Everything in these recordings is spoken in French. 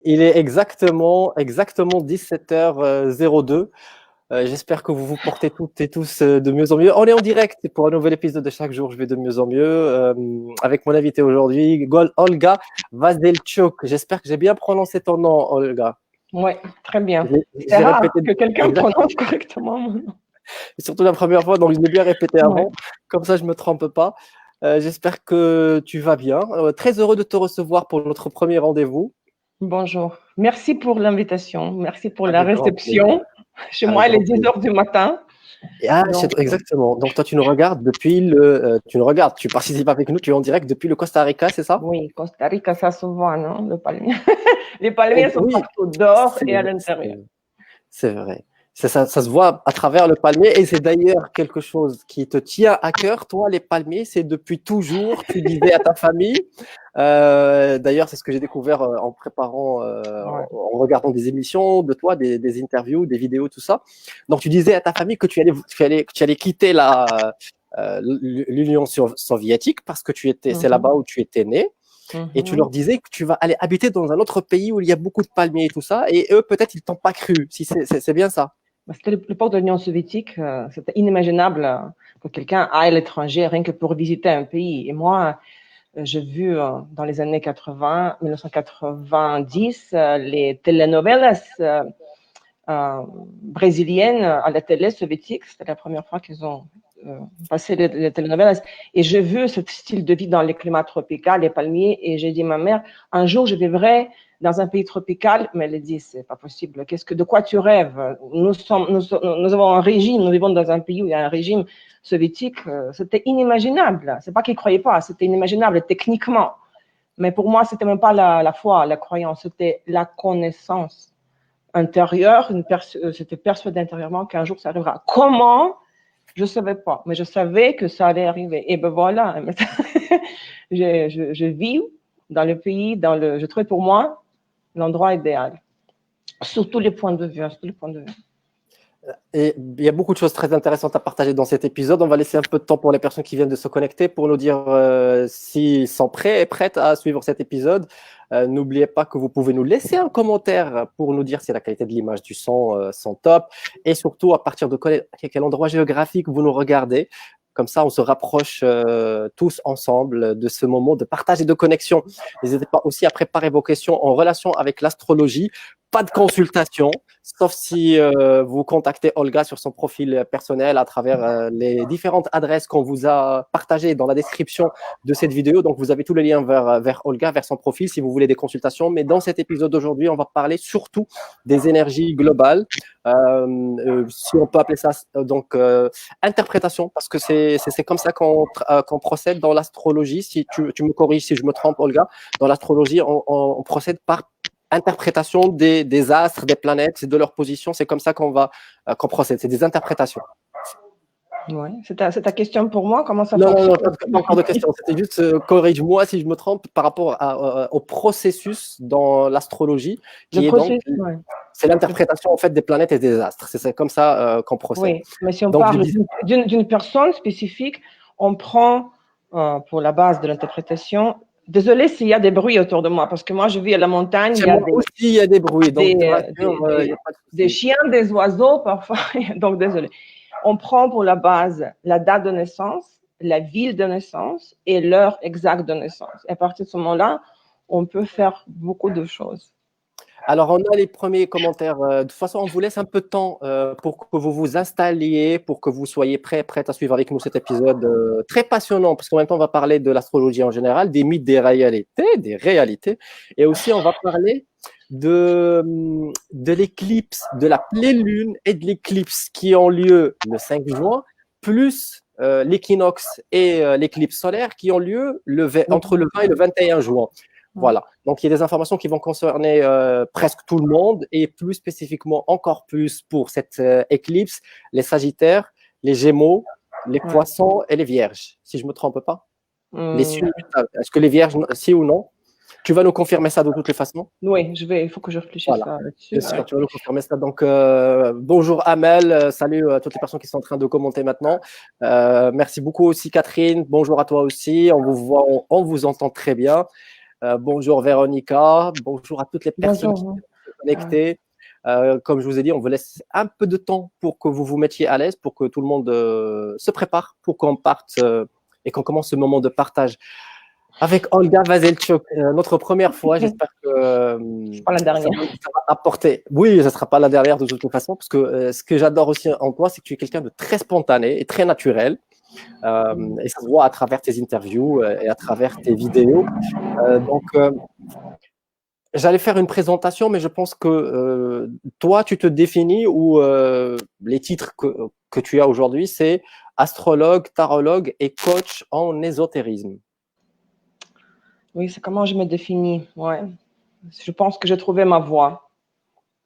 Il est exactement 17h02. J'espère que vous vous portez toutes et tous de mieux en mieux. On est en direct pour un nouvel épisode de Chaque jour, je vais de mieux en mieux. Avec mon invité aujourd'hui, Olga Vasilchuk. J'espère que j'ai bien prononcé ton nom, Olga. Oui, très bien. C'est J'ai rare répété que quelqu'un prononce correctement mon nom. surtout la première fois, donc je l'ai bien répété avant. Ouais. Comme ça, je ne me trompe pas. J'espère que tu vas bien. Très heureux de te recevoir pour notre premier rendez-vous. Bonjour. Merci pour l'invitation. Merci pour la Avec grand réception. plaisir. Chez Avec moi, il est grand 10 plaisir. heures du matin. Donc, Exactement. Donc, toi, tu nous regardes tu participes avec nous, tu es en direct depuis le Costa Rica, c'est ça? oui, Costa Rica, ça se voit, non? Le palmier. Les palmiers sont Oui, partout, dehors c'est et à c'est- l'intérieur. c'est vrai. Ça se voit à travers le palmier et c'est d'ailleurs quelque chose qui te tient à cœur. Toi, les palmiers, c'est depuis toujours. Tu disais à ta famille. D'ailleurs, c'est ce que j'ai découvert en préparant, Ouais. en regardant des émissions de toi, des interviews, des vidéos, tout ça. Donc, tu disais à ta famille que tu allais quitter l'Union soviétique parce que c'est là-bas où tu étais né. Et tu leur disais que tu vas aller habiter dans un autre pays où il y a beaucoup de palmiers et tout ça. Et eux, peut-être, ils t'ont pas cru. Si c'est bien ça. C'était l'époque de l'Union soviétique. C'était inimaginable que quelqu'un aille à l'étranger rien que pour visiter un pays. Et moi, j'ai vu dans les années 80, 1990, les telenovelas brésiliennes à la télé soviétique. C'était la première fois qu'ils ont passé les telenovelas. Et j'ai vu ce style de vie dans les climats tropicaux, les palmiers. Et j'ai dit à ma mère, un jour, je vivrai dans un pays tropical. Mais elle a dit, c'est pas possible. De quoi tu rêves? Nous avons un régime, nous vivons dans un pays où il y a un régime soviétique. C'était inimaginable. C'est pas qu'ils croyaient pas, c'était inimaginable techniquement. Mais pour moi, c'était même pas la foi, la croyance, c'était la connaissance intérieure. J'étais persuadée intérieurement qu'un jour ça arrivera. Comment? Je ne savais pas, mais je savais que ça allait arriver. Et ben voilà, je vis dans le pays, je trouve pour moi l'endroit idéal, sur tous les points de vue. Sur tous les points de vue. Et il y a beaucoup de choses très intéressantes à partager dans cet épisode. On va laisser un peu de temps pour les personnes qui viennent de se connecter pour nous dire s'ils sont prêts et prêtes à suivre cet épisode. N'oubliez pas que vous pouvez nous laisser un commentaire pour nous dire si la qualité de l'image, du son sont top et surtout à partir de quel endroit géographique vous nous regardez. Comme ça, on se rapproche tous ensemble de ce moment de partage et de connexion. N'hésitez pas aussi à préparer vos questions en relation avec l'astrologie. Pas de consultation, sauf si vous contactez Olga sur son profil personnel à travers les différentes adresses qu'on vous a partagées dans la description de cette vidéo. Donc, vous avez tous les liens vers Olga, vers son profil, si vous voulez des consultations. Mais dans cet épisode d'aujourd'hui, on va parler surtout des énergies globales. Si on peut appeler ça interprétation, parce que c'est comme ça qu'on procède dans l'astrologie. Si tu me corriges si je me trompe, Olga, dans l'astrologie, on procède par interprétation des astres, des planètes, de leur position. C'est comme ça qu'on procède. C'est des interprétations. Ouais. C'est ta question pour moi? Comment ça Non, fonctionne? pas encore de question. C'était juste, corrige-moi si je me trompe, par rapport au processus dans l'astrologie, qui est donc, c'est l'interprétation en fait des planètes et des astres. C'est comme ça qu'on procède. Oui, mais si on donc, parle d'une personne spécifique, on prend pour la base de l'interprétation. Désolée s'il y a des bruits autour de moi, parce que moi je vis à la montagne. Il y a des bruits. Donc, des chiens, des oiseaux parfois. Donc désolé. On prend pour la base la date de naissance, la ville de naissance et l'heure exacte de naissance. Et à partir de ce moment-là, on peut faire beaucoup de choses. Alors, on a les premiers commentaires. De toute façon, on vous laisse un peu de temps pour que vous vous installiez, pour que vous soyez prêts à suivre avec nous cet épisode très passionnant, parce qu'en même temps, on va parler de l'astrologie en général, des mythes, des réalités. Et aussi, on va parler de l'éclipse, de la pleine lune et de l'éclipse qui ont lieu le 5 juin, plus l'équinoxe et l'éclipse solaire qui ont lieu entre le 20 et le 21 juin. Voilà. Donc, il y a des informations qui vont concerner presque tout le monde et plus spécifiquement, encore plus pour cette éclipse, les Sagittaires, les Gémeaux, les Poissons et les Vierges, si je ne me trompe pas. Est-ce que les Vierges, si ou non? Tu vas nous confirmer ça de toutes les façons? Oui, il faut que je réfléchisse là-dessus. Bien sûr, tu vas nous confirmer ça. Donc, bonjour Amel, salut à toutes les personnes qui sont en train de commenter maintenant. Merci beaucoup aussi Catherine, bonjour à toi aussi. On vous voit, on vous entend très bien. Bonjour Véronica, bonjour à toutes les personnes qui Bonjour. sont connectées. Comme je vous ai dit, on vous laisse un peu de temps pour que vous vous mettiez à l'aise, pour que tout le monde se prépare, pour qu'on parte et qu'on commence ce moment de partage. Avec Olga Vazelchuk, notre première fois, j'espère que C'est pas la dernière. ça va apporter. Oui, ça ne sera pas la dernière de toute façon, parce que ce que j'adore aussi en toi, c'est que tu es quelqu'un de très spontané et très naturel. Et ça se voit à travers tes interviews et à travers tes vidéos. Donc, j'allais faire une présentation, mais je pense que toi, tu te définis ou les titres que tu as aujourd'hui, c'est astrologue, tarologue et coach en ésotérisme. Oui, c'est comment je me définis. Ouais. Je pense que j'ai trouvé ma voie.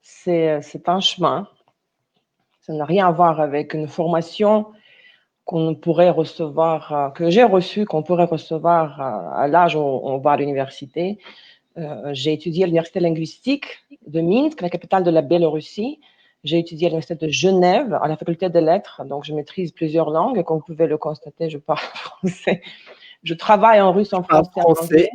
C'est un chemin. Ça n'a rien à voir avec une formation qu'on pourrait recevoir, que j'ai reçue, qu'on pourrait recevoir à l'âge où on va à l'université. J'ai étudié à l'université linguistique de Minsk, la capitale de la Biélorussie. J'ai étudié à l'université de Genève, à la faculté des lettres, donc je maîtrise plusieurs langues. Comme vous pouvez le constater, je parle français. Je travaille en russe, en français, en anglais.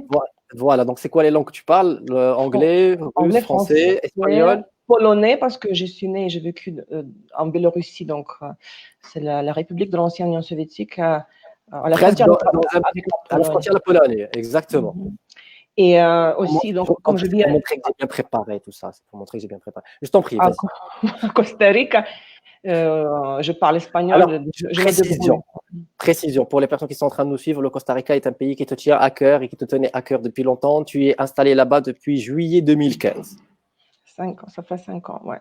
Voilà, donc c'est quoi les langues que tu parles? Anglais, russe, Anglais, français, français, espagnol? polonais, parce que je suis née et j'ai vécu en Biélorussie, donc c'est la République de l'ancienne Union soviétique, à la Presque frontière avec la à la Pologne. frontière de la Pologne, exactement. Et aussi, donc, comme je dis, pour montrer que j'ai bien préparé tout ça, c'est pour montrer que j'ai bien préparé. Je t'en prie, à vas-y. Costa Rica, je parle espagnol, Alors, je me débrouille. précision, pour les personnes qui sont en train de nous suivre, le Costa Rica est un pays qui te tient à cœur et qui te tenait à cœur depuis longtemps. Tu es installé là-bas depuis juillet 2015. 5 ans, ça fait 5 ans, ouais.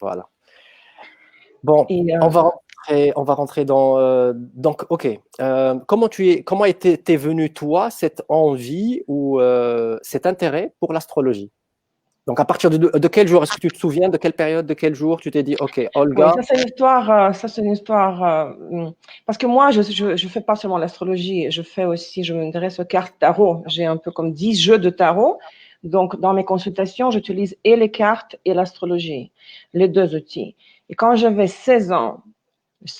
Voilà. Bon, Et, on va rentrer dans. Donc, ok. Comment t'es venu toi cette envie ou cet intérêt pour l'astrologie? Donc, à partir de quel jour? Est-ce que tu te souviens de quelle période, de quel jour tu t'es dit, ok, oui, Olga? ça c'est une histoire, parce que moi je fais pas seulement l'astrologie, je m'intéresse aux cartes tarot. J'ai un peu comme 10 jeux de tarot. Donc dans mes consultations, j'utilise et les cartes et l'astrologie, les deux outils. Et quand j'avais 16 ans,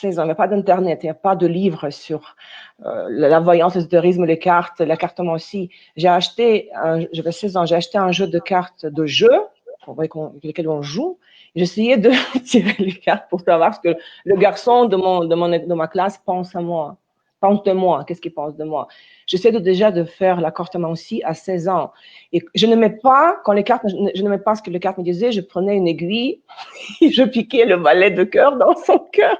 il n'y a pas d'internet, il n'y a pas de livre sur la voyance, l'ésotérisme, les cartes, la cartomancie. J'avais 16 ans, j'ai acheté un jeu de cartes de jeu avec lequel on joue. J'essayais de tirer les cartes pour savoir ce que le garçon de ma classe pense de moi, qu'est-ce qu'il pense de moi. J'essaie déjà de faire la cartomancie à 16 ans. Et je n'aimais pas, je n'aimais pas ce que les cartes me disaient, je prenais une aiguille et je piquais le valet de cœur dans son cœur.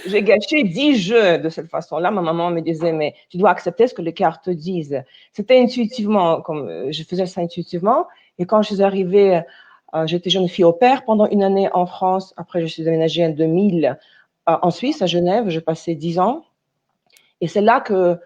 J'ai gâché 10 jeux de cette façon-là. Ma maman me disait, mais tu dois accepter ce que les cartes te disent. C'était intuitivement, comme je faisais ça intuitivement. Et quand je suis arrivée, j'étais jeune fille au père pendant une année en France. Après, je suis déménagée en 2000 en Suisse, à Genève. J'ai passé 10 ans. Et c'est là que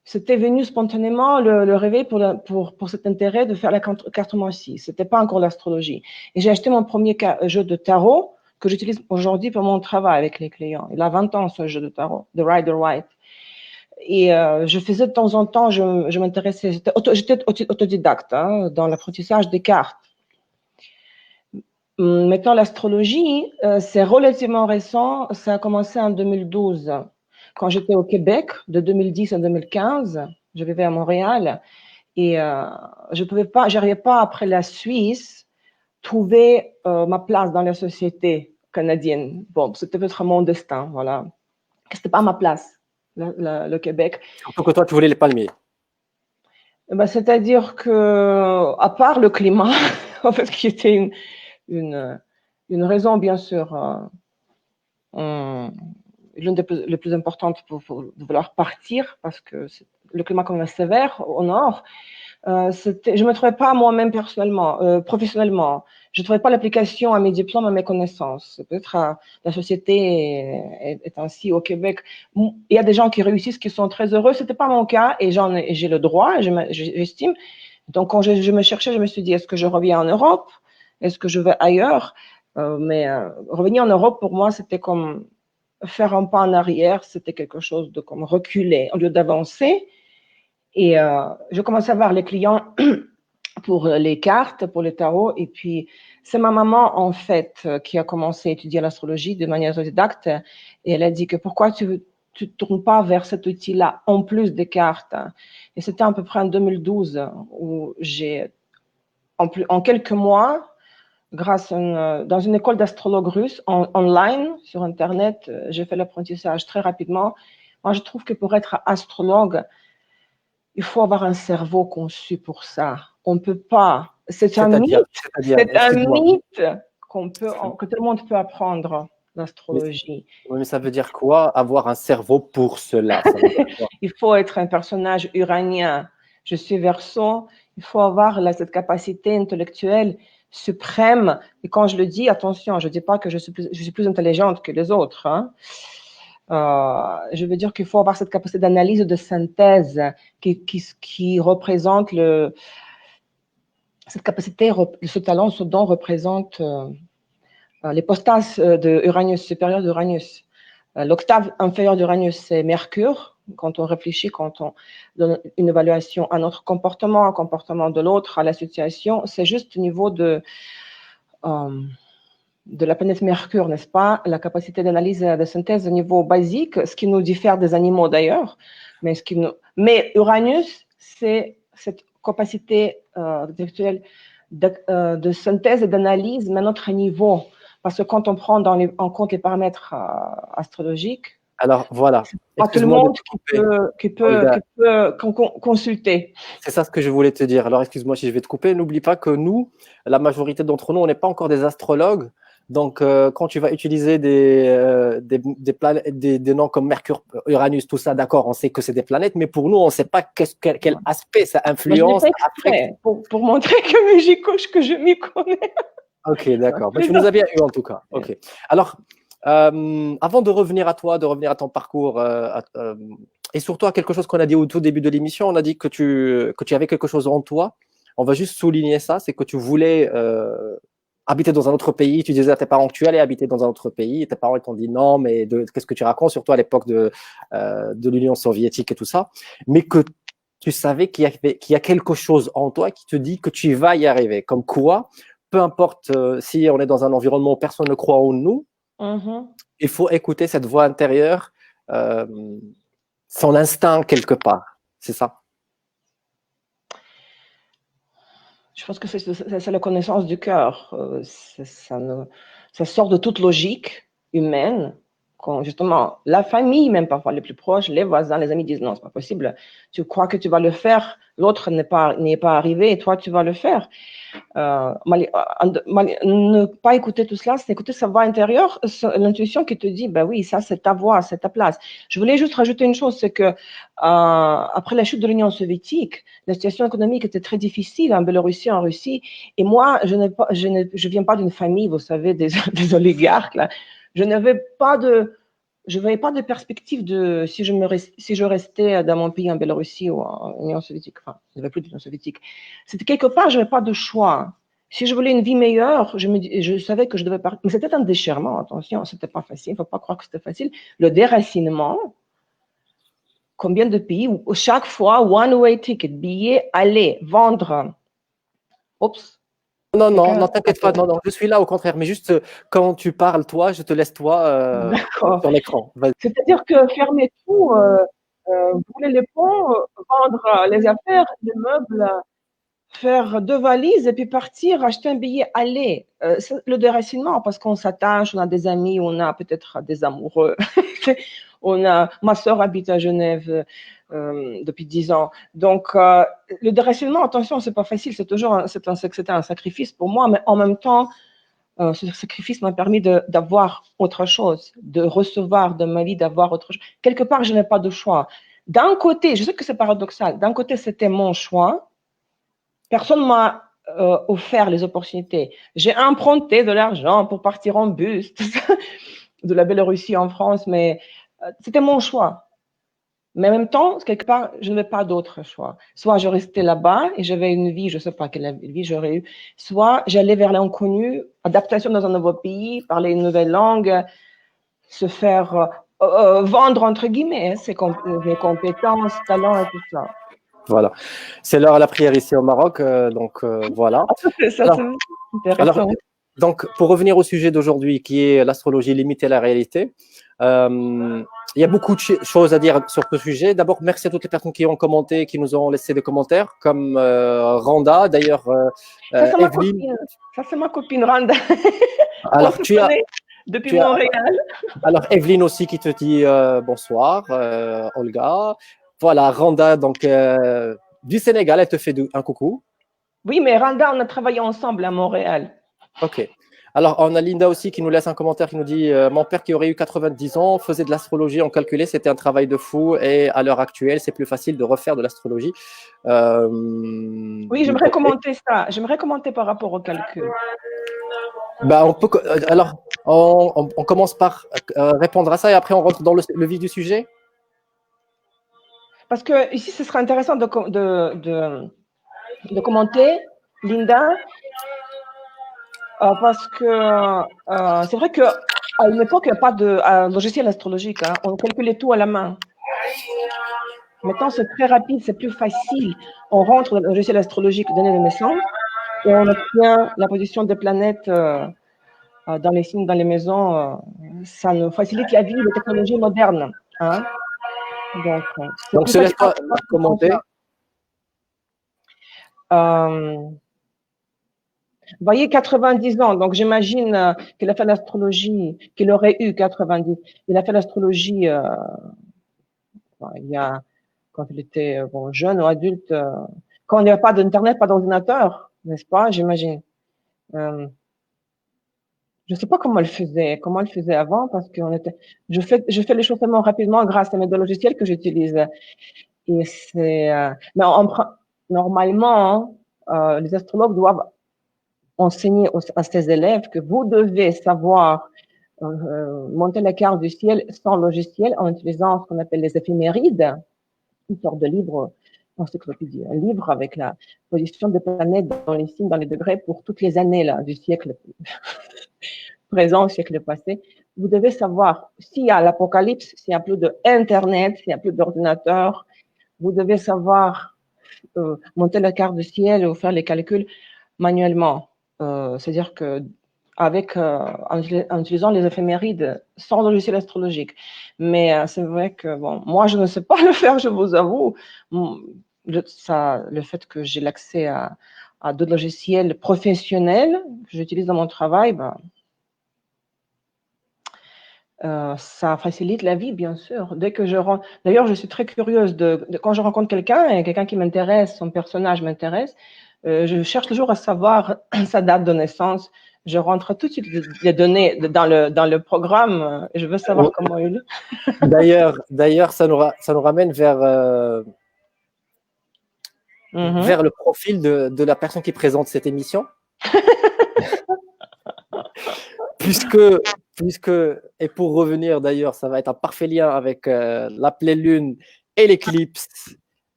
c'était venu spontanément le réveil pour cet intérêt de faire la cartomancie. Ce n'était pas encore l'astrologie. Et j'ai acheté mon premier jeu de tarot que j'utilise aujourd'hui pour mon travail avec les clients. Il a 20 ans, ce jeu de tarot, The Rider White. Et je faisais de temps en temps, je m'intéressais, j'étais autodidacte dans l'apprentissage des cartes. Maintenant, l'astrologie, c'est relativement récent. Ça a commencé en 2012. Quand j'étais au Québec, de 2010 à 2015, je vivais à Montréal. Et je n'arrivais pas, après la Suisse, trouver ma place dans la société canadienne. Bon, c'était peut-être mon destin, voilà. C'était pas ma place, le Québec. Surtout que toi, tu voulais les palmiers. Ben, c'est-à-dire que, à part le climat, en fait, qui était une raison, bien sûr, l'une des les plus importantes pour vouloir partir, parce que le climat quand même sévère au nord. Je ne me trouvais pas moi-même personnellement, professionnellement. Je ne trouvais pas l'application à mes diplômes, à mes connaissances. Peut-être la société est ainsi au Québec. Il y a des gens qui réussissent, qui sont très heureux. Ce n'était pas mon cas et j'ai le droit, j'estime. Donc, quand je me cherchais, je me suis dit, est-ce que je reviens en Europe? Est-ce que je vais ailleurs? Mais revenir en Europe, pour moi, c'était comme faire un pas en arrière. C'était quelque chose de comme reculer au lieu d'avancer. Et je commençais à voir les clients pour les cartes, pour les tarots. Et puis, c'est ma maman, en fait, qui a commencé à étudier l'astrologie de manière autodidacte. Et elle a dit que pourquoi tu tu ne tournes pas vers cet outil-là, en plus des cartes. Et c'était à peu près en 2012 où j'ai, en quelques mois, dans une école d'astrologue russe, online, sur Internet, j'ai fait l'apprentissage très rapidement. Moi, je trouve que pour être astrologue, il faut avoir un cerveau conçu pour ça. On ne peut pas. C'est un mythe. C'est un mythe que tout le monde peut apprendre, l'astrologie. Mais ça veut dire quoi, avoir un cerveau pour cela? Il faut être un personnage uranien. Je suis Verseau. Il faut avoir cette capacité intellectuelle suprême. Et quand je le dis, attention, je ne dis pas que je suis plus intelligente que les autres. Hein. Je veux dire qu'il faut avoir cette capacité d'analyse, de synthèse qui représente cette capacité, ce talent, ce don représente l'hypostase de Uranus, supérieure d'Uranus. L'octave inférieure d'Uranus, c'est Mercure. Quand on réfléchit, quand on donne une évaluation à notre comportement, au comportement de l'autre, à la situation, c'est juste au niveau de la planète Mercure, n'est-ce pas? La capacité d'analyse et de synthèse au niveau basique, ce qui nous diffère des animaux d'ailleurs. Mais Uranus, c'est cette capacité intellectuelle de synthèse et d'analyse, mais à notre niveau. Parce que quand on prend en compte les paramètres astrologiques, alors voilà, pas tout le monde qui peut consulter. C'est ça ce que je voulais te dire. Alors excuse-moi si je vais te couper. N'oublie pas que nous, la majorité d'entre nous, on n'est pas encore des astrologues. Donc quand tu vas utiliser des noms comme Mercure, Uranus, tout ça, d'accord, on sait que c'est des planètes, mais pour nous, on ne sait pas quel aspect ça influence. Pour montrer que je m'y connais. Ok, d'accord. Mais tu nous as bien eu en tout cas. Ok. Alors, avant de revenir à toi, de revenir à ton parcours, et surtout à quelque chose qu'on a dit au tout début de l'émission, on a dit que tu avais quelque chose en toi. On va juste souligner ça, c'est que tu voulais habiter dans un autre pays. Tu disais à tes parents que tu allais habiter dans un autre pays. Et tes parents t'ont dit non, mais qu'est-ce que tu racontes, surtout à l'époque de l'Union soviétique et tout ça. Mais que tu savais qu'il y a quelque chose en toi qui te dit que tu vas y arriver. Comme quoi, peu importe si on est dans un environnement où personne ne croit en nous, il faut écouter cette voix intérieure, son instinct quelque part. C'est ça. Je pense que c'est la connaissance du cœur. Ça sort de toute logique humaine. Quand justement la famille, même parfois les plus proches, les voisins, les amis disent non, c'est pas possible. Tu crois que tu vas le faire, l'autre n'y est pas arrivé et toi tu vas le faire. Ne pas écouter tout cela, c'est écouter sa voix intérieure, l'intuition qui te dit, ben oui, ça c'est ta voix, c'est ta place. Je voulais juste rajouter une chose, c'est que après la chute de l'Union soviétique, la situation économique était très difficile en Biélorussie, en Russie, et moi, je viens pas d'une famille, vous savez, des oligarques, là. Je voyais pas de perspective si je restais dans mon pays en Biélorussie ou en Union soviétique. Enfin, il n'y avait plus d'Union soviétique. C'était quelque part, je n'avais pas de choix. Si je voulais une vie meilleure, je savais que je devais partir. Mais c'était un déchirement, attention, c'était pas facile. Il ne faut pas croire que c'était facile. Le déracinement, combien de pays où chaque fois, one-way ticket, billet, aller, vendre. Oups. Non, t'inquiète pas, non, je suis là au contraire, mais juste quand tu parles, toi, je te laisse toi sur l'écran. C'est-à-dire que fermer tout, brûler les ponts, vendre les affaires, les meubles, faire 2 valises et puis partir, acheter un billet, aller. Le déracinement, parce qu'on s'attache, on a des amis, on a peut-être des amoureux. Ma soeur habite à Genève depuis 10 ans. Donc, le déracinement, attention, c'est pas facile, c'était un sacrifice pour moi, mais en même temps, ce sacrifice m'a permis d'avoir autre chose, de recevoir de ma vie, d'avoir autre chose. Quelque part, je n'ai pas de choix. D'un côté, je sais que c'est paradoxal, d'un côté, c'était mon choix. Personne ne m'a offert les opportunités. J'ai emprunté de l'argent pour partir en bus de la Biélorussie en France, mais c'était mon choix. Mais en même temps, quelque part, je n'avais pas d'autre choix. Soit je restais là-bas et j'avais une vie, je ne sais pas quelle vie j'aurais eu, soit j'allais vers l'inconnu, adaptation dans un nouveau pays, parler une nouvelle langue, se faire vendre, entre guillemets, mes compétences, talents et tout ça. Voilà. C'est l'heure à la prière ici au Maroc, donc voilà. Ça, c'est intéressant. Donc, pour revenir au sujet d'aujourd'hui, qui est l'astrologie limitée à la réalité, il y a beaucoup de choses à dire sur ce sujet. D'abord, merci à toutes les personnes qui ont commenté, qui nous ont laissé des commentaires, comme Randa, d'ailleurs, Ça, c'est ma Evelyne. copine. Ça, c'est ma copine Randa. On Alors, se connaît depuis tu as, Montréal. alors, Evelyne aussi qui te dit bonsoir, Olga. Voilà, Randa, donc, du Sénégal, elle te fait un coucou. Oui, mais Randa, on a travaillé ensemble à Montréal. Ok. Alors, on a Linda aussi qui nous laisse un commentaire qui nous dit mon père qui aurait eu 90 ans faisait de l'astrologie, on calculait, c'était un travail de fou et à l'heure actuelle, c'est plus facile de refaire de l'astrologie. Oui, j'aimerais commenter ça. J'aimerais commenter par rapport au calcul. Bah, alors, on commence par répondre à ça et après on rentre dans le vif du sujet. Parce que ici, ce serait intéressant de commenter, Linda, parce que c'est vrai qu'à une époque, il n'y a pas de logiciel astrologique. Hein. On calculait tout à la main. Maintenant, c'est très rapide, c'est plus facile. On rentre dans le logiciel astrologique donné de naissance et on obtient la position des planètes dans les signes, dans les maisons. Ça nous facilite la vie, les technologies modernes. Hein. Donc, je laisse pas commenter. Vous voyez, 90 ans, donc j'imagine qu'il a fait l'astrologie, qu'il aurait eu 90. Il a fait l'astrologie il y a, quand il était jeune ou adulte, quand il n'y avait pas d'Internet, pas d'ordinateur, n'est-ce pas, j'imagine. Je ne sais pas comment elle faisait avant, parce que je fais les choses tellement rapidement grâce à mes deux logiciels que j'utilise. Et c'est, mais normalement, les astrologues doivent enseigner à ses élèves que vous devez savoir monter la carte du ciel sans logiciel en utilisant ce qu'on appelle les éphémérides, une sorte de livre encyclopédie, un livre avec la position des planètes dans les signes, dans les degrés pour toutes les années là, du siècle présent, siècle passé. Vous devez savoir s'il y a l'apocalypse, s'il n'y a plus d'Internet, s'il n'y a plus d'ordinateur, vous devez savoir monter la carte du ciel ou faire les calculs manuellement. C'est-à-dire que en utilisant les éphémérides sans logiciel astrologique. Mais c'est vrai que moi je ne sais pas le faire, je vous avoue. Le fait que j'ai l'accès à d'autres logiciels professionnels que j'utilise dans mon travail, ça facilite la vie, bien sûr. D'ailleurs, je suis très curieuse quand je rencontre quelqu'un qui m'intéresse, son personnage m'intéresse, je cherche toujours à savoir sa date de naissance. Je rentre tout de suite les données dans le programme. Je veux savoir comment il est. D'ailleurs, ça nous ramène vers le profil de la personne qui présente cette émission. puisque, et pour revenir d'ailleurs, ça va être un parfait lien avec la pleine lune et l'éclipse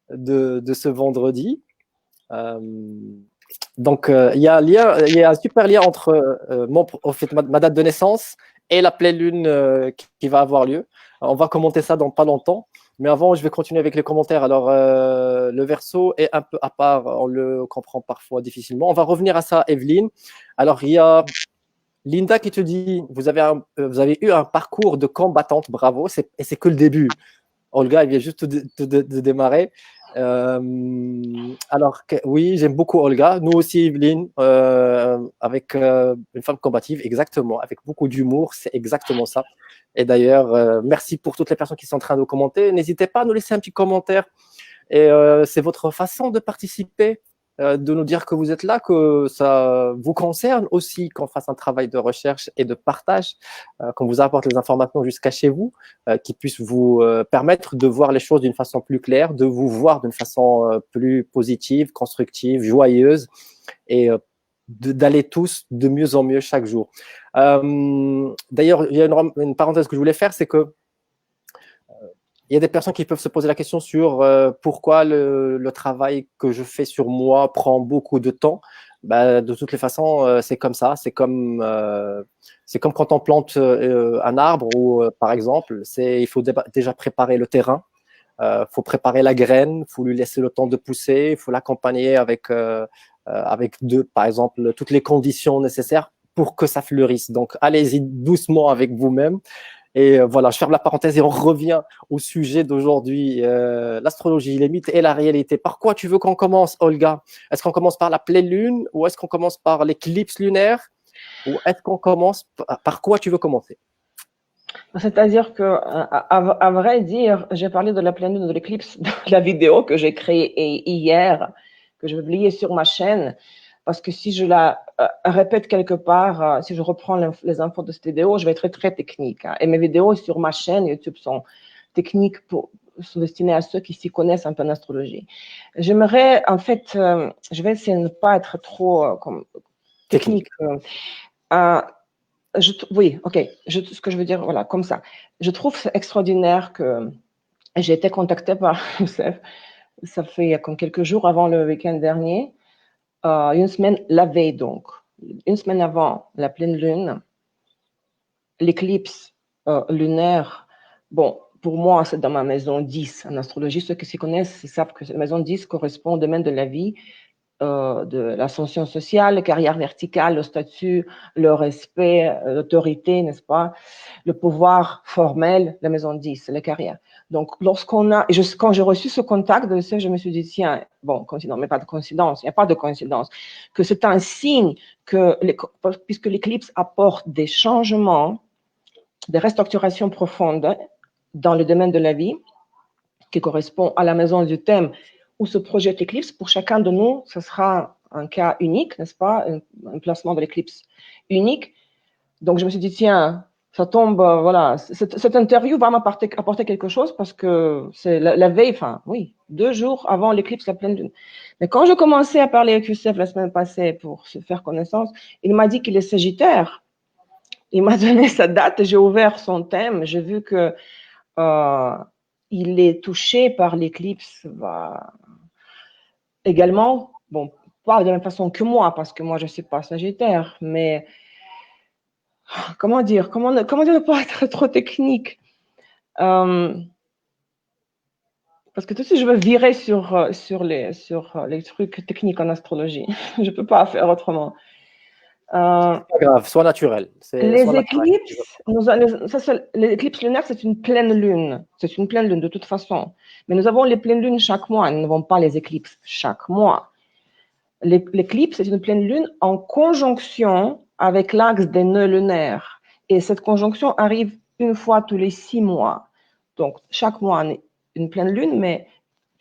de ce vendredi. Donc, il y a un super lien entre ma date de naissance et la pleine lune qui va avoir lieu. On va commenter ça dans pas longtemps. Mais avant, je vais continuer avec les commentaires. Alors, le Verseau est un peu à part, on le comprend parfois difficilement. On va revenir à ça, Evelyne. Alors, il y a Linda qui te dit, vous avez eu un parcours de combattante, bravo, et c'est que le début. Olga, il vient juste de démarrer. Alors, oui, j'aime beaucoup Olga. Nous aussi, Evelyne, avec une femme combative, exactement, avec beaucoup d'humour, c'est exactement ça. Et d'ailleurs, merci pour toutes les personnes qui sont en train de commenter. N'hésitez pas à nous laisser un petit commentaire. Et c'est votre façon de participer, de nous dire que vous êtes là, que ça vous concerne aussi, qu'on fasse un travail de recherche et de partage, qu'on vous apporte les informations jusqu'à chez vous, qui puissent vous permettre de voir les choses d'une façon plus claire, de vous voir d'une façon plus positive, constructive, joyeuse, et d'aller tous de mieux en mieux chaque jour. D'ailleurs, il y a une parenthèse que je voulais faire, c'est que il y a des personnes qui peuvent se poser la question sur pourquoi le travail que je fais sur moi prend beaucoup de temps. De toutes les façons, c'est comme ça. C'est comme quand on plante un arbre, ou par exemple, il faut déjà préparer le terrain. Faut préparer la graine, faut lui laisser le temps de pousser, il faut l'accompagner avec par exemple, toutes les conditions nécessaires pour que ça fleurisse. Donc, allez-y doucement avec vous-même. Et voilà, je ferme la parenthèse et on revient au sujet d'aujourd'hui, l'astrologie, les mythes et la réalité. Par quoi tu veux qu'on commence, Olga? Est-ce qu'on commence par la pleine lune ou est-ce qu'on commence par l'éclipse lunaire ou est-ce qu'on commence par quoi tu veux commencer? C'est-à-dire que, à vrai dire, j'ai parlé de la pleine lune, de l'éclipse dans la vidéo que j'ai créée hier, que je vais publier sur ma chaîne, parce que si je la répète quelque part, si je reprends les infos de cette vidéo, je vais être très, très technique. Hein. Et mes vidéos sur ma chaîne YouTube sont techniques, sont destinées à ceux qui s'y connaissent un peu en astrologie. J'aimerais, en fait, je vais essayer de ne pas être trop technique. Oui, ok. Ce que je veux dire, voilà, comme ça. Je trouve extraordinaire que j'ai été contactée par Youssef. Ça fait comme quelques jours avant le week-end dernier, une semaine, la veille donc, une semaine avant la pleine lune, l'éclipse lunaire. Bon, pour moi, c'est dans ma maison 10 en astrologie. Ceux qui s'y connaissent savent que la maison 10 correspond au domaine de la vie, de l'ascension sociale, la carrière verticale, le statut, le respect, l'autorité, n'est-ce pas, le pouvoir formel, la maison 10, la carrière. Donc, quand j'ai reçu ce contact de ça, je me suis dit, tiens, bon, coïncidence, mais pas de coïncidence, il n'y a pas de coïncidence, que c'est un signe que, puisque l'éclipse apporte des changements, des restructurations profondes dans le domaine de la vie, qui correspond à la maison du thème où se projette l'éclipse. Pour chacun de nous, ce sera un cas unique, n'est-ce pas, un placement de l'éclipse unique. Donc, je me suis dit, tiens, ça tombe, voilà, cette interview va m'apporter quelque chose parce que c'est la veille, enfin, oui, 2 jours avant l'éclipse, la pleine lune. Mais quand je commençais à parler avec Youssef la semaine passée pour se faire connaissance, il m'a dit qu'il est sagittaire. Il m'a donné sa date, j'ai ouvert son thème, j'ai vu que il est touché par l'éclipse également, bon, pas de la même façon que moi, parce que moi, je ne suis pas sagittaire, mais comment dire ne pas être trop technique parce que tout de suite, je veux virer sur les trucs techniques en astrologie. Je ne peux pas faire autrement. Pas grave, sois naturel. Les éclipses, l'éclipse lunaire, c'est une pleine lune. C'est une pleine lune de toute façon. Mais nous avons les pleines lunes chaque mois. Nous n'avons pas les éclipses chaque mois. L'éclipse, c'est une pleine lune en conjonction avec l'axe des nœuds lunaires. Et cette conjonction arrive une fois tous les 6 mois. Donc, chaque mois, une pleine lune, mais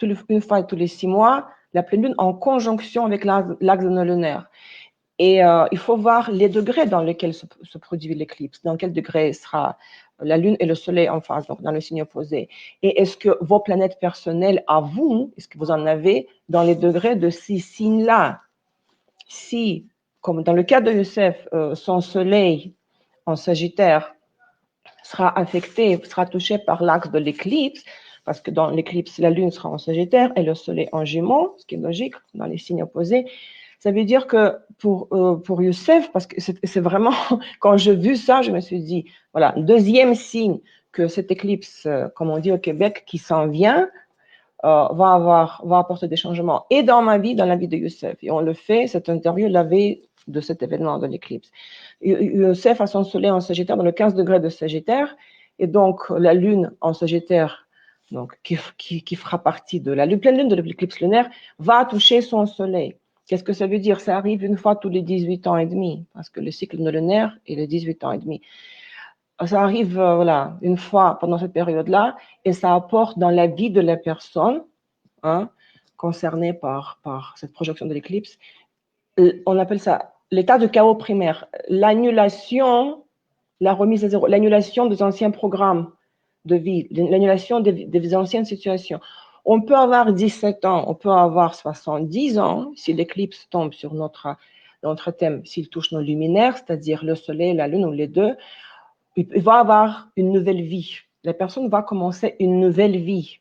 une fois tous les 6 mois, la pleine lune en conjonction avec l'axe des nœuds lunaires. Et il faut voir les degrés dans lesquels se produit l'éclipse, dans quel degré sera la Lune et le Soleil en phase, donc dans le signe opposé. Et est-ce que vos planètes personnelles à vous, est-ce que vous en avez dans les degrés de ces signes-là? Si, comme dans le cas de Youssef, son Soleil en Sagittaire sera affecté, sera touché par l'axe de l'éclipse, parce que dans l'éclipse, la Lune sera en Sagittaire et le Soleil en Gémeaux, ce qui est logique dans les signes opposés. Ça veut dire que pour Youssef, parce que c'est vraiment, quand j'ai vu ça, je me suis dit, voilà, deuxième signe que cette éclipse, comme on dit au Québec, qui s'en vient, va apporter des changements. Et dans ma vie, dans la vie de Youssef. Et on le fait, cette interview, la veille de cet événement de l'éclipse. Youssef a son soleil en Sagittaire, dans le 15 degrés de Sagittaire, et donc la lune en Sagittaire, donc, qui fera partie de la pleine lune de l'éclipse lunaire, va toucher son soleil. Qu'est-ce que ça veut dire? Ça arrive une fois tous les 18 ans et demi, parce que le cycle de lunaire est les 18 ans et demi. Ça arrive voilà, une fois pendant cette période-là, et ça apporte dans la vie de la personne concernée par cette projection de l'éclipse, on appelle ça l'état de chaos primaire, l'annulation, la remise à zéro, l'annulation des anciens programmes de vie, l'annulation des anciennes situations. On peut avoir 17 ans, on peut avoir 70 ans, si l'éclipse tombe sur notre thème, s'il touche nos luminaires, c'est-à-dire le soleil, la lune ou les deux, il va avoir une nouvelle vie. La personne va commencer une nouvelle vie.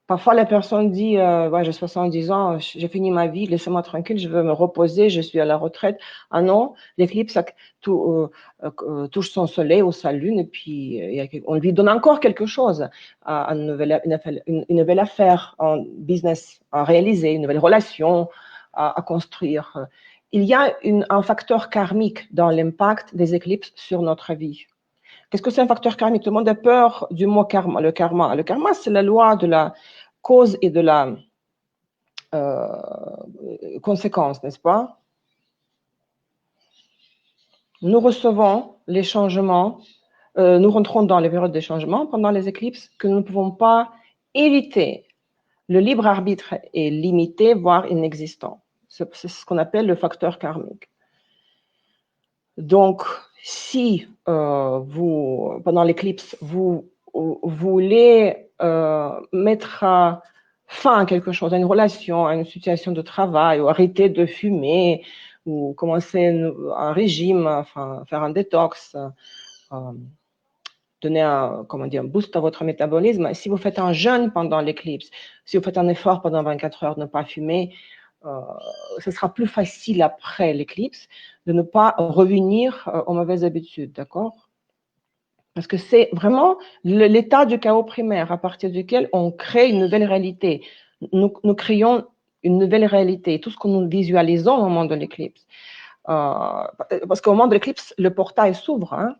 Parfois, la personne dit ouais, j'ai 70 ans, j'ai fini ma vie, laissez-moi tranquille, je veux me reposer, je suis à la retraite. Ah non, l'éclipse touche son soleil ou sa lune, et puis on lui donne encore quelque chose, une nouvelle affaire, un business à réaliser, une nouvelle relation à construire. il y a un facteur karmique dans l'impact des éclipses sur notre vie. Qu'est-ce que c'est un facteur karmique? Tout le monde a peur du mot karma. Le karma, c'est la loi de la cause et de la conséquence, n'est-ce pas? Nous recevons les changements, nous rentrons dans les périodes de changement pendant les éclipses que nous ne pouvons pas éviter. Le libre arbitre est limité, voire inexistant. C'est ce qu'on appelle le facteur karmique. Donc, si pendant l'éclipse, vous voulez mettre fin à quelque chose, à une relation, à une situation de travail, ou arrêter de fumer, ou commencer un régime, enfin, faire un détox, donner un boost à votre métabolisme. Si vous faites un jeûne pendant l'éclipse, si vous faites un effort pendant 24 heures de ne pas fumer, ce sera plus facile après l'éclipse de ne pas revenir aux mauvaises habitudes, d'accord? Parce que c'est vraiment l'état du chaos primaire à partir duquel on crée une nouvelle réalité. Nous créons une nouvelle réalité, tout ce que nous visualisons au moment de l'éclipse. Parce qu'au moment de l'éclipse, le portail s'ouvre, hein?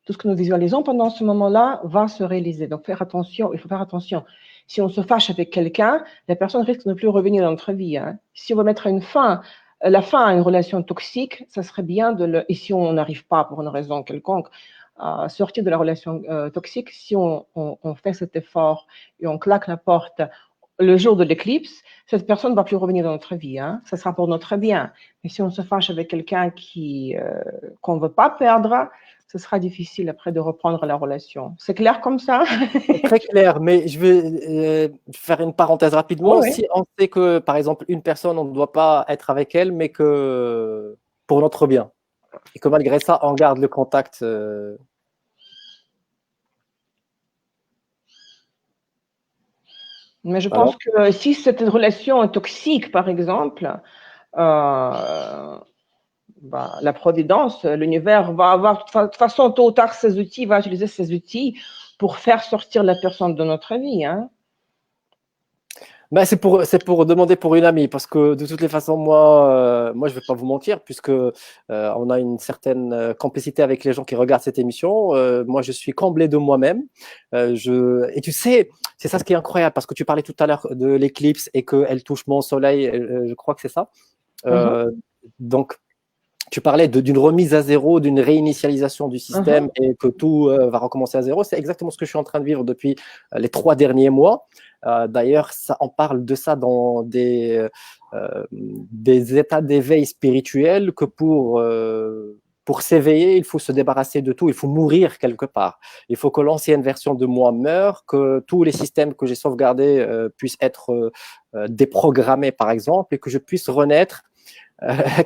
Tout ce que nous visualisons pendant ce moment-là va se réaliser. Donc, il faut faire attention. Si on se fâche avec quelqu'un, la personne risque de ne plus revenir dans notre vie, hein. Si on veut mettre la fin à une relation toxique, ça serait bien et si on n'arrive pas pour une raison quelconque à sortir de la relation toxique, si on fait cet effort et on claque la porte le jour de l'éclipse, cette personne ne va plus revenir dans notre vie, hein. Ça sera pour notre bien. Mais si on se fâche avec quelqu'un qu'on ne veut pas perdre, ce sera difficile après de reprendre la relation. C'est clair comme ça? C'est très clair, mais je vais faire une parenthèse rapidement. Oui. Si on sait que, par exemple, une personne, on ne doit pas être avec elle, mais que pour notre bien, et que malgré ça, on garde le contact. Mais je Voilà. pense que si cette relation est toxique, par exemple, la providence, l'univers va avoir, de toute façon, tôt ou tard, va utiliser ses outils pour faire sortir la personne de notre vie, hein. Ben, c'est pour demander pour une amie, parce que de toutes les façons, moi je ne vais pas vous mentir, puisque on a une certaine complicité avec les gens qui regardent cette émission. Moi, je suis comblé de moi-même. Et tu sais, c'est ça ce qui est incroyable, parce que tu parlais tout à l'heure de l'éclipse et qu'elle touche mon soleil, je crois que c'est ça. Donc, tu parlais d'une remise à zéro, d'une réinitialisation du système et que tout va recommencer à zéro. C'est exactement ce que je suis en train de vivre depuis les 3 derniers mois. D'ailleurs, on parle de ça dans des états d'éveil spirituel que pour s'éveiller, il faut se débarrasser de tout, il faut mourir quelque part. Il faut que l'ancienne version de moi meure, que tous les systèmes que j'ai sauvegardés puissent être déprogrammés, par exemple, et que je puisse renaître.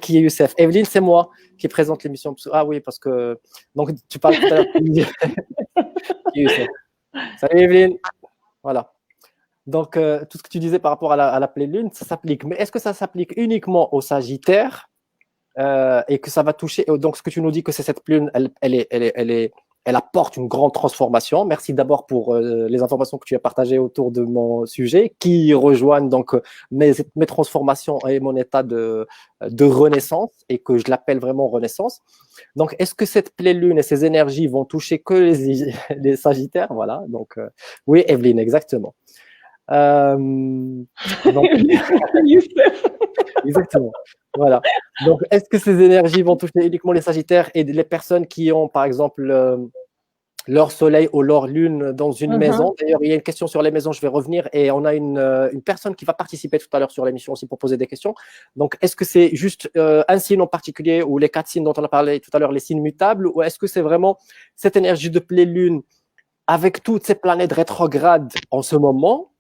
Qui est Youssef? Evelyne, c'est moi qui présente l'émission. Ah oui, parce que. Donc, tu parles tout à l'heure. Youssef. Salut Evelyne. Voilà. Donc, tout ce que tu disais par rapport à la pleine lune, ça s'applique. Mais est-ce que ça s'applique uniquement au Sagittaire et que ça va toucher. Donc, ce que tu nous dis que c'est cette pleine lune, elle apporte une grande transformation. Merci d'abord pour les informations que tu as partagées autour de mon sujet, qui rejoignent donc mes transformations et mon état de renaissance, et que je l'appelle vraiment renaissance. Donc, est-ce que cette pleine lune et ces énergies vont toucher que les Sagittaires? Voilà. Donc, oui, Evelyne, exactement. Donc, exactement. Voilà. Donc, est-ce que ces énergies vont toucher uniquement les Sagittaires et les personnes qui ont, par exemple, leur soleil ou leur lune dans une maison? D'ailleurs, il y a une question sur les maisons, je vais revenir. Et on a une personne qui va participer tout à l'heure sur l'émission aussi pour poser des questions. Donc, est-ce que c'est juste un signe en particulier, ou les 4 signes dont on a parlé tout à l'heure, les signes mutables, ou est-ce que c'est vraiment cette énergie de pleine lune avec toutes ces planètes rétrogrades en ce moment?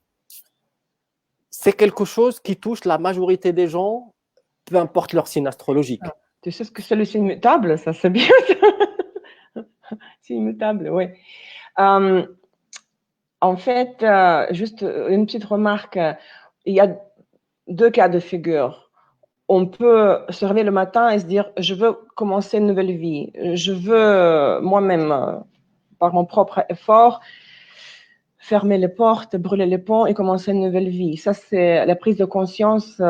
C'est quelque chose qui touche la majorité des gens, peu importe leur signe astrologique. Tu sais ce que c'est le signe mutable? Ça, c'est bien. Signe mutable, oui. En fait, juste une petite remarque. Il y a 2 cas de figure. On peut se réveiller le matin et se dire, je veux commencer une nouvelle vie. Je veux moi-même, par mon propre effort, fermer les portes, brûler les ponts et commencer une nouvelle vie. Ça, c'est la prise de conscience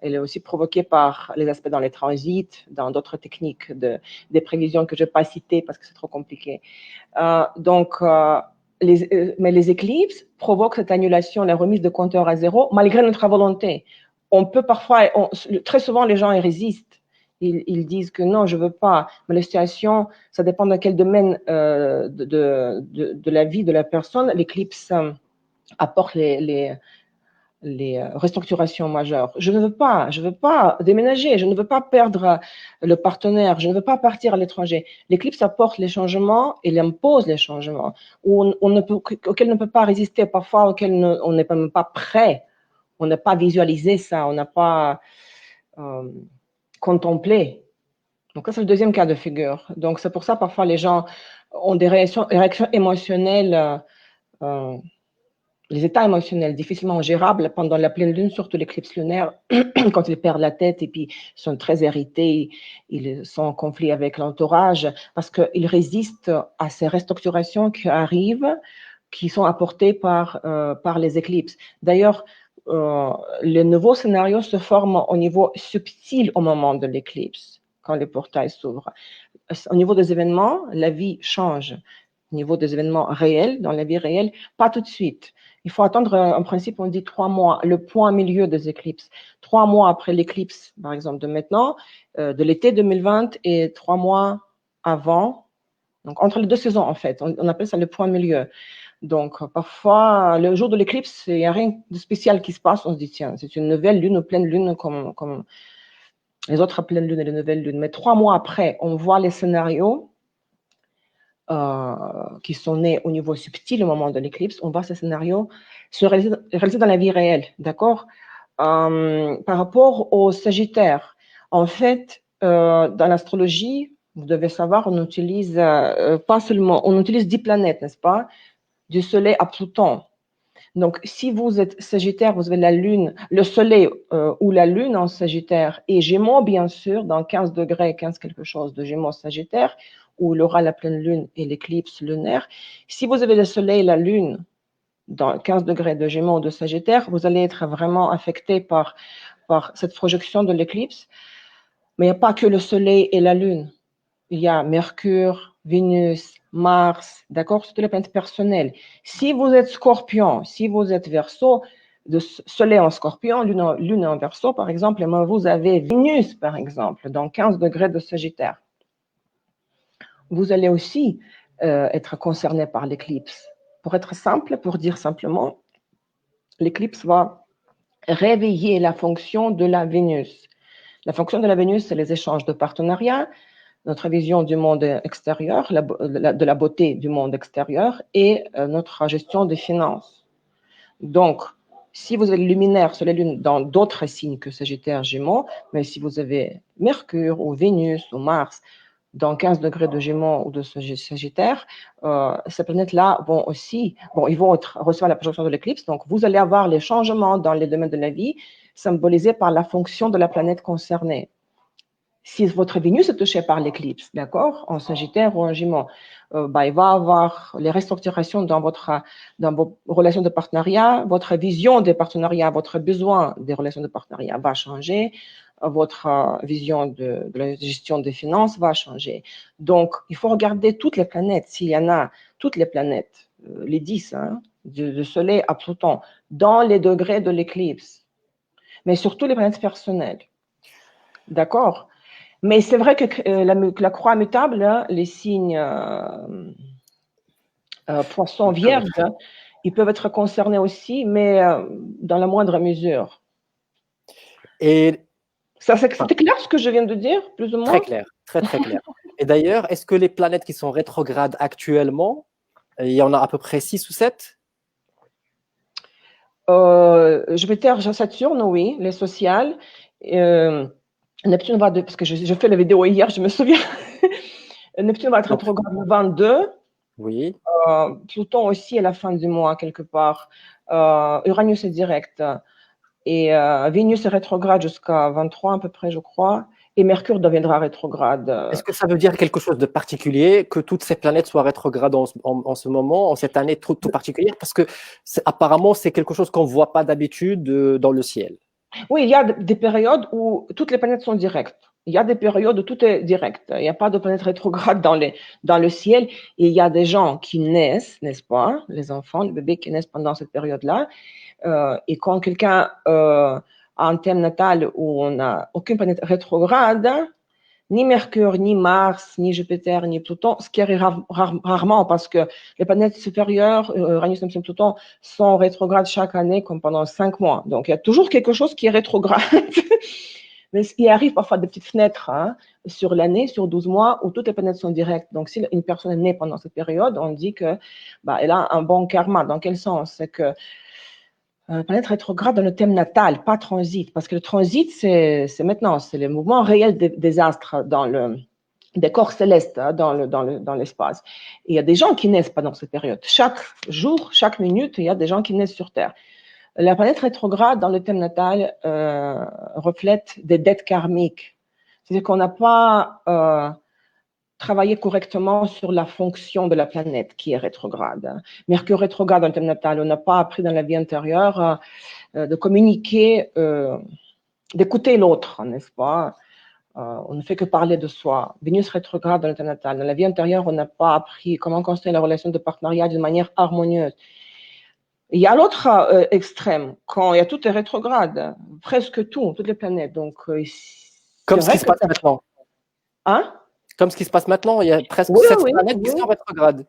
Elle est aussi provoquée par les aspects dans les transits, dans d'autres techniques des prévisions que je ne vais pas citer parce que c'est trop compliqué. Mais les éclipses provoquent cette annulation, la remise de compteur à zéro, malgré notre volonté. On peut parfois, très souvent, les gens y résistent. Ils disent que non, je ne veux pas. Mais la situation, ça dépend de quel domaine de la vie de la personne. L'éclipse apporte les restructurations majeures. Je ne veux pas déménager, je ne veux pas perdre le partenaire, je ne veux pas partir à l'étranger. L'éclipse apporte les changements, il impose les changements auxquels on ne peut pas résister, parfois auxquels on n'est même pas prêt, on n'a pas visualisé ça, on n'a pas contemplé. Donc, ça, c'est le deuxième cas de figure. Donc, c'est pour ça, parfois, les gens ont des réactions émotionnelles, les états émotionnels difficilement gérables pendant la pleine lune, surtout l'éclipse lunaire, quand ils perdent la tête et puis sont très irrités, ils sont en conflit avec l'entourage, parce qu'ils résistent à ces restructurations qui arrivent, qui sont apportées par les éclipses. D'ailleurs, les nouveaux scénarios se forment au niveau subtil au moment de l'éclipse, quand les portails s'ouvrent. Au niveau des événements, la vie change. Au niveau des événements réels, dans la vie réelle, pas tout de suite. Il faut attendre, en principe, on dit 3 mois, le point milieu des éclipses. 3 mois après l'éclipse, par exemple, de maintenant, de l'été 2020 et 3 mois avant. Donc, entre les deux saisons, en fait. On appelle ça le point milieu. Donc, parfois, le jour de l'éclipse, il n'y a rien de spécial qui se passe. On se dit, tiens, c'est une nouvelle lune ou pleine lune comme les autres pleines lunes et les nouvelles lunes. Mais 3 mois après, on voit les scénarios qui sont nés au niveau subtil au moment de l'éclipse. On voit ces scénarios se réaliser dans la vie réelle, d'accord? Par rapport au Sagittaire, en fait, dans l'astrologie, vous devez savoir, on utilise pas seulement, on utilise 10 planètes, n'est-ce pas? Du Soleil à Pluton. Donc, si vous êtes Sagittaire, vous avez la Lune, le Soleil ou la Lune en Sagittaire et Gémeaux, bien sûr, dans 15 degrés, 15 quelque chose de Gémeaux Sagittaire, où il y aura la pleine Lune et l'éclipse lunaire. Si vous avez le Soleil et la Lune dans 15 degrés de Gémeaux ou de Sagittaire, vous allez être vraiment affecté par cette projection de l'éclipse. Mais il n'y a pas que le Soleil et la Lune. Il y a Mercure, Vénus, Mars, d'accord, c'est toutes les planètes personnelles. Si vous êtes Scorpion, si vous êtes Verseau, de Soleil en Scorpion, Lune en Verseau, par exemple, et vous avez Vénus, par exemple, dans 15 degrés de Sagittaire. Vous allez aussi être concerné par l'éclipse. Pour être simple, pour dire simplement, l'éclipse va réveiller la fonction de la Vénus. La fonction de la Vénus, c'est les échanges de partenariats, notre vision du monde extérieur, de la beauté du monde extérieur et notre gestion des finances. Donc, si vous avez le luminaire sur la Lune dans d'autres signes que Sagittaire, Gémeaux, mais si vous avez Mercure ou Vénus ou Mars dans 15 degrés de Gémeaux ou de Sagittaire, ces planètes-là vont aussi, ils vont recevoir la projection de l'éclipse, donc vous allez avoir les changements dans les domaines de la vie symbolisés par la fonction de la planète concernée. Si votre Vénus est touchée par l'éclipse, d'accord, en Sagittaire ou en Gémeaux, il va avoir les restructurations dans vos relations de partenariat, votre vision des partenariats, votre besoin des relations de partenariat va changer, votre vision de la gestion des finances va changer. Donc, il faut regarder toutes les planètes, s'il y en a, toutes les planètes, les 10, du Soleil à Pluton, dans les degrés de l'éclipse, mais surtout les planètes personnelles. D'accord? Mais c'est vrai que la croix mutable, les signes poisson vierge, ils peuvent être concernés aussi, mais dans la moindre mesure. Et c'était clair ce que je viens de dire, plus ou moins? Très clair, très très clair. Et d'ailleurs, est-ce que les planètes qui sont rétrogrades actuellement, il y en a à peu près 6 ou 7? Jupiter, Saturne, oui, les sociales. Neptune va, parce que je fais la vidéo hier, je me souviens. Neptune va être rétrograde le 22. Oui. Pluton aussi à la fin du mois, quelque part. Uranus est direct. Et Vénus est rétrograde jusqu'à 23 à peu près, je crois. Et Mercure deviendra rétrograde. Est-ce que ça veut dire quelque chose de particulier que toutes ces planètes soient rétrogrades en ce moment, en cette année tout particulière? Parce que apparemment, c'est quelque chose qu'on ne voit pas d'habitude dans le ciel. Oui, il y a des périodes où toutes les planètes sont directes. Il y a des périodes où tout est direct. Il n'y a pas de planète rétrograde dans le ciel. Et il y a des gens qui naissent, n'est-ce pas, les enfants, les bébés qui naissent pendant cette période-là. Et quand quelqu'un a un thème natal où on n'a aucune planète rétrograde, ni Mercure, ni Mars, ni Jupiter, ni Pluton, ce qui arrive rarement parce que les planètes supérieures, Uranus, Neptune, Pluton, sont rétrogrades chaque année comme pendant 5 mois. Donc il y a toujours quelque chose qui est rétrograde. Mais il arrive parfois des petites fenêtres sur l'année, sur 12 mois, où toutes les planètes sont directes. Donc si une personne est née pendant cette période, on dit que elle a un bon karma. Dans quel sens? C'est que planète rétrograde dans le thème natal, pas transit, parce que le transit, c'est maintenant, c'est le mouvement réel des astres dans des corps célestes dans l'espace. Et il y a des gens qui naissent pendant cette période. Chaque jour, chaque minute, il y a des gens qui naissent sur Terre. La planète rétrograde dans le thème natal reflète des dettes karmiques. C'est-à-dire qu'on n'a pas travailler correctement sur la fonction de la planète qui est rétrograde. Mercure rétrograde dans le thème natal, on n'a pas appris dans la vie antérieure de communiquer, d'écouter l'autre, n'est-ce pas? On ne fait que parler de soi. Vénus rétrograde dans le thème natal. Dans la vie antérieure, on n'a pas appris comment construire la relation de partenariat d'une manière harmonieuse. Il y a l'autre extrême, quand il y a tout est rétrograde, presque tout, toutes les planètes. Donc, Comme ce qui se passe maintenant. Hein? Comme ce qui se passe maintenant, il y a presque 7 planètes qui sont rétrogrades.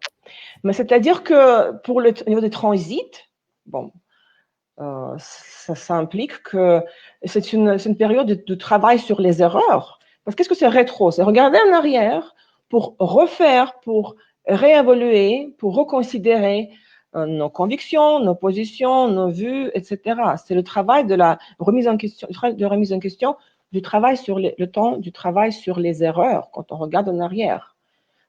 Mais c'est-à-dire que pour le niveau des transits, bon, ça implique que c'est une période de travail sur les erreurs. Parce qu'est-ce que c'est rétro? C'est regarder en arrière pour refaire, pour réévoluer, pour reconsidérer nos convictions, nos positions, nos vues, etc. C'est le travail de la remise en question, du travail sur le temps, du travail sur les erreurs quand on regarde en arrière.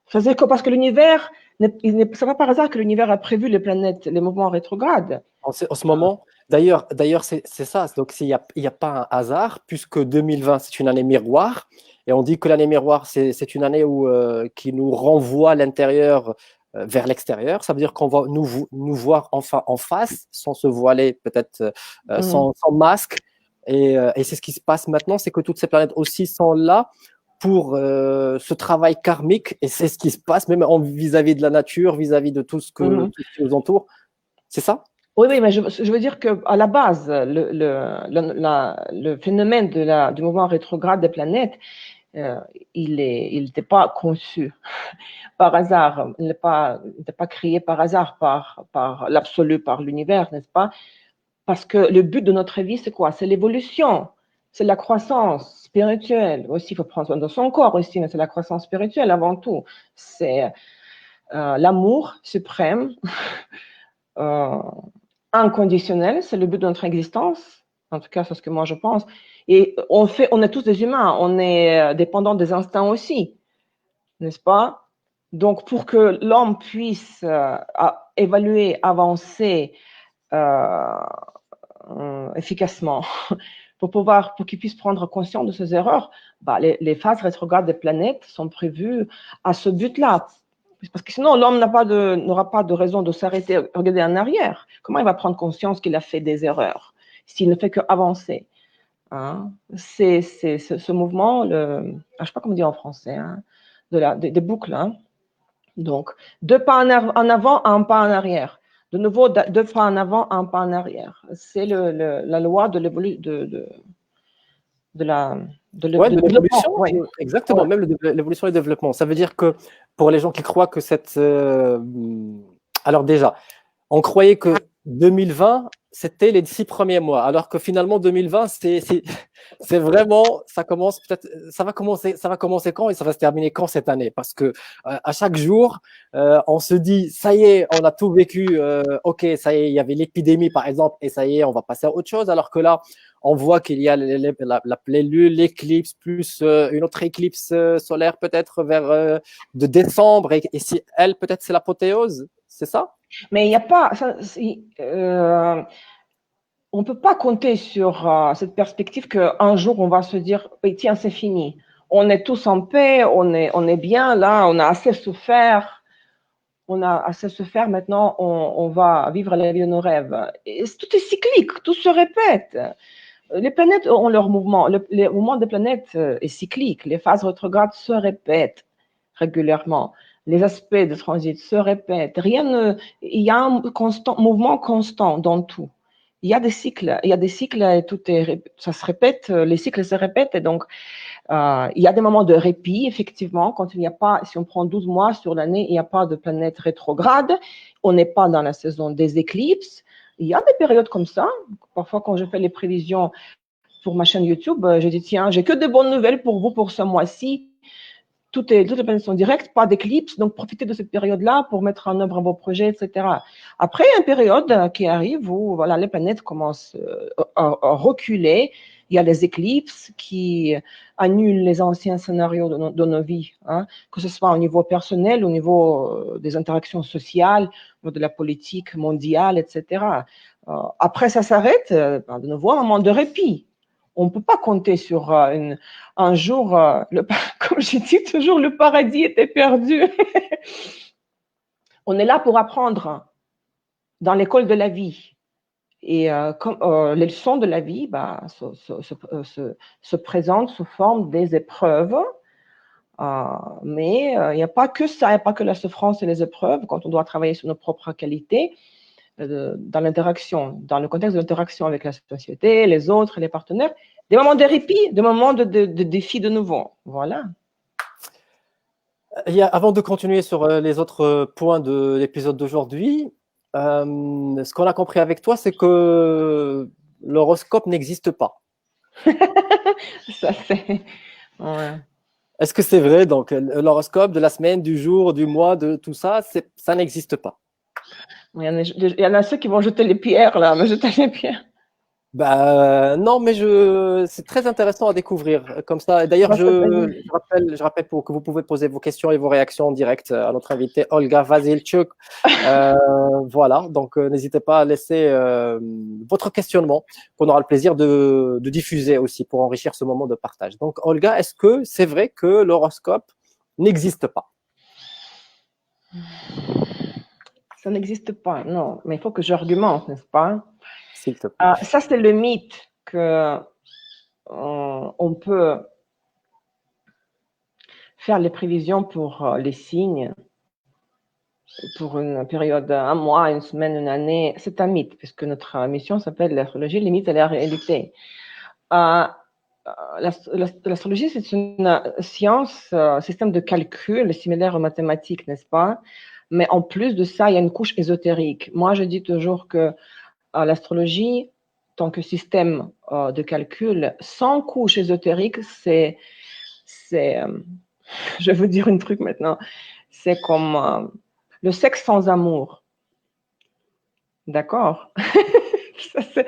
C'est parce que l'univers, c'est pas par hasard que l'univers a prévu les planètes, les mouvements rétrogrades. En ce moment, d'ailleurs, c'est ça. Donc, il n'y a pas un hasard, puisque 2020, c'est une année miroir. Et on dit que l'année miroir, c'est une année qui nous renvoie l'intérieur vers l'extérieur. Ça veut dire qu'on va nous voir enfin en face, sans se voiler, peut-être sans masque. Et c'est ce qui se passe maintenant, c'est que toutes ces planètes aussi sont là pour ce travail karmique. Et c'est ce qui se passe même vis-à-vis de la nature, vis-à-vis de tout ce qui nous entoure. C'est ça? Oui, mais je veux dire qu'à la base, le phénomène du mouvement rétrograde des planètes, il n'était pas conçu par hasard, il n'était pas créé par hasard, par l'absolu, par l'univers, n'est-ce pas? Parce que le but de notre vie, c'est quoi? C'est l'évolution, c'est la croissance spirituelle. Aussi, il faut prendre soin de son corps aussi, mais c'est la croissance spirituelle avant tout. C'est l'amour suprême. Inconditionnel, c'est le but de notre existence. En tout cas, c'est ce que moi je pense. Et on est tous des humains, on est dépendants des instincts aussi, n'est-ce pas? Donc, pour que l'homme puisse évaluer, avancer efficacement, pour qu'il puisse prendre conscience de ses erreurs, les phases rétrogrades des planètes sont prévues à ce but-là. Parce que sinon, l'homme n'aura pas de raison de s'arrêter, regarder en arrière. Comment il va prendre conscience qu'il a fait des erreurs s'il ne fait qu'avancer? C'est ce mouvement, je ne sais pas comment dire en français, des boucles. Donc, 2 pas en avant, 1 pas en arrière. De nouveau, 2 pas en avant, 1 pas en arrière. C'est la loi de l'évolution. Ouais. Exactement, même l'évolution et le développement. Ça veut dire que pour les gens qui croient que alors déjà, on croyait que 2020, c'était les 6 premiers mois, alors que finalement 2020, c'est vraiment, ça va commencer quand et ça va se terminer quand cette année? Parce que à chaque jour, on se dit, ça y est, on a tout vécu, ok, ça y est, il y avait l'épidémie par exemple, et ça y est, on va passer à autre chose, alors que là, on voit qu'il y a la pleine lune, l'éclipse, plus une autre éclipse solaire peut-être vers de décembre, et si elle, peut-être c'est l'apothéose, c'est ça? Mais il n'y a pas, on ne peut pas compter sur cette perspective qu'un jour on va se dire, tiens, c'est fini. On est tous en paix, on est bien là, on a assez souffert. Maintenant on va vivre la vie de nos rêves. Et tout est cyclique, tout se répète. les planètes ont leur mouvement. Le mouvement des planètes est cyclique. Les phases rétrogrades se répètent régulièrement. Les aspects de transit se répètent. Il y a un mouvement constant dans tout. Il y a des cycles et ça se répète, les cycles se répètent et donc il y a des moments de répit, effectivement, quand il n'y a pas, si on prend 12 mois sur l'année, il n'y a pas de planète rétrograde, on n'est pas dans la saison des éclipses. Il y a des périodes comme ça. Parfois, quand je fais les prévisions pour ma chaîne YouTube, je dis, tiens, j'ai que de bonnes nouvelles pour vous pour ce mois-ci. Toutes les planètes sont directes, pas d'éclipse, donc profitez de cette période-là pour mettre en œuvre un beau projet, etc. Après, il y a une période qui arrive où voilà, les planètes commencent à reculer. Il y a les éclipses qui annulent les anciens scénarios de nos vies, hein, que ce soit au niveau personnel, au niveau des interactions sociales, au niveau de la politique mondiale, etc. Après, ça s'arrête, de nouveau, un moment de répit. On ne peut pas compter sur un jour, comme je dis toujours, le paradis était perdu. On est là pour apprendre dans l'école de la vie. Et les leçons de la vie se présentent sous forme des épreuves. Mais il n'y a pas que ça, il n'y a pas que la souffrance et les épreuves quand on doit travailler sur nos propres qualités dans l'interaction, dans le contexte de l'interaction avec la société, les autres, les partenaires, des moments de répit, des moments de défi de nouveau. Voilà. Avant de continuer sur les autres points de l'épisode d'aujourd'hui, ce qu'on a compris avec toi, c'est que l'horoscope n'existe pas. Ça, c'est... Ouais. Est-ce que c'est vrai? Donc, l'horoscope de la semaine, du jour, du mois, de tout ça, ça n'existe pas. Il y en a ceux qui vont jeter les pierres, là, me jeter les pierres. Non, mais c'est très intéressant à découvrir comme ça. D'ailleurs, je rappelle pour que vous pouvez poser vos questions et vos réactions en direct à notre invité Olga Vasilchuk. Voilà, donc n'hésitez pas à laisser votre questionnement qu'on aura le plaisir de diffuser aussi pour enrichir ce moment de partage. Donc, Olga, est-ce que c'est vrai que l'horoscope n'existe pas? Ça n'existe pas, non, mais il faut que j'argumente, n'est-ce pas? S'il te plaît. Ça, c'est le mythe que on peut faire les prévisions pour les signes pour une période, un mois, une semaine, une année. C'est un mythe, puisque notre mission s'appelle l'astrologie, les mythes et la réalité. L'astrologie, c'est une science, système de calcul similaire aux mathématiques, n'est-ce pas? Mais en plus de ça, il y a une couche ésotérique. Moi, je dis toujours que l'astrologie, tant que système de calcul, sans couche ésotérique, c'est je veux dire un truc maintenant, c'est comme le sexe sans amour. D'accord? C'est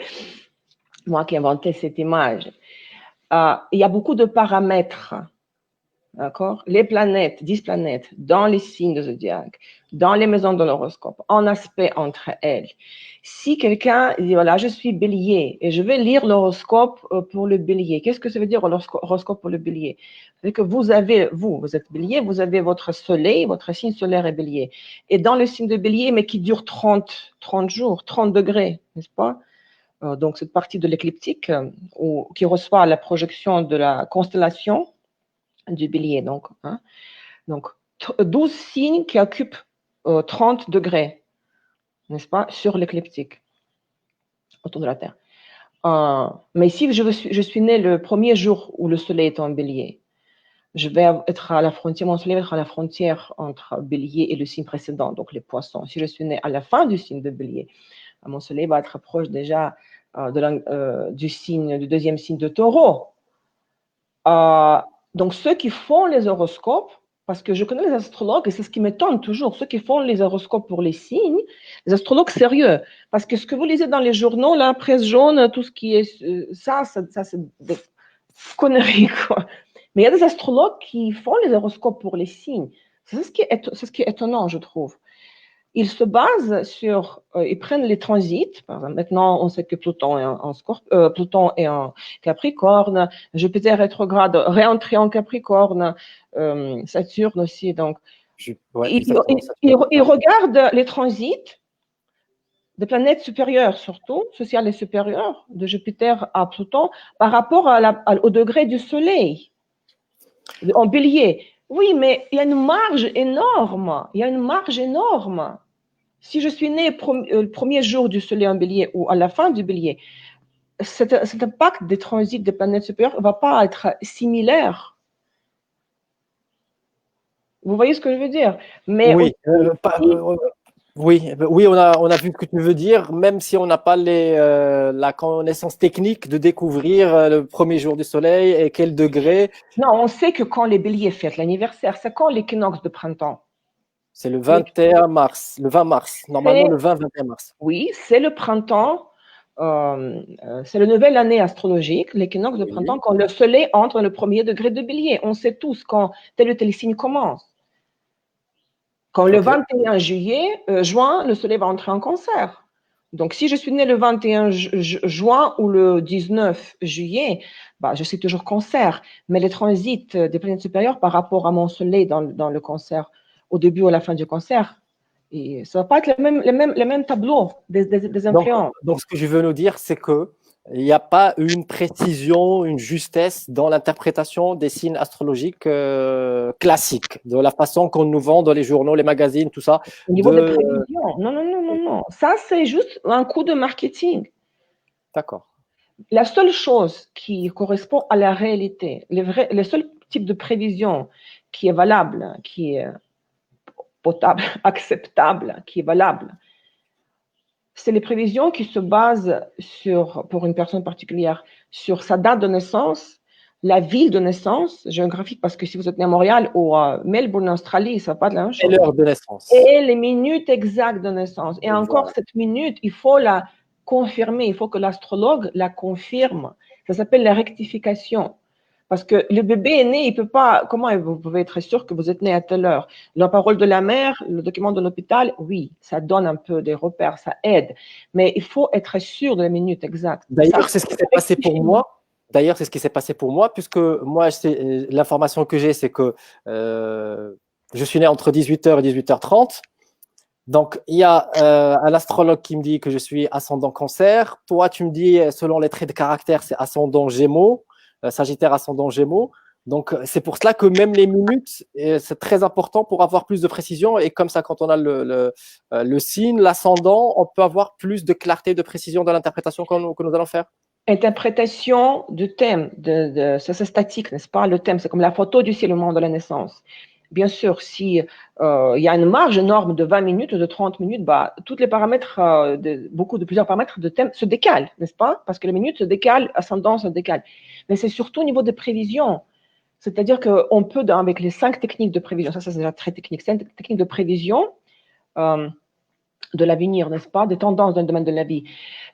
moi qui ai inventé cette image. Il y a beaucoup de paramètres. D'accord? Les planètes, 10 planètes, dans les signes de zodiaque, dans les maisons de l'horoscope, en aspect entre elles. Si quelqu'un dit, voilà, je suis bélier et je vais lire l'horoscope pour le bélier, qu'est-ce que ça veut dire l'horoscope pour le bélier? C'est que vous êtes bélier, vous avez votre soleil, votre signe solaire est bélier. Et dans le signe de bélier, mais qui dure 30 jours, 30 degrés, n'est-ce pas? Donc, cette partie de l'écliptique qui reçoit la projection de la constellation du bélier. Donc, 12 signes qui occupent 30 degrés, n'est-ce pas, sur l'écliptique, autour de la Terre. Mais si je suis né le premier jour où le soleil est en bélier, je vais être à la frontière, mon soleil va être à la frontière entre bélier et le signe précédent, donc les poissons. Si je suis né à la fin du signe de bélier, mon soleil va être proche déjà du deuxième signe de taureau. Donc, ceux qui font les horoscopes, parce que je connais les astrologues, et c'est ce qui m'étonne toujours, ceux qui font les horoscopes pour les signes, les astrologues sérieux, parce que ce que vous lisez dans les journaux, la presse jaune, tout ce qui est ça c'est des conneries, quoi. Mais il y a des astrologues qui font les horoscopes pour les signes. C'est ce qui est étonnant, je trouve. Ils se basent sur, ils prennent les transits. Par exemple, maintenant, on sait que Pluton est en Capricorne, Jupiter rétrograde, réentré en Capricorne, Saturne aussi. Donc, ils regardent les transits des planètes supérieures, surtout, sociales et supérieures, de Jupiter à Pluton, par rapport au degré du Soleil, en bélier. Oui, mais il y a une marge énorme. Il y a une marge énorme. Si je suis né le premier jour du Soleil en bélier ou à la fin du bélier, cet impact des transits des planètes supérieures ne va pas être similaire. Vous voyez ce que je veux dire? Mais oui, oui, on a vu ce que tu veux dire, même si on n'a pas la connaissance technique de découvrir le premier jour du soleil et quel degré. Non, on sait que quand les béliers fêtent l'anniversaire, c'est quand l'équinoxe de printemps? C'est le 21 mars, le 20 mars, normalement le 20-21 mars. Oui, c'est le printemps, c'est la nouvelle année astrologique, l'équinoxe de printemps, quand le soleil entre dans le premier degré de bélier. On sait tous quand tel ou tel signe commence. Quand le 21 juin, le soleil va entrer en cancer. Donc, si je suis né le 21 juin ou le 19 juillet, bah, je suis toujours cancer. Mais les transits des planètes supérieures par rapport à mon soleil dans le cancer, au début ou à la fin du cancer, et ça ne va pas être les mêmes tableaux des influences. Donc, ce que je veux nous dire, c'est que il n'y a pas une précision, une justesse dans l'interprétation des signes astrologiques classiques, de la façon qu'on nous vend dans les journaux, les magazines, tout ça. Au niveau des prévisions, non. Ça, c'est juste un coup de marketing. D'accord. La seule chose qui correspond à la réalité, le seul type de prévision qui est valable, qui est potable, acceptable, qui est valable, c'est les prévisions qui se basent sur, pour une personne particulière, sur sa date de naissance, la ville de naissance géographique, parce que si vous êtes né à Montréal ou à Melbourne, en Australie, ça ne va pas de la même chose. Et l'heure de naissance. Et les minutes exactes de naissance. Et encore, cette minute, il faut la confirmer, il faut que l'astrologue la confirme. Ça s'appelle la rectification. Parce que le bébé est né, il peut pas. Comment vous pouvez être sûr que vous êtes né à telle heure? La parole de la mère, le document de l'hôpital, oui, ça donne un peu des repères, ça aide. Mais il faut être sûr de la minute exacte. D'ailleurs, c'est ce qui s'est passé pour moi. D'ailleurs, c'est ce qui s'est passé pour moi, puisque moi, l'information que j'ai, c'est que je suis né entre 18h et 18h30. Donc, il y a un astrologue qui me dit que je suis ascendant cancer. Toi, tu me dis, selon les traits de caractère, c'est ascendant gémeaux, sagittaire ascendant gémeaux. Donc, c'est pour cela que même les minutes, c'est très important pour avoir plus de précision. Et comme ça, quand on a le signe, l'ascendant, on peut avoir plus de clarté, de précision dans l'interprétation que nous allons faire. Interprétation du thème, c'est statique, n'est-ce pas? Le thème, c'est comme la photo du ciel au moment de la naissance. Bien sûr, si il y a une marge énorme de 20 minutes ou de 30 minutes, bah, tous les paramètres, plusieurs paramètres de thème se décalent, n'est-ce pas? Parce que les minutes se décalent, ascendant se décale. Mais c'est surtout au niveau des prévisions. C'est-à-dire qu'on peut, avec les 5 techniques de prévision, ça c'est déjà très technique, 5 techniques de prévision de l'avenir, n'est-ce pas? Des tendances dans le domaine de la vie.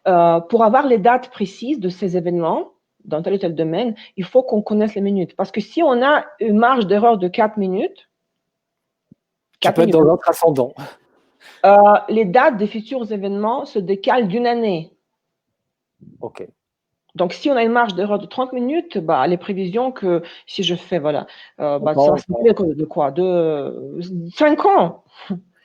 Pour avoir les dates précises de ces événements, dans tel ou tel domaine, il faut qu'on connaisse les minutes. Parce que si on a une marge d'erreur de 4 minutes, ça peut être dans l'autre ascendant. Les dates des futurs événements se décalent d'une année. OK. Donc, si on a une marge d'erreur de 30 minutes, bah, les prévisions que si je fais, voilà, ça va se de quoi? De 5 ans.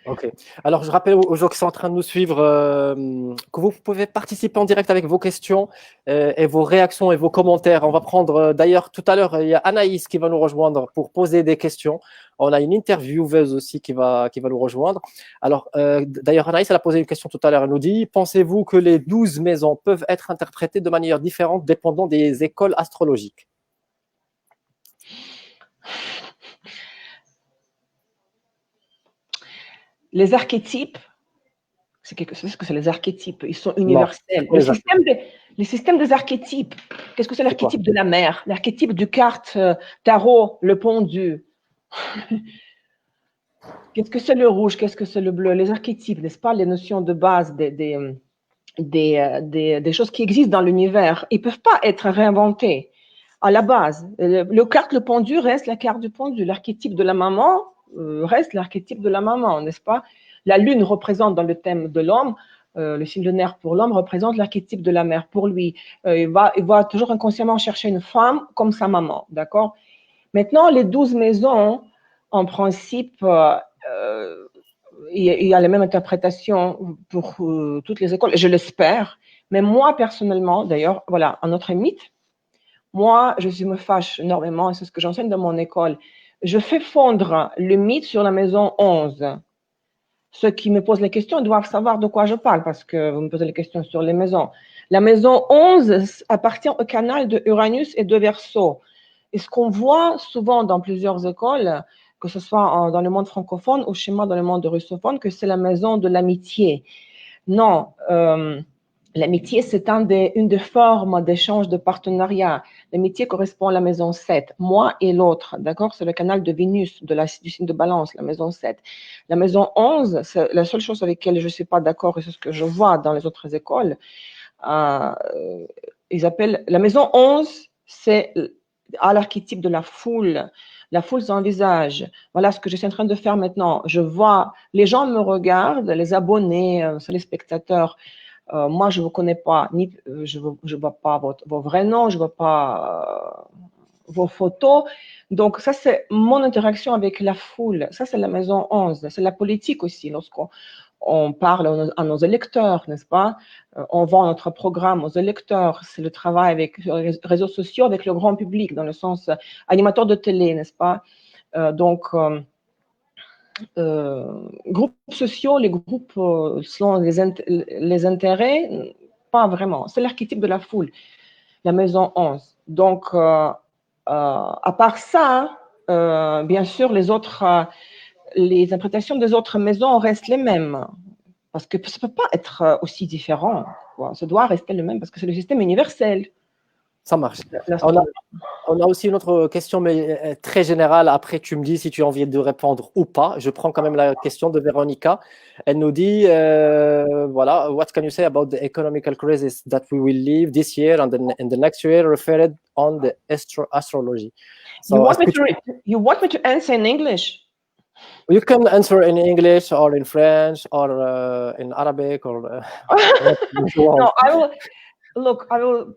Ok. Alors, je rappelle aux gens qui sont en train de nous suivre que vous pouvez participer en direct avec vos questions et vos réactions et vos commentaires. On va prendre, d'ailleurs, tout à l'heure, il y a Anaïs qui va nous rejoindre pour poser des questions. On a une intervieweuse aussi qui va nous rejoindre. Alors, d'ailleurs, Anaïs, elle a posé une question tout à l'heure. Elle nous dit, pensez-vous que les 12 maisons peuvent être interprétées de manière différente dépendant des écoles astrologiques? Les archétypes, c'est ce que c'est les archétypes, ils sont universels. Le système des archétypes, qu'est-ce que c'est l'archétype de la mer? L'archétype du carte tarot, le pendu. Qu'est-ce que c'est le rouge? Qu'est-ce que c'est le bleu? Les archétypes, n'est-ce pas? Les notions de base des choses qui existent dans l'univers, ils ne peuvent pas être réinventés. À la base, le pendu reste la carte du pendu. L'archétype de la maman reste l'archétype de la maman, n'est-ce pas? La lune représente dans le thème de l'homme, le signe lunaire pour l'homme représente l'archétype de la mère pour lui. Il va toujours inconsciemment chercher une femme comme sa maman, d'accord? Maintenant, les 12 maisons, en principe, il y a les mêmes interprétations pour toutes les écoles, je l'espère. Mais moi, personnellement, d'ailleurs, voilà, un autre mythe. Moi, je me fâche énormément, et c'est ce que j'enseigne dans mon école. Je fais fondre le mythe sur la maison 11. Ceux qui me posent les questions doivent savoir de quoi je parle, parce que vous me posez les questions sur les maisons. La maison 11 appartient au canal de Uranus et de Verseau. Et ce qu'on voit souvent dans plusieurs écoles, que ce soit dans le monde francophone ou chez moi dans le monde russophone, que c'est la maison de l'amitié. Non, l'amitié, c'est une des formes d'échange de partenariat. L'amitié correspond à la maison 7, moi et l'autre, d'accord? C'est le canal de Vénus, du signe de Balance, la maison 7. La maison 11, c'est la seule chose avec laquelle je ne suis pas d'accord, et c'est ce que je vois dans les autres écoles. Ils appellent la maison 11, c'est à l'archétype de la foule. La foule s'envisage. Voilà ce que je suis en train de faire maintenant. Je vois, les gens me regardent, les abonnés, les spectateurs. Moi, je ne vous connais pas, je ne vois pas vos vrais noms, je ne vois pas vos photos. Donc, ça, c'est mon interaction avec la foule. Ça, c'est la maison 11. C'est la politique aussi, lorsqu'on parle à nos électeurs, n'est-ce pas? On vend notre programme aux électeurs. C'est le travail avec les réseaux sociaux, avec le grand public, dans le sens animateur de télé, n'est-ce pas? Groupes sociaux, les groupes selon les intérêts, pas vraiment. C'est l'archétype de la foule, la maison 11. Donc, à part ça, bien sûr, les interprétations des autres maisons restent les mêmes. Parce que ça ne peut pas être aussi différent. Ça doit rester le même parce que c'est le système universel. Ça marche. On a aussi une autre question, mais très générale. Après, tu me dis si tu as envie de répondre ou pas. Je prends quand même la question de Véronica. Elle nous dit, voilà, what can you say about the economical crisis that we will live this year and the next year referred on the astrology? So, you want me to answer in English? You can answer in English or in French or in Arabic or. No, I will.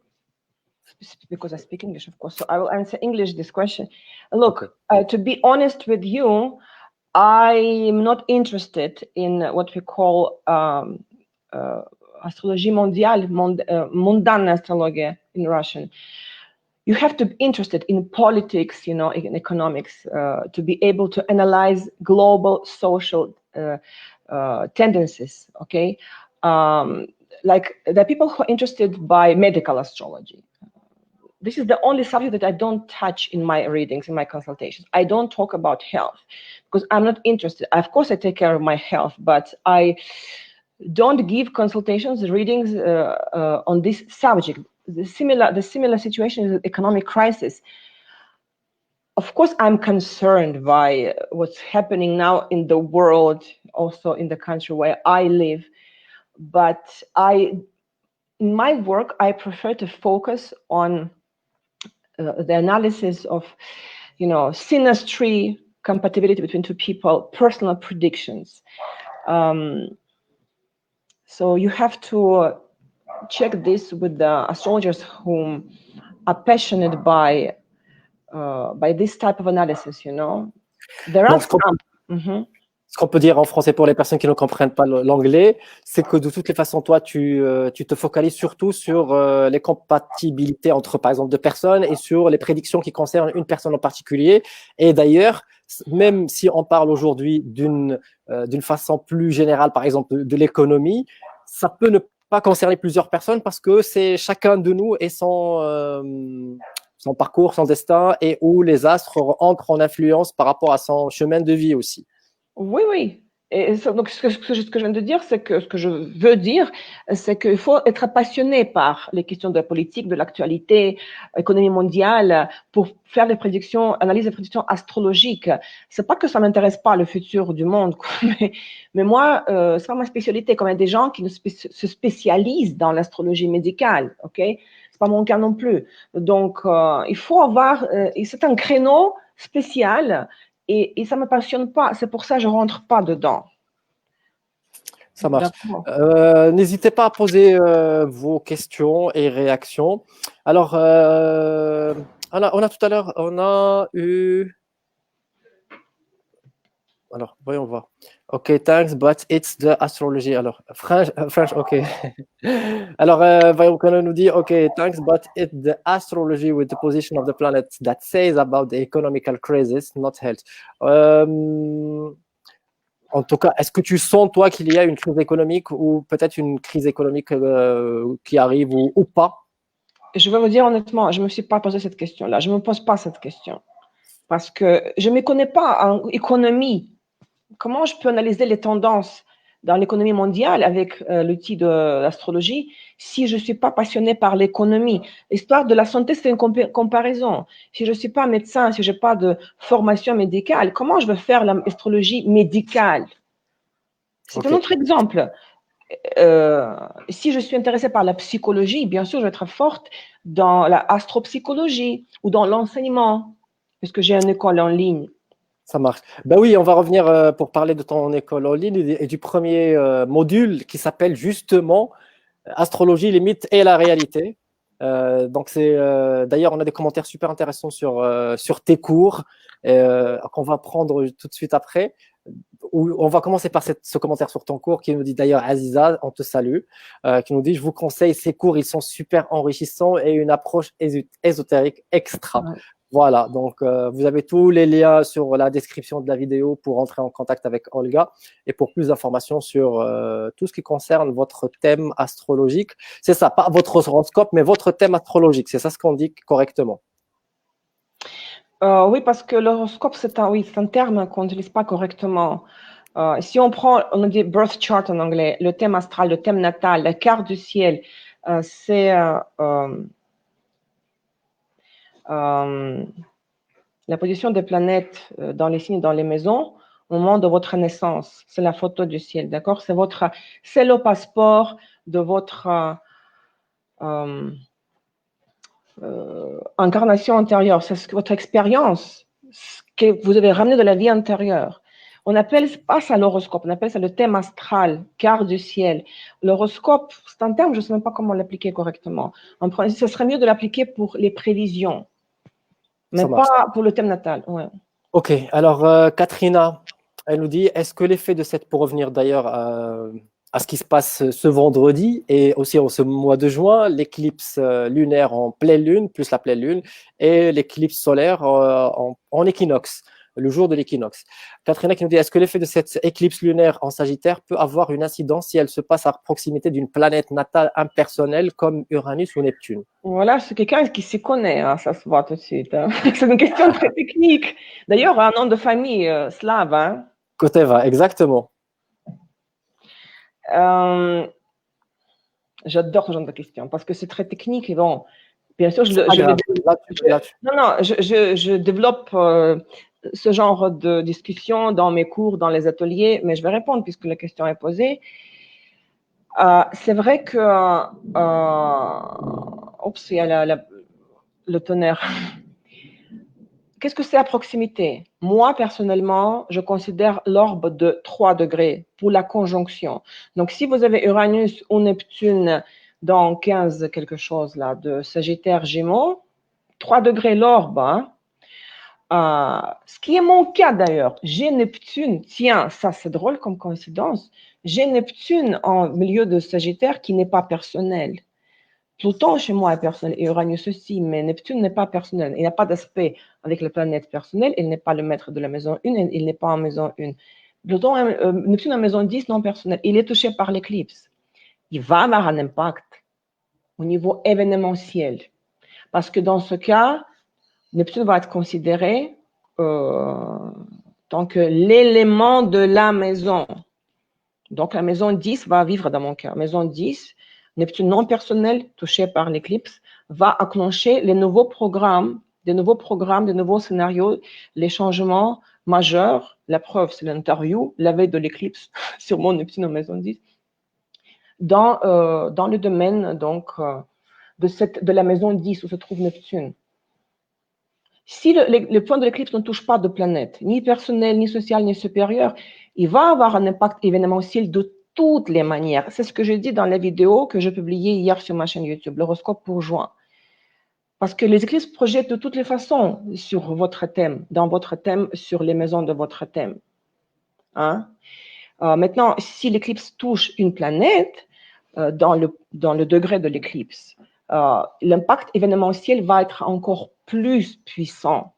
Because I speak English, of course, so I will answer English this question. Look, to be honest with you, I'm not interested in what we call astrologie mondiale, mundane astrology in Russian. You have to be interested in politics, in economics, to be able to analyze global social tendencies, okay? Like the people who are interested by medical astrology. This is the only subject that I don't touch in my readings, in my consultations. I don't talk about health because I'm not interested. Of course, I take care of my health, but I don't give consultations, readings on this subject. The similar situation is the economic crisis. Of course, I'm concerned by what's happening now in the world, also in the country where I live. But in my work, I prefer to focus on the analysis of, synastry, compatibility between two people, personal predictions. So you have to check this with the astrologers who are passionate by this type of analysis, There are some. Ce qu'on peut dire en français pour les personnes qui ne comprennent pas l'anglais, c'est que de toutes les façons, toi, tu te focalises surtout sur les compatibilités entre, par exemple, deux personnes et sur les prédictions qui concernent une personne en particulier. Et d'ailleurs, même si on parle aujourd'hui d'une façon plus générale, par exemple, de l'économie, ça peut ne pas concerner plusieurs personnes parce que c'est chacun de nous et son parcours, son destin et où les astres entrent en influence par rapport à son chemin de vie aussi. Oui. Et donc, ce que je viens de dire, c'est que ce que je veux dire, c'est qu'il faut être passionné par les questions de la politique, de l'actualité, économie mondiale, pour faire des prédictions, analyser des prédictions astrologiques. C'est pas que ça m'intéresse pas le futur du monde, quoi, mais moi, c'est pas ma spécialité. Comme il y a des gens qui se spécialisent dans l'astrologie médicale, ok? C'est pas mon cas non plus. Donc, il faut avoir, c'est un créneau spécial. Et ça ne me passionne pas. C'est pour ça que je ne rentre pas dedans. Ça marche. N'hésitez pas à poser vos questions et réactions. Alors, on a tout à l'heure, on a eu Alors, voyons voir. OK, thanks, but it's the astrology. Alors, French, OK. Alors, voyons qu'on nous dit, OK, thanks, but it's the astrology with the position of the planet that says about the economical crisis, not health. En tout cas, est-ce que tu sens, toi, qu'il y a une crise économique ou peut-être une crise économique qui arrive ou pas? Je vais vous dire honnêtement, je ne me suis pas posé cette question-là. Je ne me pose pas cette question parce que je ne me connais pas en économie. Comment je peux analyser les tendances dans l'économie mondiale avec l'outil de l'astrologie si je ne suis pas passionnée par l'économie? L'histoire de la santé, c'est une comparaison. Si je ne suis pas médecin, si je n'ai pas de formation médicale, comment je vais faire l'astrologie médicale? C'est un OK. autre exemple. Si je suis intéressée par la psychologie, bien sûr, je vais être forte dans la astropsychologie ou dans l'enseignement, parce que j'ai une école en ligne. Ça marche. Ben oui, on va revenir pour parler de ton école en ligne et du premier module qui s'appelle justement Astrologie, les mythes et la réalité. Donc c'est d'ailleurs on a des commentaires super intéressants sur tes cours qu'on va prendre tout de suite après. On va commencer par ce commentaire sur ton cours qui nous dit d'ailleurs Aziza, on te salue, qui nous dit je vous conseille ces cours, ils sont super enrichissants et une approche ésotérique extra. Ouais. Voilà, donc vous avez tous les liens sur la description de la vidéo pour entrer en contact avec Olga et pour plus d'informations sur tout ce qui concerne votre thème astrologique. C'est ça, pas votre horoscope, mais votre thème astrologique. C'est ça ce qu'on dit correctement. Oui, parce que l'horoscope, c'est un terme qu'on n'utilise pas correctement. Si on prend, on dit birth chart en anglais, le thème astral, le thème natal, la carte du ciel, c'est la position des planètes dans les signes, dans les maisons, au moment de votre naissance. C'est la photo du ciel, d'accord? C'est le passeport de votre incarnation antérieure. C'est votre expérience, ce que vous avez ramené de la vie antérieure. On appelle pas ça l'horoscope, on appelle ça le thème astral, carte du ciel. L'horoscope, c'est un terme, je ne sais même pas comment l'appliquer correctement. En principe, ce serait mieux de l'appliquer pour les prévisions, mais Ça marche. pas pour le thème natal. Ouais. Ok, alors Katrina, elle nous dit, est-ce que l'effet de cette, pour revenir d'ailleurs à ce qui se passe ce vendredi et aussi en ce mois de juin, l'éclipse lunaire en pleine lune, plus la pleine lune, et l'éclipse solaire en équinoxe, le jour de l'équinoxe. Katrina qui nous dit, est-ce que l'effet de cette éclipse lunaire en Sagittaire peut avoir une incidence si elle se passe à proximité d'une planète natale impersonnelle comme Uranus ou Neptune? Voilà, c'est quelqu'un qui s'y connaît, hein, ça se voit tout de suite. Hein. C'est une question très technique. D'ailleurs, un nom de famille slave. Hein. Koteva, exactement. J'adore ce genre de questions parce que c'est très technique et bon, bien sûr, je développe ce genre de discussion dans mes cours, dans les ateliers, mais je vais répondre puisque la question est posée. C'est vrai que, oups, il y a le tonnerre. Qu'est-ce que c'est à proximité? Moi, personnellement, je considère l'orbe de 3 degrés pour la conjonction. Donc, si vous avez Uranus ou Neptune dans 15 quelque chose là, de Sagittaire Gémeaux, 3 degrés l'orbe. Hein? Ce qui est mon cas d'ailleurs. J'ai Neptune, tiens, ça c'est drôle comme coïncidence. J'ai Neptune en milieu de Sagittaire qui n'est pas personnel. Pluton chez moi est personnel et Uranus aussi, mais Neptune n'est pas personnel. Il n'a pas d'aspect avec la planète personnelle. Il n'est pas le maître de la maison 1, il n'est pas en maison 1. Neptune en maison 10 non personnel. Il est touché par l'éclipse. Il va avoir un impact au niveau événementiel. Parce que dans ce cas, Neptune va être considéré tant que l'élément de la maison. Donc la maison 10 va vivre dans mon cas. Maison 10, Neptune non personnel touché par l'éclipse, va enclencher les nouveaux programmes, des nouveaux scénarios, les changements majeurs. La preuve, c'est l'interview, la veille de l'éclipse, sur mon Neptune en maison 10, dans le domaine donc, de la maison 10 où se trouve Neptune. Si le point de l'éclipse ne touche pas de planète, ni personnelle, ni sociale, ni supérieure, il va avoir un impact événementiel de toutes les manières. C'est ce que j'ai dit dans la vidéo que j'ai publiée hier sur ma chaîne YouTube, l'horoscope pour juin. Parce que les éclipses projettent de toutes les façons sur votre thème, dans votre thème, sur les maisons de votre thème. Hein. Maintenant, si l'éclipse touche une planète, dans le degré de l'éclipse, l'impact événementiel va être encore plus puissant.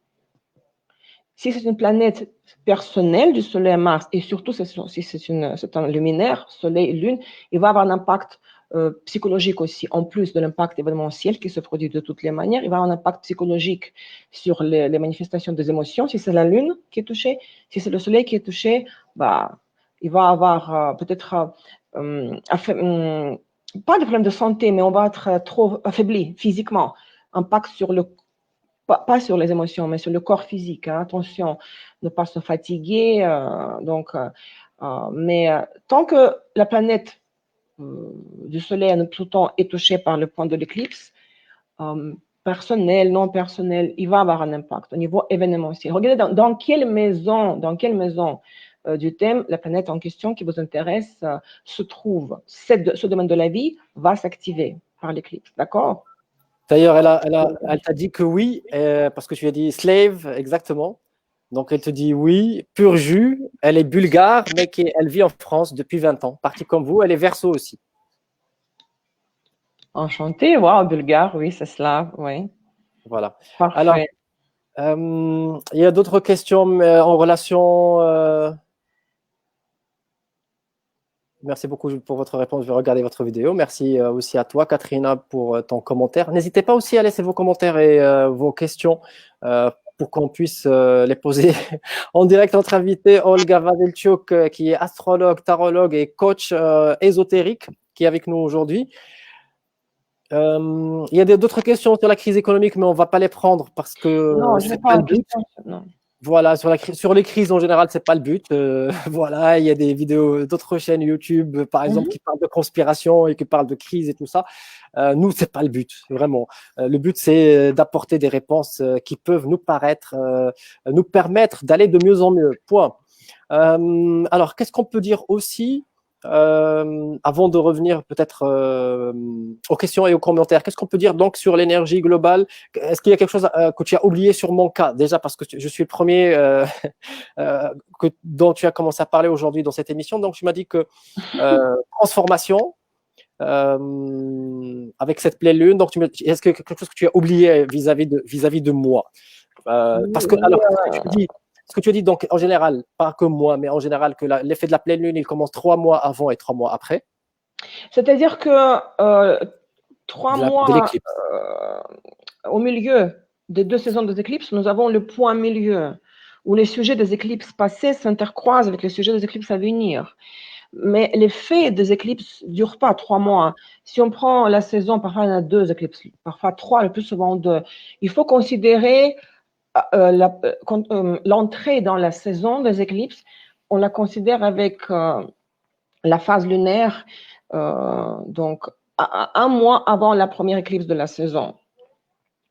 Si c'est une planète personnelle du Soleil à Mars, et surtout si c'est un luminaire, Soleil et Lune, il va avoir un impact psychologique aussi, en plus de l'impact événementiel qui se produit de toutes les manières, il va avoir un impact psychologique sur les manifestations des émotions. Si c'est la Lune qui est touchée, si c'est le Soleil qui est touché, il va avoir peut-être pas de problème de santé, mais on va être trop affaibli physiquement. Impact sur le pas sur les émotions, mais sur le corps physique. Hein. Attention, ne pas se fatiguer. Mais tant que la planète du Soleil à Pluton est touchée par le point de l'éclipse, personnel, non personnel, il va avoir un impact au niveau événementiel. Regardez dans quelle maison du thème la planète en question qui vous intéresse se trouve. Ce domaine de la vie va s'activer par l'éclipse, d'accord? D'ailleurs, elle t'a dit que oui, parce que tu as dit slave, exactement. Donc, elle te dit oui, pur jus. Elle est bulgare, mais elle vit en France depuis 20 ans. Partie comme vous, elle est verso aussi. Enchantée, wow, bulgare, oui, c'est slave, oui. Voilà. Parfait. Alors, il y a d'autres questions en relation. Merci beaucoup pour votre réponse. Je vais regarder votre vidéo. Merci aussi à toi, Katrina, pour ton commentaire. N'hésitez pas aussi à laisser vos commentaires et vos questions pour qu'on puisse les poser en direct entre invités. Olga Vadelchuk, qui est astrologue, tarologue et coach ésotérique, qui est avec nous aujourd'hui. Il y a d'autres questions sur la crise économique, mais on ne va pas les prendre parce que c'est pas le but. Non. Voilà, sur les crises en général, c'est pas le but. Voilà, il y a des vidéos d'autres chaînes YouTube, par exemple, qui parlent de conspiration et qui parlent de crise et tout ça. Nous, c'est pas le but, vraiment. Le but, c'est d'apporter des réponses qui peuvent nous permettre d'aller de mieux en mieux. Point. Alors, qu'est-ce qu'on peut dire aussi avant de revenir peut-être aux questions et aux commentaires, qu'est-ce qu'on peut dire donc sur l'énergie globale? Est-ce qu'il y a quelque chose que tu as oublié sur mon cas? Déjà parce que je suis le premier dont tu as commencé à parler aujourd'hui dans cette émission. Donc, tu m'as dit que transformation avec cette pleine lune. Donc, est-ce que quelque chose que tu as oublié vis-à-vis de moi? Parce que, alors, ce que tu as dit, donc, en général, pas que moi, mais en général, que l'effet de la pleine lune, il commence 3 mois avant et 3 mois après. C'est-à-dire que 3 mois au milieu des 2 saisons des éclipses, nous avons le point milieu, où les sujets des éclipses passées s'intercroisent avec les sujets des éclipses à venir. Mais l'effet des éclipses ne dure pas 3 mois. Si on prend la saison, parfois il y en a 2 éclipses, parfois 3, le plus souvent 2. Il faut considérer l'entrée dans la saison des éclipses, on la considère avec la phase lunaire, donc 1 mois avant la première éclipse de la saison.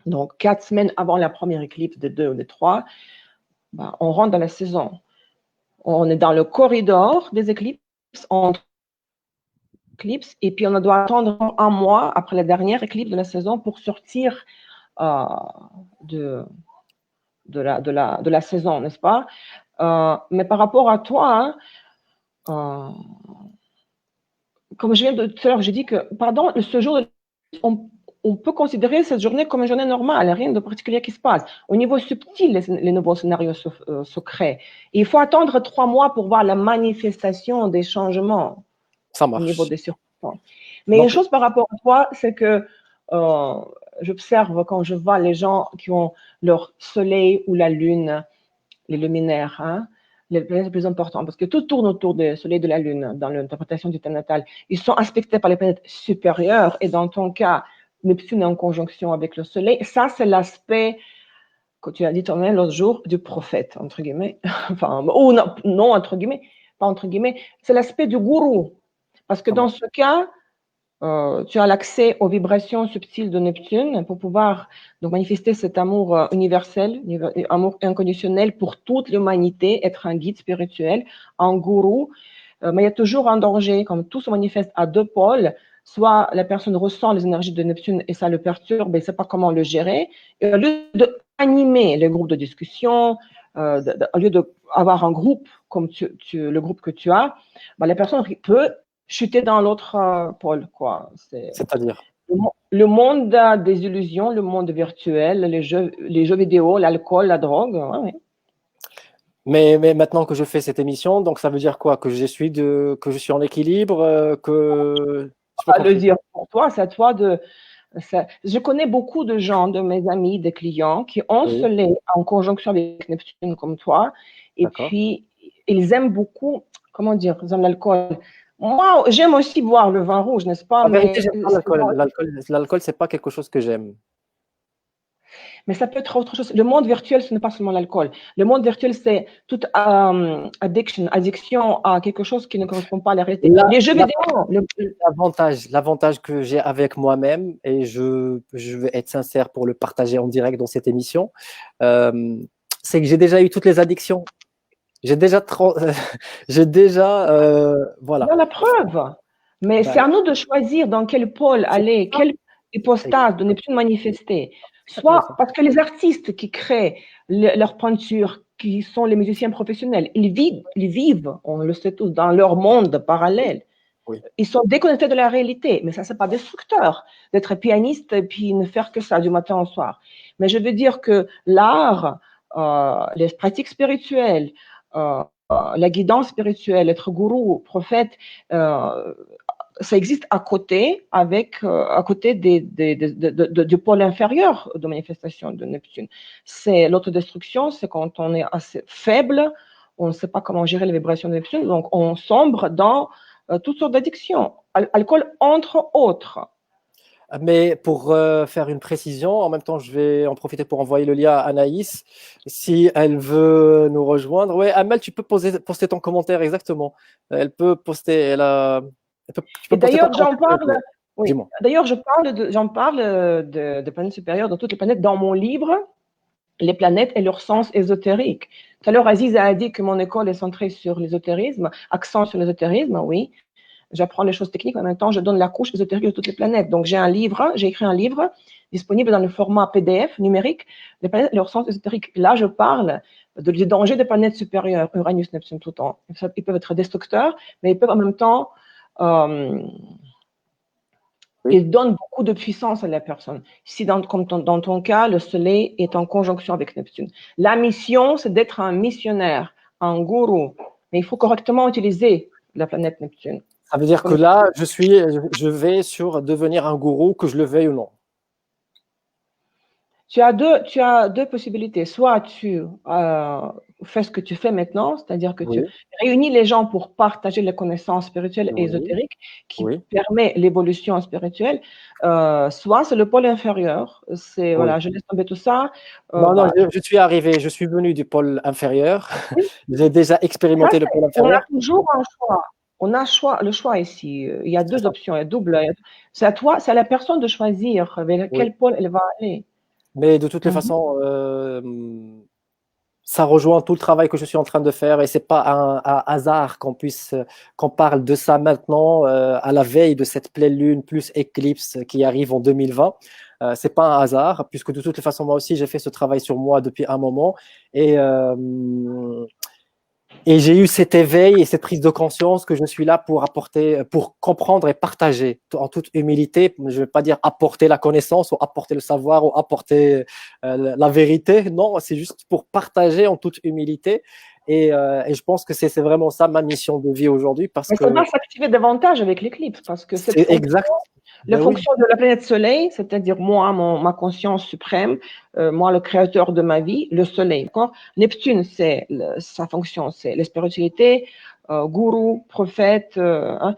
Donc 4 semaines avant la première éclipse des 2 ou des 3, on rentre dans la saison. On est dans le corridor des éclipses, entre éclipses, et puis on doit attendre 1 mois après la dernière éclipse de la saison pour sortir de la saison, n'est-ce pas? Mais par rapport à toi, comme je viens de tout à l'heure, j'ai dit que, ce jour, on peut considérer cette journée comme une journée normale, rien de particulier qui se passe. Au niveau subtil, les nouveaux scénarios se créent. Et il faut attendre 3 mois pour voir la manifestation des changements. Ça marche. Au niveau des circonstances. Mais une chose par rapport à toi, c'est que j'observe quand je vois les gens qui ont leur soleil ou la lune, les luminaires, les planètes les plus importantes, parce que tout tourne autour du soleil et de la lune dans l'interprétation du thème natal. Ils sont aspectés par les planètes supérieures, et dans ton cas, Neptune est en conjonction avec le soleil. Ça, c'est l'aspect que tu as dit toi-même l'autre jour du prophète, entre guillemets. Enfin, ou non, entre guillemets, pas entre guillemets, c'est l'aspect du gourou. Parce que dans ce cas, tu as l'accès aux vibrations subtiles de Neptune pour pouvoir donc manifester cet amour universel, amour inconditionnel pour toute l'humanité, être un guide spirituel, un gourou. Mais il y a toujours un danger, comme tout se manifeste à 2 pôles. Soit la personne ressent les énergies de Neptune et ça le perturbe et ne sait pas comment le gérer. Et au lieu d'animer les groupes de discussion, au lieu d'avoir un groupe comme le groupe que tu as, bah, la personne peut chuter dans l'autre pôle, quoi. C'est-à-dire? Le monde des illusions, le monde virtuel, les jeux vidéo, l'alcool, la drogue. Ouais, ouais. Mais maintenant que je fais cette émission, donc ça veut dire quoi? Que je suis en équilibre, que j'ai pas À le compris. dire pour toi, c'est à toi de. Je connais beaucoup de gens, de mes amis, des clients, qui ont Oui, soleil en conjonction avec Neptune comme toi, et d'accord. puis ils aiment beaucoup, comment dire, ils aiment l'alcool. Moi, j'aime aussi boire le vin rouge, n'est-ce pas? En vérité, j'aime pas l'alcool. L'alcool, c'est pas quelque chose que j'aime. Mais ça peut être autre chose. Le monde virtuel, ce n'est pas seulement l'alcool. Le monde virtuel, c'est toute addiction à quelque chose qui ne correspond pas à la réalité. Là, Les jeux là, vidéo, l'avantage que j'ai avec moi-même, et je vais être sincère pour le partager en direct dans cette émission, c'est que j'ai déjà eu toutes les addictions. J'ai déjà, voilà. dans la preuve. Mais c'est Ben, à nous de choisir dans quel pôle aller, quelle hypostase de Neptune manifester. exactement Soit ça. parce que les artistes qui créent leur peinture, qui sont les musiciens professionnels, ils vivent, on le sait tous, dans leur monde parallèle. Oui. Ils sont déconnectés de la réalité, mais ça, c'est pas destructeur d'être pianiste et puis ne faire que ça du matin au soir. Mais je veux dire que l'art, les pratiques spirituelles, la guidance spirituelle, être gourou, prophète, ça existe à côté, à côté du pôle inférieur de manifestation de Neptune. C'est l'autodestruction, c'est quand on est assez faible, on ne sait pas comment gérer les vibrations de Neptune, donc on sombre dans toutes sortes d'addictions, alcool entre autres. Mais pour faire une précision, en même temps, je vais en profiter pour envoyer le lien à Anaïs, si elle veut nous rejoindre. Oui, Amel, tu peux poster ton commentaire exactement. Elle peut poster, tu Et peux poster ton d'ailleurs, commentaire directement. oui, Dis-moi. d'ailleurs, j'en parle de planètes supérieures, de toutes les planètes dans mon livre, Les planètes et leur sens ésotérique. Tout à l'heure, Aziz a dit que mon école est centrée sur l'ésotérisme, accent sur l'ésotérisme, oui. J'apprends les choses techniques, mais en même temps, je donne la couche ésotérique de toutes les planètes. Donc, j'ai écrit un livre disponible dans le format PDF numérique, Les planètes et leur sens ésotérique. Là, je parle du danger des planètes supérieures, Uranus, Neptune, Pluton. Ils peuvent être destructeurs, mais ils peuvent en même temps Oui. il donne beaucoup de puissance à la personne. Si comme dans ton cas, le Soleil est en conjonction avec Neptune. La mission, c'est d'être un missionnaire, un gourou. Mais il faut correctement utiliser la planète Neptune. Ça veut dire que Comme là, je vais sur devenir un gourou, que je le veuille ou non. tu as deux possibilités. Soit tu fais ce que tu fais maintenant, c'est-à-dire que tu Oui, réunis les gens pour partager les connaissances spirituelles et oui, ésotériques qui oui, permet l'évolution spirituelle. Soit c'est le pôle inférieur. C'est oui. voilà, je laisse tomber tout ça. Non, non, Bah, je suis arrivé, je suis venu du pôle inférieur. oui, J'ai déjà ça, expérimenté le pôle on a inférieur. toujours un choix. On a le choix ici. Il y a C'est deux ça. options, il y a double. C'est à toi, c'est à la personne de choisir vers Oui. quel pôle elle va aller. Mais de toutes les Mhm. façons, ça rejoint tout le travail que je suis en train de faire et c'est pas un hasard qu'on parle de ça maintenant à la veille de cette pleine lune plus éclipse qui arrive en 2020. C'est pas un hasard puisque de toutes les façons moi aussi j'ai fait ce travail sur moi depuis un moment et et j'ai eu cet éveil et cette prise de conscience que je suis là pour apporter, pour comprendre et partager en toute humilité. Je ne vais pas dire apporter la connaissance ou apporter le savoir ou apporter la vérité. Non, c'est juste pour partager en toute humilité. Et je pense que c'est vraiment ça ma mission de vie aujourd'hui parce Mais ça que va s'activer davantage avec l'éclipse parce que cette c'est fonction, exact. la Ben oui, fonction de la planète Soleil, c'est-à-dire moi, ma conscience suprême, moi, le créateur de ma vie, le Soleil. D'accord. Neptune, sa fonction, c'est la spiritualité, gourou, prophète, hein.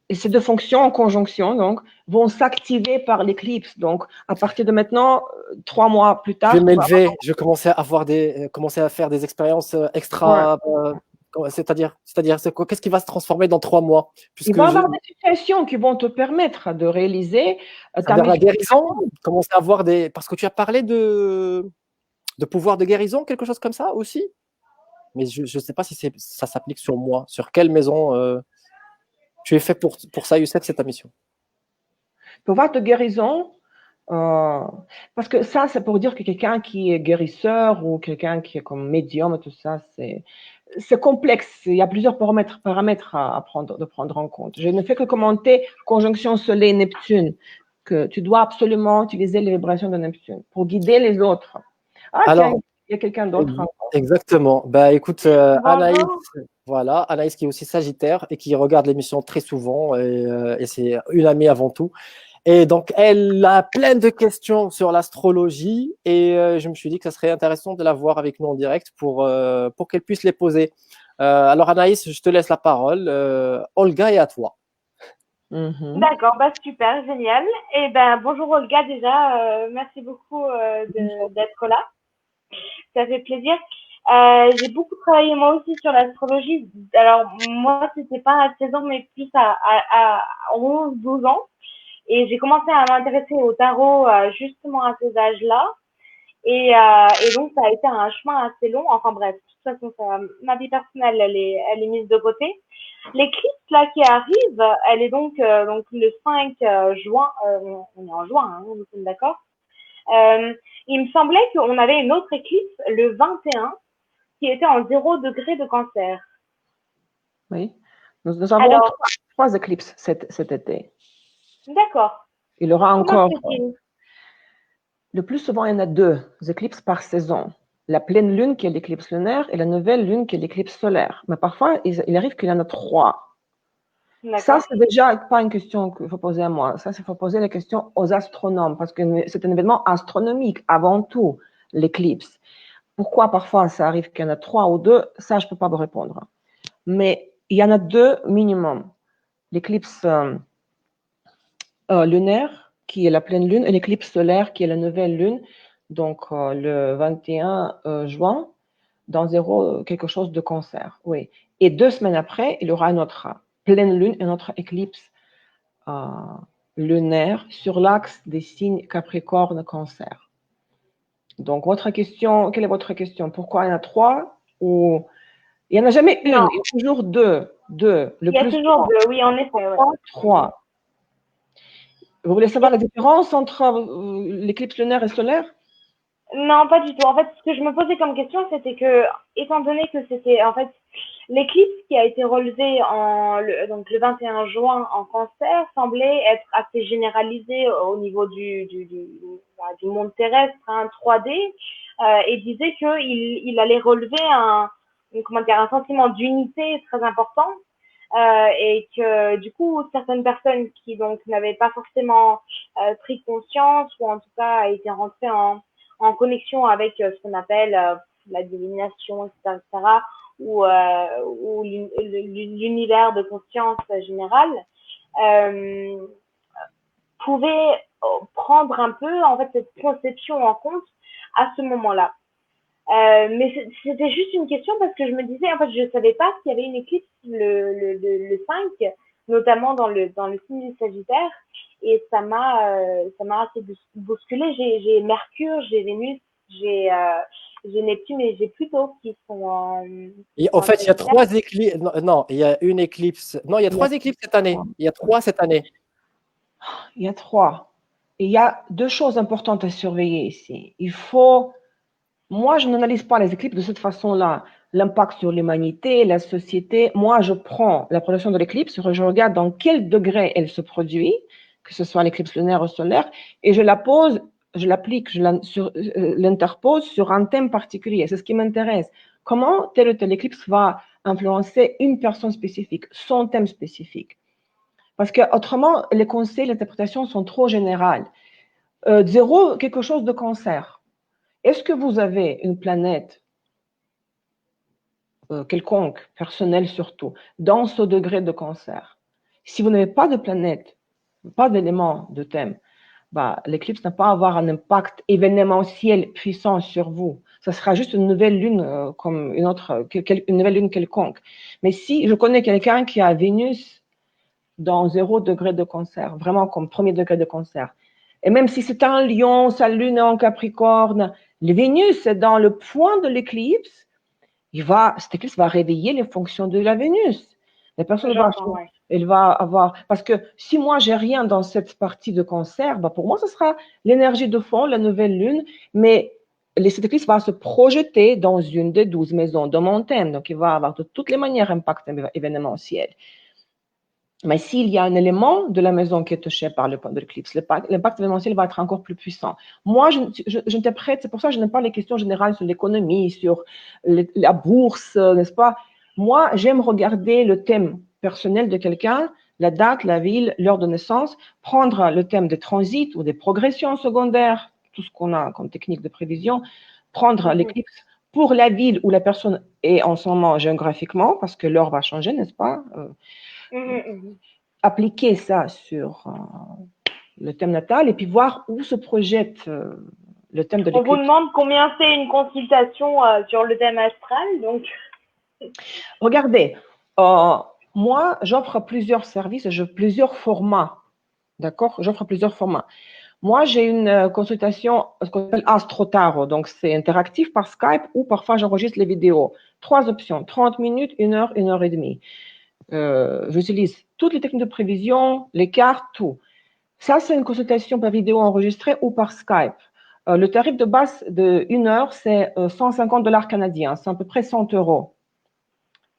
Et ces deux fonctions en conjonction, donc, vont s'activer par l'éclipse. Donc, à partir de maintenant, 3 mois plus je vais tard, tu vas avoir. m'élever, je vais commencer à faire des expériences Ouais. extra. C'est-à-dire, c'est quoi, qu'est-ce qui va se transformer dans 3 mois? Il Puisque va y avoir des situations qui vont te permettre de réaliser ta vers la mission. guérison, commencer à avoir des. Parce que tu as parlé de pouvoir de guérison, quelque chose comme ça aussi. Mais je ne sais pas si ça s'applique sur moi. Sur quelle maison tu es fait pour ça, Youssef, c'est ta mission. Pouvoir de guérison, Parce que ça, c'est pour dire que quelqu'un qui est guérisseur ou quelqu'un qui est comme médium et tout ça, c'est complexe. Il y a plusieurs paramètres à prendre en compte. Je ne fais que commenter conjonction Soleil-Neptune, que tu dois absolument utiliser les vibrations de Neptune pour guider les autres. Ah, tiens, Alors, il y a quelqu'un d'autre. exactement. Bah, écoute, Anaïs, Bonjour. voilà, Anaïs qui est aussi Sagittaire et qui regarde l'émission très souvent et c'est une amie avant tout. Et donc, elle a plein de questions sur l'astrologie et je me suis dit que ça serait intéressant de la voir avec nous en direct pour qu'elle puisse les poser. Alors, Anaïs, je te laisse la parole. Olga est à toi. D'accord, bah super, génial. Et ben bonjour Olga déjà, merci beaucoup d'être là. Ça fait plaisir. J'ai beaucoup travaillé moi aussi sur l'astrologie. Alors moi c'était pas à 16 ans mais plus à 11-12 ans. Et j'ai commencé à m'intéresser au tarot justement à ces âges-là. Et donc ça a été un chemin assez long. Enfin bref, de toute façon ma vie personnelle elle est mise de côté. L'éclipse là qui arrive, elle est donc le 5 juin. On est en juin, hein, nous sommes d'accord. Il me semblait qu'on avait une autre éclipse le 21 qui était en 0 degré de Cancer. Oui. Nous avons Alors, trois éclipses cet été. d'accord. Il y aura Comment encore. se fait-il? Le plus souvent, il y en a 2 éclipses par saison. La pleine lune qui est l'éclipse lunaire et la nouvelle lune qui est l'éclipse solaire. Mais parfois, il arrive qu'il y en a 3. Ça, c'est déjà pas une question qu'il faut poser à moi. Ça, il faut poser la question aux astronomes parce que c'est un événement astronomique avant tout, l'éclipse. Pourquoi parfois ça arrive qu'il y en a 3 ou 2, ça, je ne peux pas vous répondre. Mais il y en a 2 minimum. L'éclipse lunaire, qui est la pleine lune, et l'éclipse solaire, qui est la nouvelle lune, donc le 21 juin, dans 0 quelque chose de Cancer. Oui. Et 2 semaines après, il y aura une autre pleine lune, une autre éclipse lunaire sur l'axe des signes Capricorne-Cancer. Donc, votre question, quelle est votre question? Pourquoi il y en a 3 ou il n'y en a jamais une, Non. il y a toujours 2. Il y a toujours 2, oui, en effet. Ouais. 3. Vous voulez savoir la différence entre l'éclipse lunaire et solaire? Non, pas du tout. En fait, ce que je me posais comme question, c'était que, étant donné que c'était, en fait, l'éclipse qui a été relevée donc le 21 juin en Cancer semblait être assez généralisée au niveau du monde terrestre, hein, 3D, et disait qu'il allait relever un sentiment d'unité très important. Et que du coup certaines personnes qui donc n'avaient pas forcément pris conscience ou en tout cas été rentrées en connexion avec ce qu'on appelle la divination, etc., ou l'univers de conscience générale, pouvaient prendre un peu en fait cette conception en compte à ce moment-là. Mais c'était juste une question parce que je me disais, en fait, je savais pas qu'il y avait une éclipse le 5, notamment dans le signe du Sagittaire, et ça m'a assez bousculé. J'ai Mercure, j'ai Vénus, j'ai Neptune et j'ai Pluton qui sont En fait, il y a 3 éclipses. Non, il y a une éclipse. Non, il y a 3 éclipses cette année. Il y a 3 cette année. Il y a 3. Et il y a 2 choses importantes à surveiller ici. Moi, je n'analyse pas les éclipses de cette façon-là. L'impact sur l'humanité, la société. Moi, je prends la production de l'éclipse, je regarde dans quel degré elle se produit, que ce soit l'éclipse lunaire ou solaire, et je la pose, je l'applique, je l'interpose sur un thème particulier. C'est ce qui m'intéresse. Comment telle ou telle éclipse va influencer une personne spécifique, son thème spécifique. Parce qu'autrement, les conseils, les interprétations sont trop générales. 0, quelque chose de Cancer. Est-ce que vous avez une planète quelconque, personnelle surtout, dans ce degré de Cancer? Si vous n'avez pas de planète, pas d'élément de thème, l'éclipse n'a pas à avoir un impact événementiel puissant sur vous. Ça sera juste une nouvelle lune comme une nouvelle lune quelconque. Mais si je connais quelqu'un qui a Vénus dans 0 degré de Cancer, vraiment comme 1er degré de Cancer, et même si c'est un lion, sa lune est en Capricorne, le Vénus est dans le point de l'éclipse, cette éclipse va réveiller les fonctions de la Vénus. La personne va Elle va avoir… Parce que si moi, j'ai rien dans cette partie de cancer, bah pour moi, ce sera l'énergie de fond, la nouvelle lune, mais cet éclipse va se projeter dans une des 12 maisons de mon thème. Donc, il va avoir de toutes les manières un impact événementiel. Mais s'il y a un élément de la maison qui est touché par le point de l'éclipse, l'impact événementiel va être encore plus puissant. Moi, j'interprète, c'est pour ça que je n'aime pas les questions générales sur l'économie, sur la bourse, n'est-ce pas? Moi, j'aime regarder le thème personnel de quelqu'un, la date, la ville, l'heure de naissance, prendre le thème des transits ou des progressions secondaires, tout ce qu'on a comme technique de prévision, prendre l'éclipse pour la ville où la personne est en ce moment géographiquement, parce que l'heure va changer, n'est-ce pas? Appliquer ça sur le thème natal et puis voir où se projette le thème de l'éclipse. On vous demande combien c'est une consultation sur le thème astral, donc. Regardez, moi, j'offre plusieurs services, plusieurs formats, d'accord? J'offre plusieurs formats. Moi, j'ai une consultation, ce qu'on appelle Astro Tarot, donc c'est interactif par Skype ou parfois j'enregistre les vidéos. 3 options, 30 minutes, 1 heure, 1 heure et demie. J'utilise toutes les techniques de prévision, les cartes, tout. Ça, c'est une consultation par vidéo enregistrée ou par Skype. Le tarif de base de 1 heure, c'est 150 $ canadiens. C'est à peu près 100 €,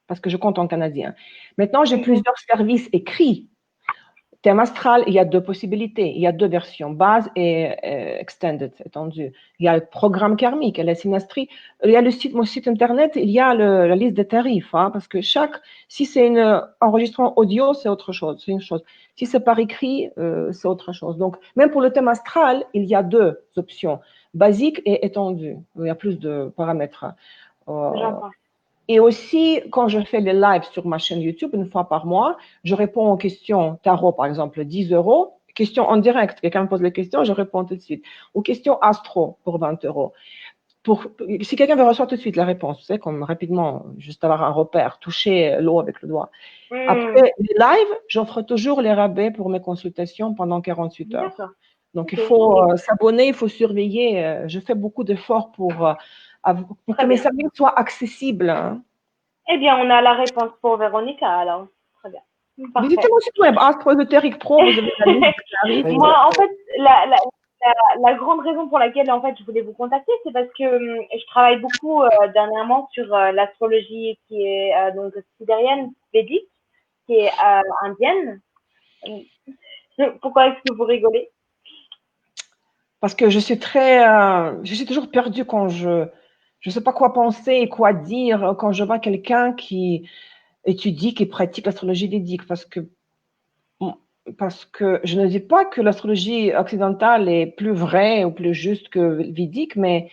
parce que je compte en canadien. Maintenant, j'ai plusieurs services écrits. Thème astral, il y a 2 possibilités. Il y a 2 versions, base et extended, étendue. Il y a le programme karmique, la synastrie. Il y a mon site internet, il y a la liste des tarifs, hein, parce que si c'est un enregistrement audio, c'est autre chose, c'est une chose. Si c'est par écrit, c'est autre chose. Donc, même pour le thème astral, il y a 2 options, basique et étendue. Il y a plus de paramètres. Et aussi, quand je fais les lives sur ma chaîne YouTube, 1 fois par mois, je réponds aux questions tarot, par exemple, 10 €. Questions en direct, quelqu'un me pose les questions, je réponds tout de suite. Aux questions astro, pour 20 €. Si quelqu'un veut recevoir tout de suite la réponse, tu sais, comme rapidement, juste avoir un repère, toucher l'eau avec le doigt. Après les lives, j'offre toujours les rabais pour mes consultations pendant 48 heures. Donc, il faut s'abonner, il faut surveiller. Je fais beaucoup d'efforts pour que mes services soient accessibles. Hein. Eh bien, on a la réponse pour Véronica, alors. Très bien. Visitez mon site web, Astro Ésotérique Pro, vous avez la liste. Moi, en fait, la grande raison pour laquelle, en fait, je voulais vous contacter, c'est parce que je travaille beaucoup dernièrement sur l'astrologie qui est donc sidérienne, védique, qui est indienne. Pourquoi est-ce que vous rigolez? Parce que je suis toujours perdue quand je ne sais pas quoi penser et quoi dire quand je vois quelqu'un qui étudie, qui pratique l'astrologie védique. Parce que je ne dis pas que l'astrologie occidentale est plus vraie ou plus juste que védique, mais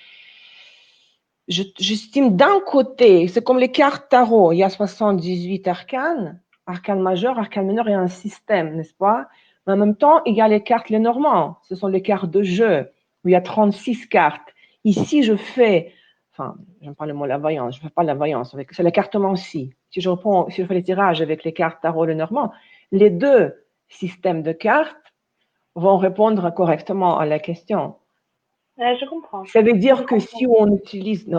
j'estime d'un côté, c'est comme les cartes tarot, il y a 78 arcanes, arcanes majeurs, arcanes mineurs, il y a un système, n'est-ce pas? Mais en même temps, il y a les cartes Lenormand, ce sont les cartes de jeu, où il y a 36 cartes. Ici, j'aime pas le mot la voyance, je ne fais pas la voyance, c'est la cartomancie. Si je fais les tirages avec les cartes tarot Lenormand, les 2 systèmes de cartes vont répondre correctement à la question. Je comprends. Ça veut dire que si on utilise,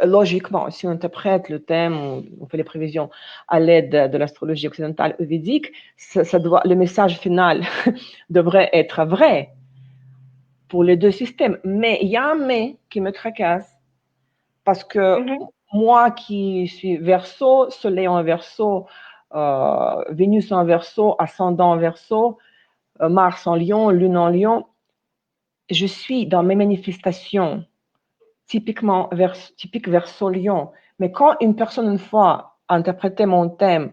logiquement, si on interprète le thème, on fait les prévisions à l'aide de l'astrologie occidentale ou védique, le message final devrait être vrai pour les 2 systèmes. Mais il y a un mais qui me tracasse. Parce que moi qui suis Verseau, Soleil en Verseau, Vénus en Verseau, Ascendant en Verseau, Mars en Lion, Lune en Lion, je suis dans mes manifestations typique Verseau Lion. Mais quand une personne, une fois, a interprété mon thème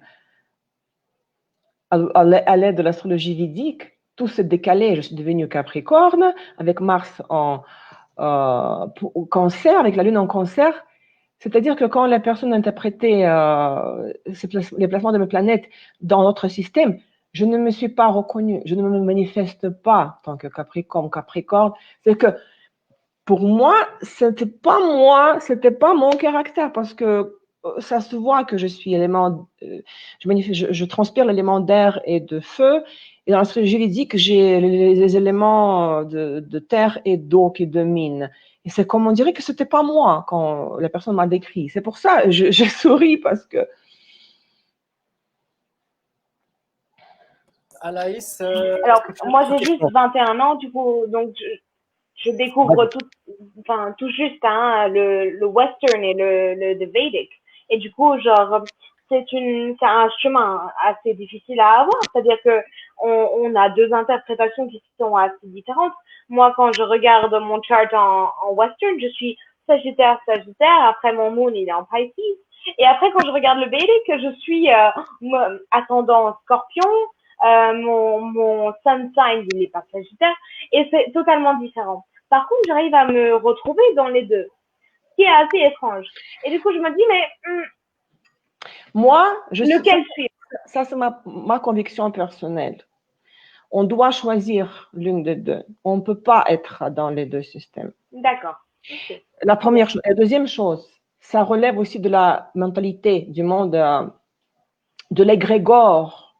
à l'aide de l'astrologie védique, tout s'est décalé. Je suis devenue Capricorne, avec Mars en Cancer, avec la Lune en Cancer. C'est-à-dire que quand la personne a interprété les placements de mes planètes dans notre système, je ne me suis pas reconnue, je ne me manifeste pas en tant que Capricorne. C'est que pour moi, c'était pas mon caractère, parce que ça se voit que je suis élément, je transpire l'élément d'air et de feu, et dans l'astrologie védique, j'ai les éléments de terre et d'eau qui dominent. Et c'est comme on dirait que c'était pas moi quand la personne m'a décrit. C'est pour ça que je souris, parce que Anaïs, Alors, moi, j'ai juste 21 ans, du coup, donc je découvre tout juste le western et le Vedic. Et du coup, genre, c'est un chemin assez difficile à avoir. C'est-à-dire que on a deux interprétations qui sont assez différentes. Moi, quand je regarde mon chart en western, je suis Sagittaire. Après, mon moon, il est en Pisces. Et après, quand je regarde le Vedic, je suis ascendant Scorpion. Mon sun sign, il n'est pas Sagittaire. Et c'est totalement différent. Par contre, j'arrive à me retrouver dans les deux, ce qui est assez étrange. Et du coup, je me dis, mais moi, lequel suivre? Ça, c'est ma conviction personnelle. On doit choisir l'une des deux. On ne peut pas être dans les deux systèmes. D'accord. Okay. La première chose. La deuxième chose, ça relève aussi de la mentalité du monde, de l'égrégore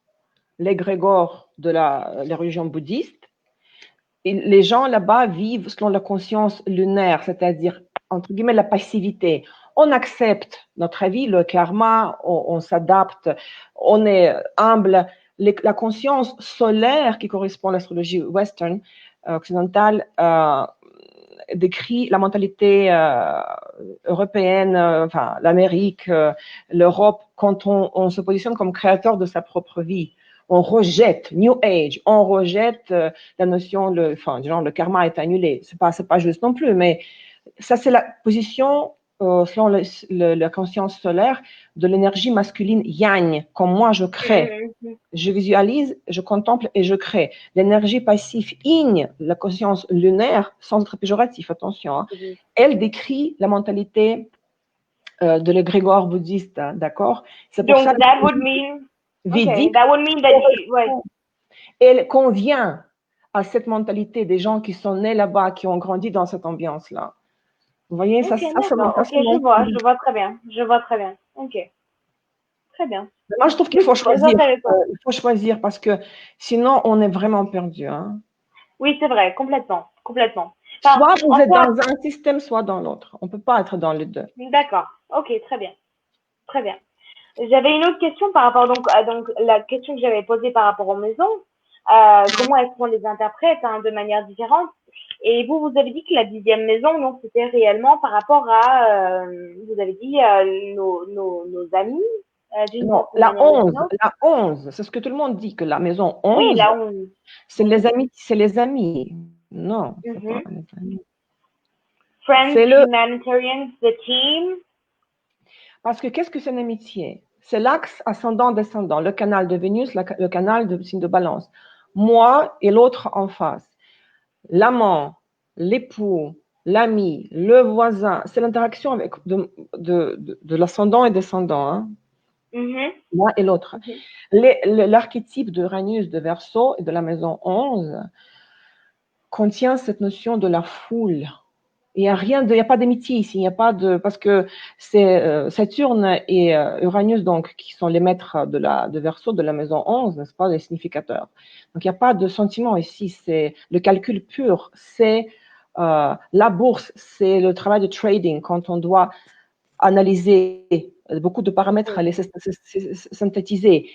de la religion bouddhiste. Et les gens là-bas vivent selon la conscience lunaire, c'est-à-dire, entre guillemets, la passivité. On accepte notre vie, le karma, on s'adapte, on est humble. La conscience solaire qui correspond à l'astrologie western, occidentale, décrit la mentalité européenne, enfin l'Amérique, l'Europe, quand on se positionne comme créateur de sa propre vie. On rejette New Age, on rejette la notion, le karma est annulé. C'est pas juste non plus, mais ça c'est la position selon la conscience solaire de l'énergie masculine yang, comme moi je crée. Je visualise, je contemple et je crée. L'énergie passive yin, la conscience lunaire, sans être péjoratif, attention, hein, elle décrit la mentalité de l'égrégore bouddhiste, hein, d'accord? C'est pour ça that would mean Védique, that would mean that elle convient à cette mentalité des gens qui sont nés là-bas, qui ont grandi dans cette ambiance-là. Vous voyez, ça c'est je vois très bien. Je vois très bien. Ok. Très bien. Moi, je trouve qu'il faut choisir. Il faut choisir parce que sinon, on est vraiment perdu. Hein. Oui, c'est vrai, complètement. Soit vous êtes dans un système, soit dans l'autre. On ne peut pas être dans les deux. D'accord. Ok, très bien. Très bien. J'avais une autre question par rapport donc la question que j'avais posée par rapport aux maisons. Comment est-ce qu'on les interprète de manière différente? Et vous avez dit que la 10e maison, donc c'était réellement par rapport à, vous avez dit nos amis. Non, la 11, c'est ce que tout le monde dit, que la maison 11, oui, la 11. C'est les amis. Non, c'est pas les amis. Friends, humanitarians, the team. Parce que qu'est-ce que c'est l'amitié? C'est l'axe ascendant-descendant, le canal de Vénus, le canal de signe de Balance. Moi et l'autre en face. L'amant, l'époux, l'ami, le voisin, c'est l'interaction avec de l'ascendant et descendant. Hein? Moi et l'autre. L'archétype d'Uranus, de Verseau et de la maison 11 contient cette notion de la foule. Il n'y a pas d'amitié ici, il n'y a pas de, parce que c'est Saturne et Uranus, donc, qui sont les maîtres de Verseau, de la maison 11, n'est-ce pas, les significateurs. Donc, il n'y a pas de sentiment ici, c'est le calcul pur, c'est la bourse, c'est le travail de trading, quand on doit analyser beaucoup de paramètres à les synthétiser.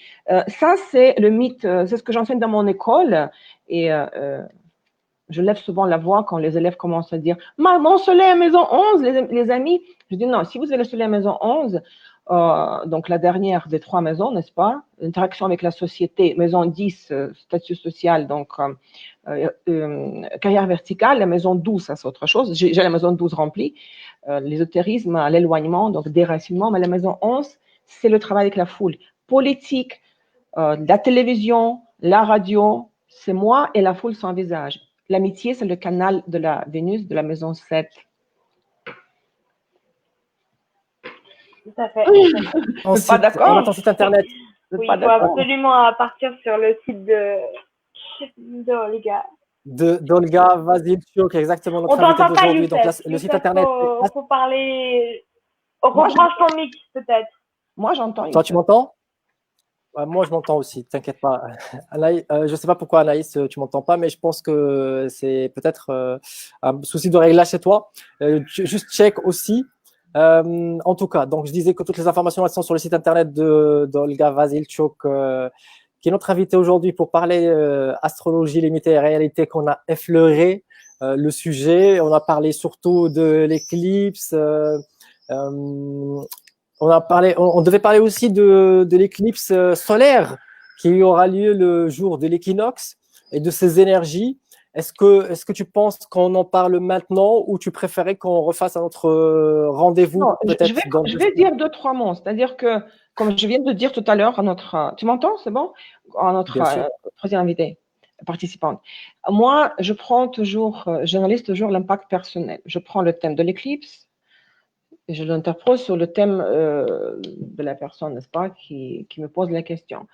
Ça, c'est le mythe, c'est ce que j'enseigne dans mon école, et je lève souvent la voix quand les élèves commencent à dire « Mon soleil à maison 11, les amis !» Je dis non, si vous avez le soleil à maison 11, donc la dernière des 3 maisons, n'est-ce pas? L'interaction avec la société, maison 10, statut social, donc carrière verticale, la maison 12, ça c'est autre chose. J'ai la maison 12 remplie, l'ésotérisme, l'éloignement, donc déracinement, mais la maison 11, c'est le travail avec la foule. Politique, la télévision, la radio, c'est moi et la foule sans visage. L'amitié, c'est le canal de la Vénus de la maison 7. Tout à fait. Vous n'êtes pas d'accord? On a ton site internet. Oui, il faut absolument partir sur le site d'Olga. D'Olga Vasilchuk, exactement. On t'entend pas, Youssef. Donc, le site internet. Il faut parler. Rebranche ton mix, peut-être. Moi, j'entends. Toi, tu m'entends? Moi, je m'entends aussi, t'inquiète pas. Anaïs, je ne sais pas pourquoi, Anaïs, tu ne m'entends pas, mais je pense que c'est peut-être un souci de réglage chez toi. Juste check aussi. En tout cas, donc je disais que toutes les informations elles sont sur le site internet d'Olga Vasilchuk, qui est notre invité aujourd'hui pour parler astrologie limitée et réalité, qu'on a effleuré le sujet. On a parlé surtout de l'éclipse. On devait parler aussi de l'éclipse solaire qui aura lieu le jour de l'équinoxe et de ses énergies. Est-ce que tu penses qu'on en parle maintenant ou tu préférais qu'on refasse un autre rendez-vous? Je vais dire 2-3 mots. C'est-à-dire que, comme je viens de dire tout à l'heure à notre… Tu m'entends? C'est bon? À notre troisième invité, participante. Moi, j'analyse toujours l'impact personnel. Je prends le thème de l'éclipse et je l'interpose sur le thème de la personne, n'est-ce pas, qui me pose la question.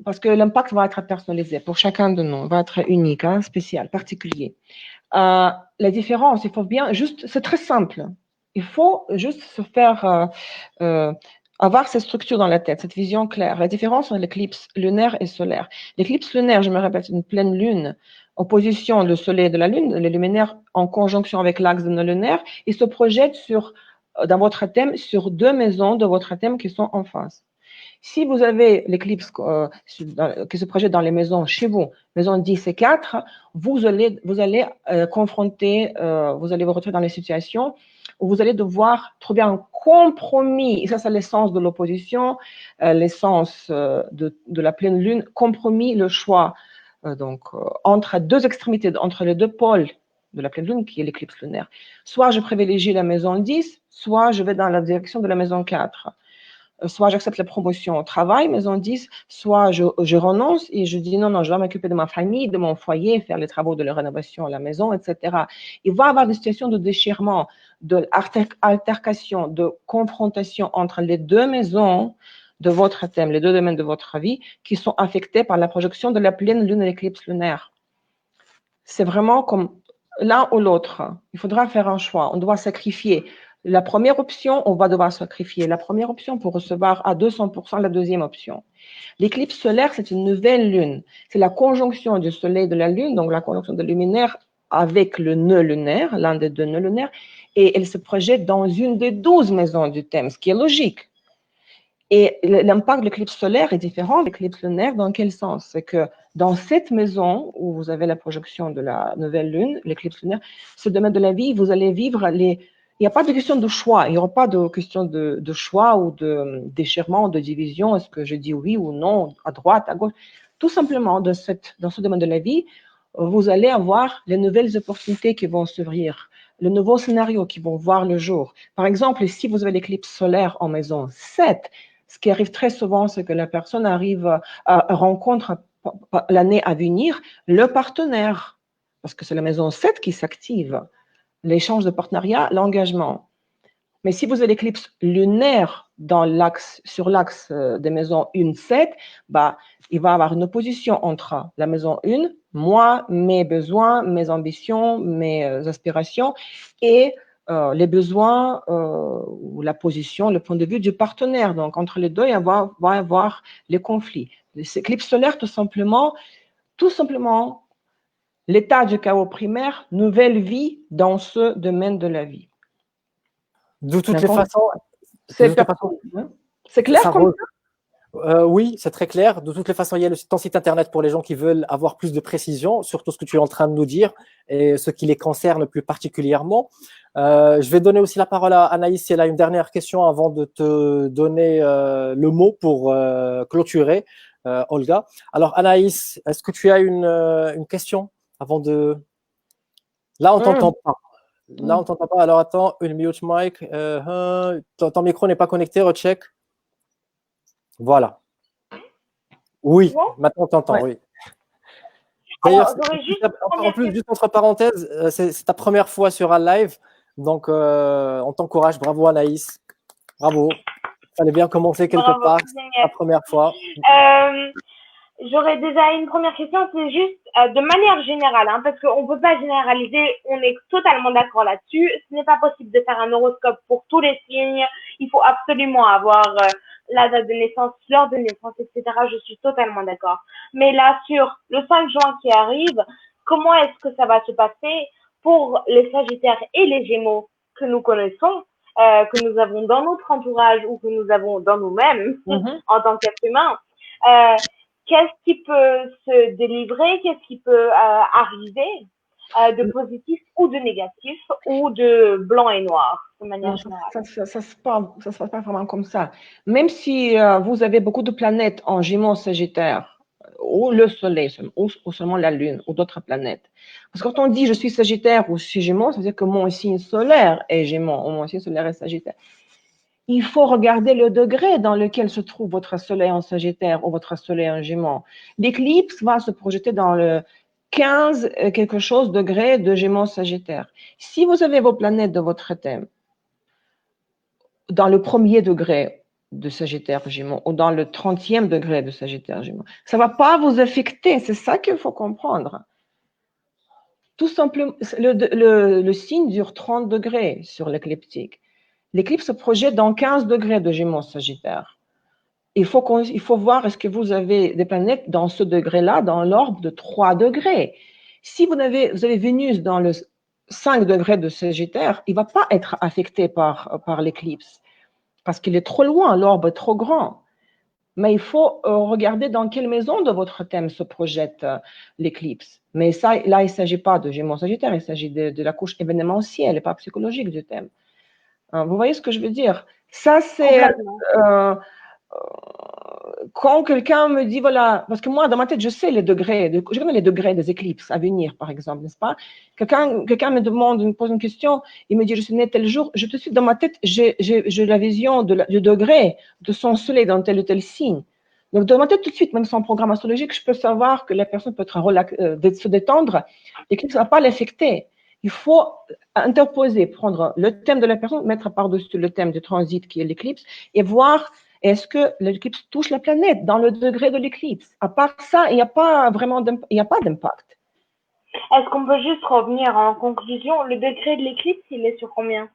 Parce que l'impact va être personnalisé pour chacun de nous, va être unique, hein, spécial, particulier. La différence, il faut bien, juste, c'est très simple. Il faut juste se faire, avoir cette structure dans la tête, cette vision claire. La différence entre l'éclipse lunaire et solaire. L'éclipse lunaire, je me répète, une pleine lune, opposition le soleil de la lune, les luminaires en conjonction avec l'axe de nos lunaires, ils se projettent dans votre thème, sur 2 maisons de votre thème qui sont en face. Si vous avez l'éclipse qui se projette dans les maisons chez vous, maison 10 et 4, vous allez confronter, vous allez vous retrouver dans les situations où vous allez devoir trouver un compromis. Et ça, c'est l'essence de l'opposition, l'essence de la pleine lune, compromis, le choix entre 2 extrémités, entre les 2 pôles de la pleine lune, qui est l'éclipse lunaire. Soit je privilégie la maison 10, soit je vais dans la direction de la maison 4. Soit j'accepte la promotion au travail, maison 10, soit je renonce et je dis non, je dois m'occuper de ma famille, de mon foyer, faire les travaux de la rénovation à la maison, etc. Il va y avoir des situations de déchirement, d'altercation, de confrontation entre les 2 maisons de votre thème, les 2 domaines de votre vie qui sont affectés par la projection de la pleine lune et l'éclipse lunaire. C'est vraiment comme l'un ou l'autre. Il faudra faire un choix. On doit sacrifier. La première option, on va devoir sacrifier la première option pour recevoir à 200% la deuxième option. L'éclipse solaire, c'est une nouvelle lune. C'est la conjonction du soleil et de la lune, donc la conjonction des luminaires avec le nœud lunaire, l'un des 2 nœuds lunaires, et elle se projette dans une des 12 maisons du thème, ce qui est logique. Et l'impact de l'éclipse solaire est différent de l'éclipse lunaire. Dans quel sens? C'est que dans cette maison où vous avez la projection de la nouvelle lune, l'éclipse lunaire, ce domaine de la vie, vous allez vivre il n'y a pas de question de choix, il n'y aura pas de question de choix ou de déchirement, de division, est-ce que je dis oui ou non, à droite, à gauche. Tout simplement, dans ce domaine de la vie, vous allez avoir les nouvelles opportunités qui vont s'ouvrir, les nouveaux scénarios qui vont voir le jour. Par exemple, si vous avez l'éclipse solaire en maison 7, ce qui arrive très souvent, c'est que la personne rencontre l'année à venir le partenaire, parce que c'est la maison 7 qui s'active. L'échange de partenariat, l'engagement. Mais si vous avez l'éclipse lunaire sur l'axe des maisons 1-7, il va y avoir une opposition entre la maison 1, moi, mes besoins, mes ambitions, mes aspirations, et les besoins ou la position, le point de vue du partenaire. Donc, entre les deux, il va y avoir les conflits. L'éclipse solaire, tout simplement, l'état du chaos primaire, nouvelle vie dans ce domaine de la vie. De toutes les façons, c'est clair comme ça? Oui, c'est très clair. De toutes les façons, il y a ton site internet pour les gens qui veulent avoir plus de précision sur tout ce que tu es en train de nous dire et ce qui les concerne plus particulièrement. Je vais donner aussi la parole à Anaïs si elle a une dernière question avant de te donner le mot pour clôturer, Olga. Alors Anaïs, est-ce que tu as une question avant de… Là, on t'entend pas. Là, on t'entend pas. Alors attends, une mute mic. Ton micro n'est pas connecté, recheck. Voilà. Oui, maintenant on t'entend, oui. D'ailleurs, en plus, juste entre parenthèses, c'est ta première fois sur un live, donc on t'encourage. Bravo Anaïs, bravo. Il fallait bien commencer quelque part, c'est la première fois. J'aurais déjà une première question, c'est juste de manière générale, hein, parce qu'on ne peut pas généraliser, on est totalement d'accord là-dessus. Ce n'est pas possible de faire un horoscope pour tous les signes. Il faut absolument avoir la date de naissance, l'heure de naissance, etc. Je suis totalement d'accord. Mais là, sur le 5 juin qui arrive, comment est-ce que ça va se passer pour les Sagittaires et les Gémeaux que nous connaissons? que nous avons dans notre entourage ou que nous avons dans nous-mêmes en tant qu'être humain, qu'est-ce qui peut se délivrer, qu'est-ce qui peut arriver de positif ou de négatif ou de blanc et noir de manière générale. Ça se passe pas vraiment comme ça. Même si vous avez beaucoup de planètes en Gémeaux, Sagittaire, ou le Soleil, ou seulement la Lune, ou d'autres planètes. Parce que quand on dit je suis Sagittaire ou je suis Gémeaux, ça veut dire que mon signe solaire est Gémeaux, ou mon signe solaire est Sagittaire. Il faut regarder le degré dans lequel se trouve votre Soleil en Sagittaire ou votre Soleil en Gémeaux. L'éclipse va se projeter dans le 15 quelque chose degrés de Gémeaux Sagittaire. Si vous avez vos planètes de votre thème dans le premier degré de Sagittaire Gémeaux ou dans le 30e degré de Sagittaire Gémeaux, ça ne va pas vous affecter. C'est ça qu'il faut comprendre. Tout simplement, le signe dure 30 degrés sur l'écliptique. L'éclipse se projette dans 15 degrés de Gémeaux Sagittaire. Il faut voir est-ce que vous avez des planètes dans ce degré-là, dans l'ordre de 3 degrés. Si vous avez Vénus dans le 5 degrés de Sagittaire, il ne va pas être affecté par l'éclipse parce qu'il est trop loin, l'orbe est trop grand. Mais il faut regarder dans quelle maison de votre thème se projette l'éclipse. Mais ça, là, il ne s'agit pas de Gémeaux Sagittaire, il s'agit de la couche événementielle et pas psychologique du thème. Vous voyez ce que je veux dire? Ça, c'est quand quelqu'un me dit, voilà, parce que moi, dans ma tête, je sais les degrés, je connais les degrés des éclipses à venir, par exemple, n'est-ce pas? Quelqu'un me pose une question, il me dit, je suis né tel jour, je te suis dans ma tête, j'ai la vision du degré de son soleil dans tel ou tel signe. Donc, dans ma tête, tout de suite, même sans programme astrologique, je peux savoir que la personne peut se détendre, l'éclipse ne va pas l'affecter. Il faut interposer, prendre le thème de la personne, mettre par-dessus le thème du transit qui est l'éclipse et voir est-ce que l'éclipse touche la planète dans le degré de l'éclipse. À part ça, il n'y a pas d'impact. Est-ce qu'on peut juste revenir en conclusion? Le degré de l'éclipse, il est sur combien?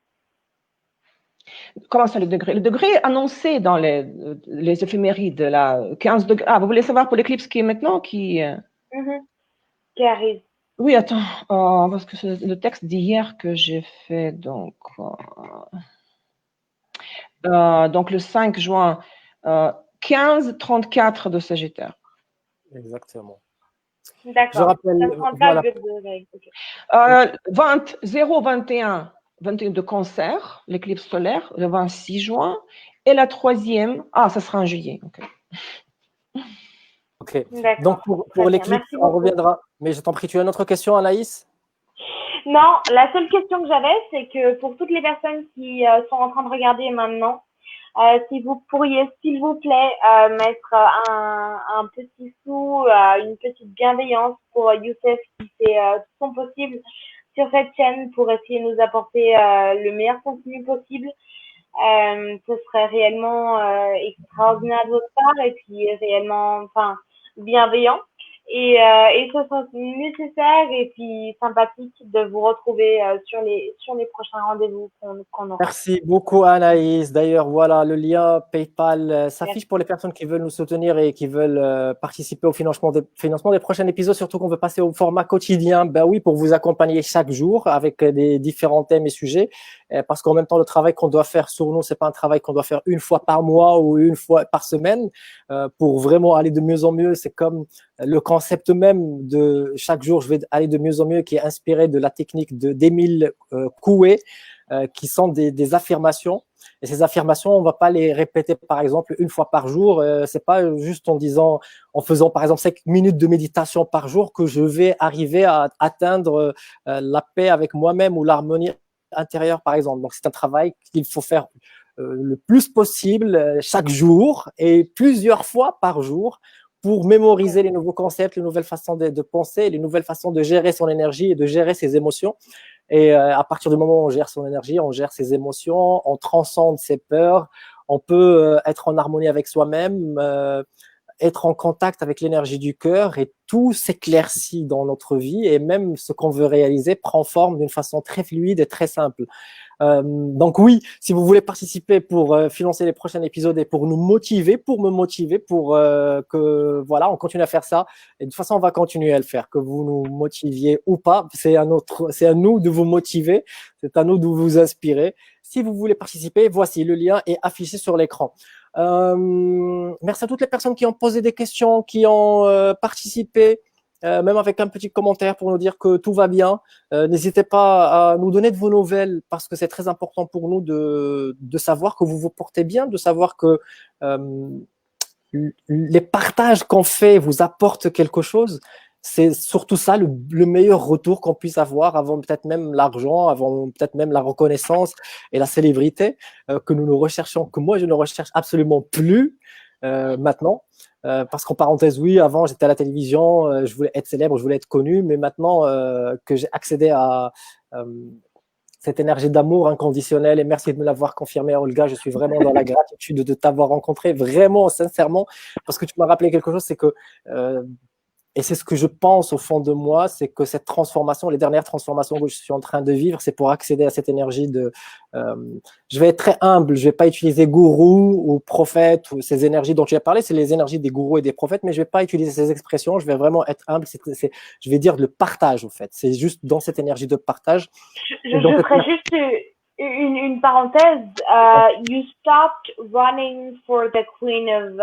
Comment ça, le degré? Le degré annoncé dans les éphémérides, là, 15 degrés. Ah, vous voulez savoir pour l'éclipse qui est maintenant, qui arrive. Oui, attends, parce que c'est le texte d'hier que j'ai fait, donc le 5 juin, 15-34 de Sagittaire. Exactement. D'accord. Je rappelle, voilà. 0-21 de Cancer, l'éclipse solaire, le 26 juin, et la troisième, ça sera en juillet. Ok. Donc pour l'éclipse, on reviendra. Mais je t'en prie, tu as une autre question, Anaïs? Non, la seule question que j'avais, c'est que pour toutes les personnes qui sont en train de regarder maintenant, si vous pourriez, s'il vous plaît, mettre un petit sou, une petite bienveillance pour Youssef qui fait tout son possible sur cette chaîne pour essayer de nous apporter le meilleur contenu possible. Ce serait réellement extraordinaire de votre part et puis réellement, bienveillant. Et ce sera nécessaire et puis sympathique de vous retrouver sur les prochains rendez-vous qu'on aura. Merci beaucoup, Anaïs. D'ailleurs, voilà, le lien PayPal s'affiche pour les personnes qui veulent nous soutenir et qui veulent participer au financement des prochains épisodes, surtout qu'on veut passer au format quotidien. Ben oui, pour vous accompagner chaque jour avec des différents thèmes et sujets. Parce qu'en même temps, le travail qu'on doit faire sur nous, c'est pas un travail qu'on doit faire une fois par mois ou une fois par semaine. Pour vraiment aller de mieux en mieux, c'est comme le concept même de chaque jour, je vais aller de mieux en mieux, qui est inspiré de la technique d'Émile Coué, qui sont des affirmations. Et ces affirmations, on va pas les répéter, par exemple, une fois par jour. C'est pas juste en faisant, par exemple, 5 minutes de méditation par jour que je vais arriver à atteindre la paix avec moi-même ou l'harmonie intérieure, par exemple. Donc, c'est un travail qu'il faut faire le plus possible chaque jour et plusieurs fois par jour pour mémoriser les nouveaux concepts, les nouvelles façons de penser, les nouvelles façons de gérer son énergie et de gérer ses émotions. Et à partir du moment où on gère son énergie, on gère ses émotions, on transcende ses peurs, on peut être en harmonie avec soi-même, être en contact avec l'énergie du cœur et tout s'éclaircit dans notre vie et même ce qu'on veut réaliser prend forme d'une façon très fluide et très simple. Donc oui, si vous voulez participer pour financer les prochains épisodes et pour nous motiver, pour me motiver, pour que voilà, on continue à faire ça. Et de toute façon, on va continuer à le faire, que vous nous motiviez ou pas. C'est à nous de vous motiver, c'est à nous de vous inspirer. Si vous voulez participer, voici le lien est affiché sur l'écran. Merci à toutes les personnes qui ont posé des questions, qui ont participé, même avec un petit commentaire pour nous dire que tout va bien. N'hésitez pas à nous donner de vos nouvelles parce que c'est très important pour nous de savoir que vous vous portez bien, de savoir que les partages qu'on fait vous apportent quelque chose. C'est surtout ça le meilleur retour qu'on puisse avoir avant peut-être même l'argent, avant peut-être même la reconnaissance et la célébrité que nous recherchons, que moi je ne recherche absolument plus maintenant. Parce qu'en parenthèse, oui, avant j'étais à la télévision, je voulais être célèbre, je voulais être connu, mais maintenant que j'ai accédé à cette énergie d'amour inconditionnel, et merci de me l'avoir confirmé, Olga, je suis vraiment dans la gratitude de t'avoir rencontré, vraiment, sincèrement, parce que tu m'as rappelé quelque chose, c'est que et c'est ce que je pense au fond de moi, c'est que cette transformation, les dernières transformations que je suis en train de vivre, c'est pour accéder à cette énergie de… je vais être très humble, je ne vais pas utiliser gourou ou prophète, ou ces énergies dont tu as parlé, c'est les énergies des gourous et des prophètes, mais je ne vais pas utiliser ces expressions, je vais vraiment être humble, je vais dire le partage, en fait. C'est juste dans cette énergie de partage. Je ferai juste une parenthèse. You stopped running for the Queen of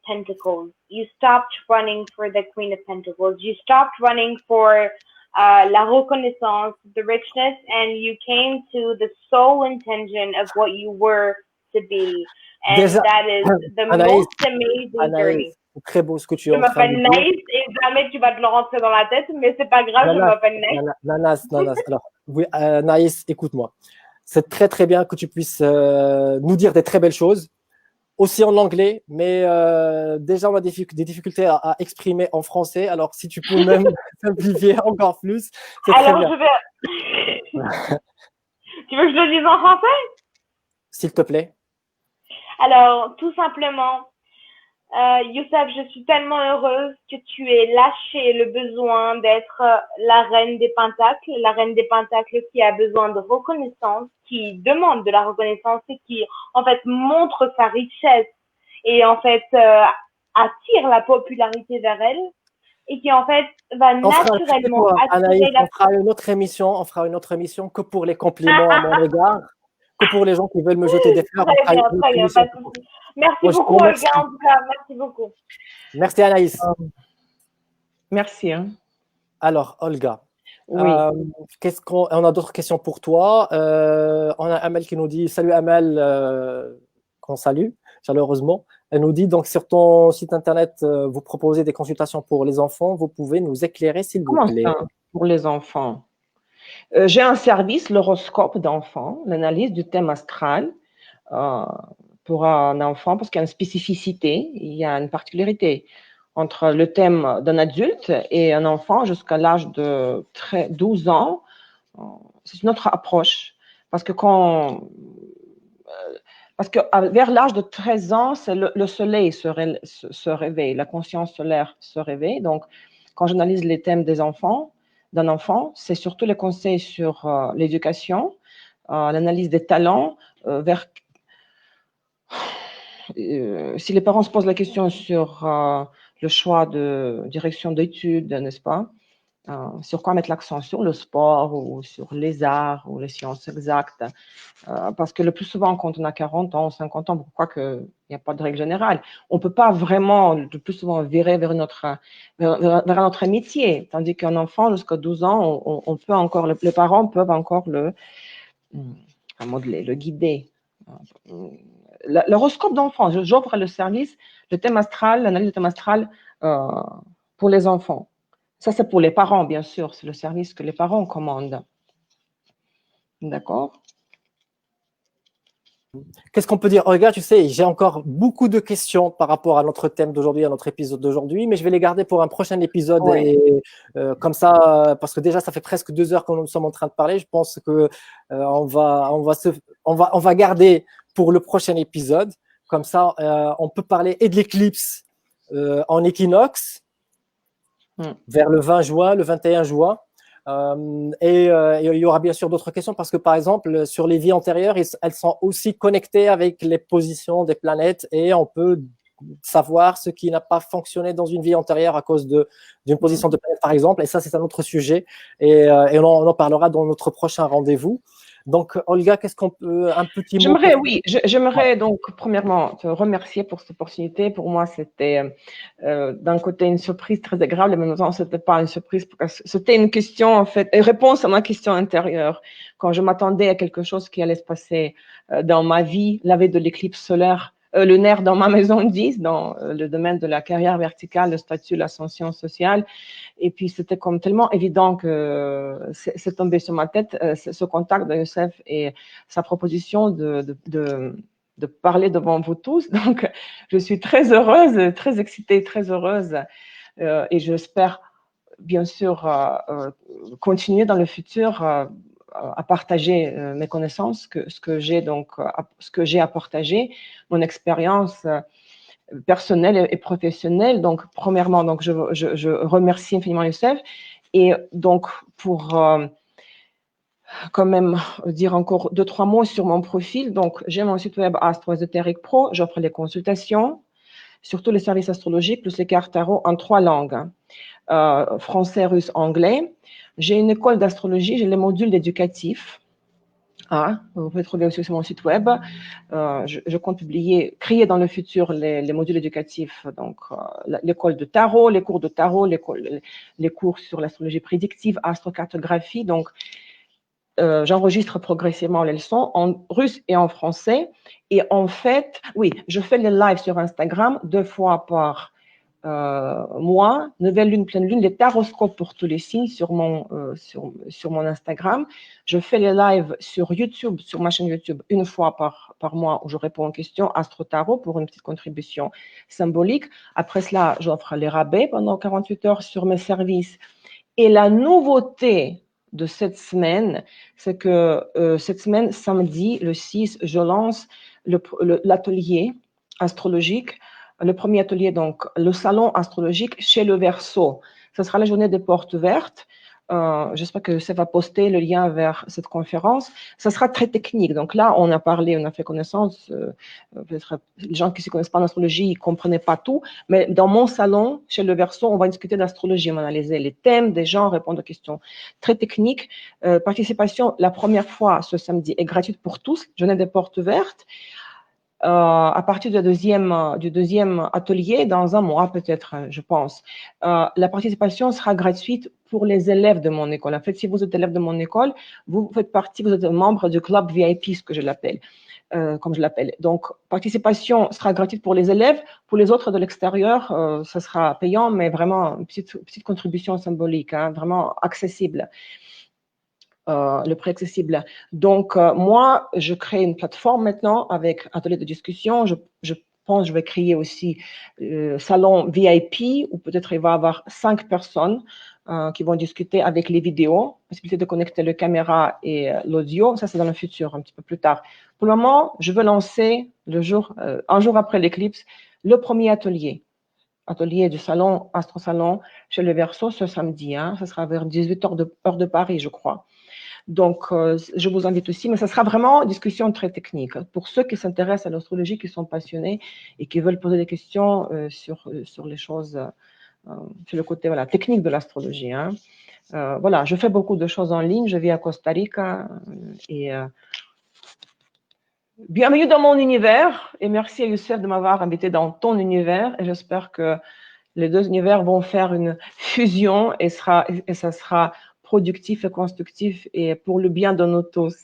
Pentacles. You stopped running for the Queen of Pentacles. You stopped running for la reconnaissance, the richness, and you came to the sole intention of what you were to be. And that is the most amazing journey. C'est très beau ce que tu es en train de dire. Je m'appelle Naïs et jamais tu vas te le rentrer dans la tête, mais c'est pas grave, je m'appelle Naïs. Nanas. Alors, oui, Naïs, écoute-moi. C'est très très bien que tu puisses nous dire des très belles choses, aussi en anglais, mais déjà on a des difficultés à exprimer en français. Alors si tu peux même simplifier encore plus, c'est très bien. Tu veux que je le dise en français? S'il te plaît. Alors, tout simplement, Youssef, je suis tellement heureuse que tu aies lâché le besoin d'être la reine des pentacles qui a besoin de reconnaissance, qui demande de la reconnaissance et qui, en fait, montre sa richesse et, en fait, attire la popularité vers elle et qui, en fait, va naturellement Anaïs, on fera une autre émission que pour les compliments à mon égard, que pour les gens qui veulent me jeter des fleurs. Très bien, pas de souci. Merci beaucoup, Olga, en tout cas. Merci beaucoup. Merci, Anaïs. Merci. Alors, Olga, oui. On a d'autres questions pour toi. On a Amel qui nous dit « Salut Amel, qu'on salue chaleureusement ». Elle nous dit donc sur ton site internet, vous proposez des consultations pour les enfants. Vous pouvez nous éclairer, s'il vous plaît. Comment ça, pour les enfants? J'ai un service, l'horoscope d'enfant, l'analyse du thème astral. Pour un enfant, parce qu'il y a une spécificité, il y a une particularité entre le thème d'un adulte et un enfant jusqu'à l'âge de 12 ans. C'est une autre approche, parce que vers l'âge de 13 ans, c'est le soleil se réveille, la conscience solaire se réveille. Donc, quand j'analyse les thèmes d'un enfant, c'est surtout les conseils sur l'éducation, l'analyse des talents, si les parents se posent la question sur le choix de direction d'études, n'est-ce pas, sur quoi mettre l'accent, sur le sport ou sur les arts ou les sciences exactes, parce que le plus souvent, quand on a 40 ans, 50 ans, pourquoi qu'il n'y a pas de règle générale, on ne peut pas vraiment, le plus souvent, virer vers un autre métier, tandis qu'un enfant, jusqu'à 12 ans, on peut encore, les parents peuvent encore le modeler, le guider. L'horoscope d'enfant, j'offre le service, le thème astral, l'analyse du thème astral pour les enfants. Ça, c'est pour les parents, bien sûr. C'est le service que les parents commandent. D'accord? Qu'est-ce qu'on peut dire? Regarde, tu sais, j'ai encore beaucoup de questions par rapport à notre thème d'aujourd'hui, à notre épisode d'aujourd'hui, mais je vais les garder pour un prochain épisode. Oui. Et comme ça, parce que déjà, ça fait presque 2 heures que nous sommes en train de parler. Je pense que on va garder pour le prochain épisode. Comme ça, on peut parler et de l'éclipse en équinoxe vers le 20 juin, le 21 juin. Et il y aura bien sûr d'autres questions parce que, par exemple, sur les vies antérieures, elles sont aussi connectées avec les positions des planètes et on peut savoir ce qui n'a pas fonctionné dans une vie antérieure à cause d'une position de planète, par exemple. Et ça, c'est un autre sujet et on en parlera dans notre prochain rendez-vous. Donc, Olga, qu'est-ce qu'on peut, un petit mot? J'aimerais donc premièrement te remercier pour cette opportunité. Pour moi, c'était d'un côté une surprise très agréable, mais en même temps, c'était pas une surprise parce que c'était une question, en fait, une réponse à ma question intérieure. Quand je m'attendais à quelque chose qui allait se passer dans ma vie, la veille de l'éclipse solaire, lunaire dans ma maison 10, dans le domaine de la carrière verticale, le statut, l'ascension sociale. Et puis, c'était comme tellement évident que c'est tombé sur ma tête, ce contact de Youssef et sa proposition de parler devant vous tous. Donc, je suis très heureuse, très excitée, très heureuse. Et j'espère, bien sûr, continuer dans le futur à partager mes connaissances, ce que j'ai à partager, mon expérience personnelle et professionnelle. Donc, premièrement, donc je remercie infiniment Youssef. Et donc, pour quand même dire encore 2-3 mots sur mon profil. Donc, j'ai mon site web Astro Ésotérique Pro. J'offre les consultations, surtout les services astrologiques, plus les cartes tarot en 3 langues, français, russe, anglais. J'ai une école d'astrologie, j'ai les modules éducatifs. Vous pouvez trouver aussi sur mon site web. Je compte créer dans le futur les modules éducatifs, donc l'école de tarot, les cours de tarot, les cours sur l'astrologie prédictive, astrocartographie. Donc, j'enregistre progressivement les leçons en russe et en français. Et en fait, oui, je fais les lives sur Instagram 2 fois par mois, nouvelle lune, pleine lune, les taroscopes pour tous les signes sur mon Instagram. Je fais les lives sur YouTube, sur ma chaîne YouTube, 1 fois par mois où je réponds aux questions Astro Tarot pour une petite contribution symbolique. Après cela, j'offre les rabais pendant 48 heures sur mes services. Et la nouveauté de cette semaine, c'est que cette semaine, samedi, le 6, je lance l'atelier astrologique. Le premier atelier, donc, le salon astrologique chez le Verseau. Ce sera la journée des portes vertes. J'espère que ça va poster le lien vers cette conférence. Ça sera très technique. Donc là, on a parlé, on a fait connaissance. Peut-être les gens qui ne se connaissent pas en astrologie, ils ne comprenaient pas tout. Mais dans mon salon, chez le Verseau, on va discuter d'astrologie. On va analyser les thèmes des gens, répondre aux questions très techniques. Participation, la première fois ce samedi, est gratuite pour tous. Journée des portes vertes. À partir du deuxième atelier, dans 1 mois peut-être, je pense, la participation sera gratuite pour les élèves de mon école. En fait, si vous êtes élève de mon école, vous faites partie, vous êtes membre du club VIP, ce que je l'appelle, comme je l'appelle. Donc, participation sera gratuite pour les élèves. Pour les autres de l'extérieur, ça sera payant, mais vraiment une petite contribution symbolique, vraiment accessible. Le prix accessible. Donc, moi, je crée une plateforme maintenant avec atelier de discussion. Je pense que je vais créer aussi salon VIP où peut-être il va y avoir 5 personnes qui vont discuter avec les vidéos, possibilité de connecter la caméra et l'audio. Ça, c'est dans le futur, un petit peu plus tard. Pour le moment, je veux lancer un jour après l'éclipse, le premier atelier du salon, Astro Salon, chez le Verseau ce samedi. Ça sera vers 18h heure de Paris, je crois. Donc, je vous invite aussi, mais ça sera vraiment une discussion très technique. Pour ceux qui s'intéressent à l'astrologie, qui sont passionnés et qui veulent poser des questions sur les choses, sur le côté technique de l'astrologie. Voilà, je fais beaucoup de choses en ligne. Je vis à Costa Rica et bienvenue dans mon univers. Et merci à Youssef de m'avoir invité dans ton univers. Et j'espère que les 2 univers vont faire une fusion et ça sera productif et constructif et pour le bien de nous tous.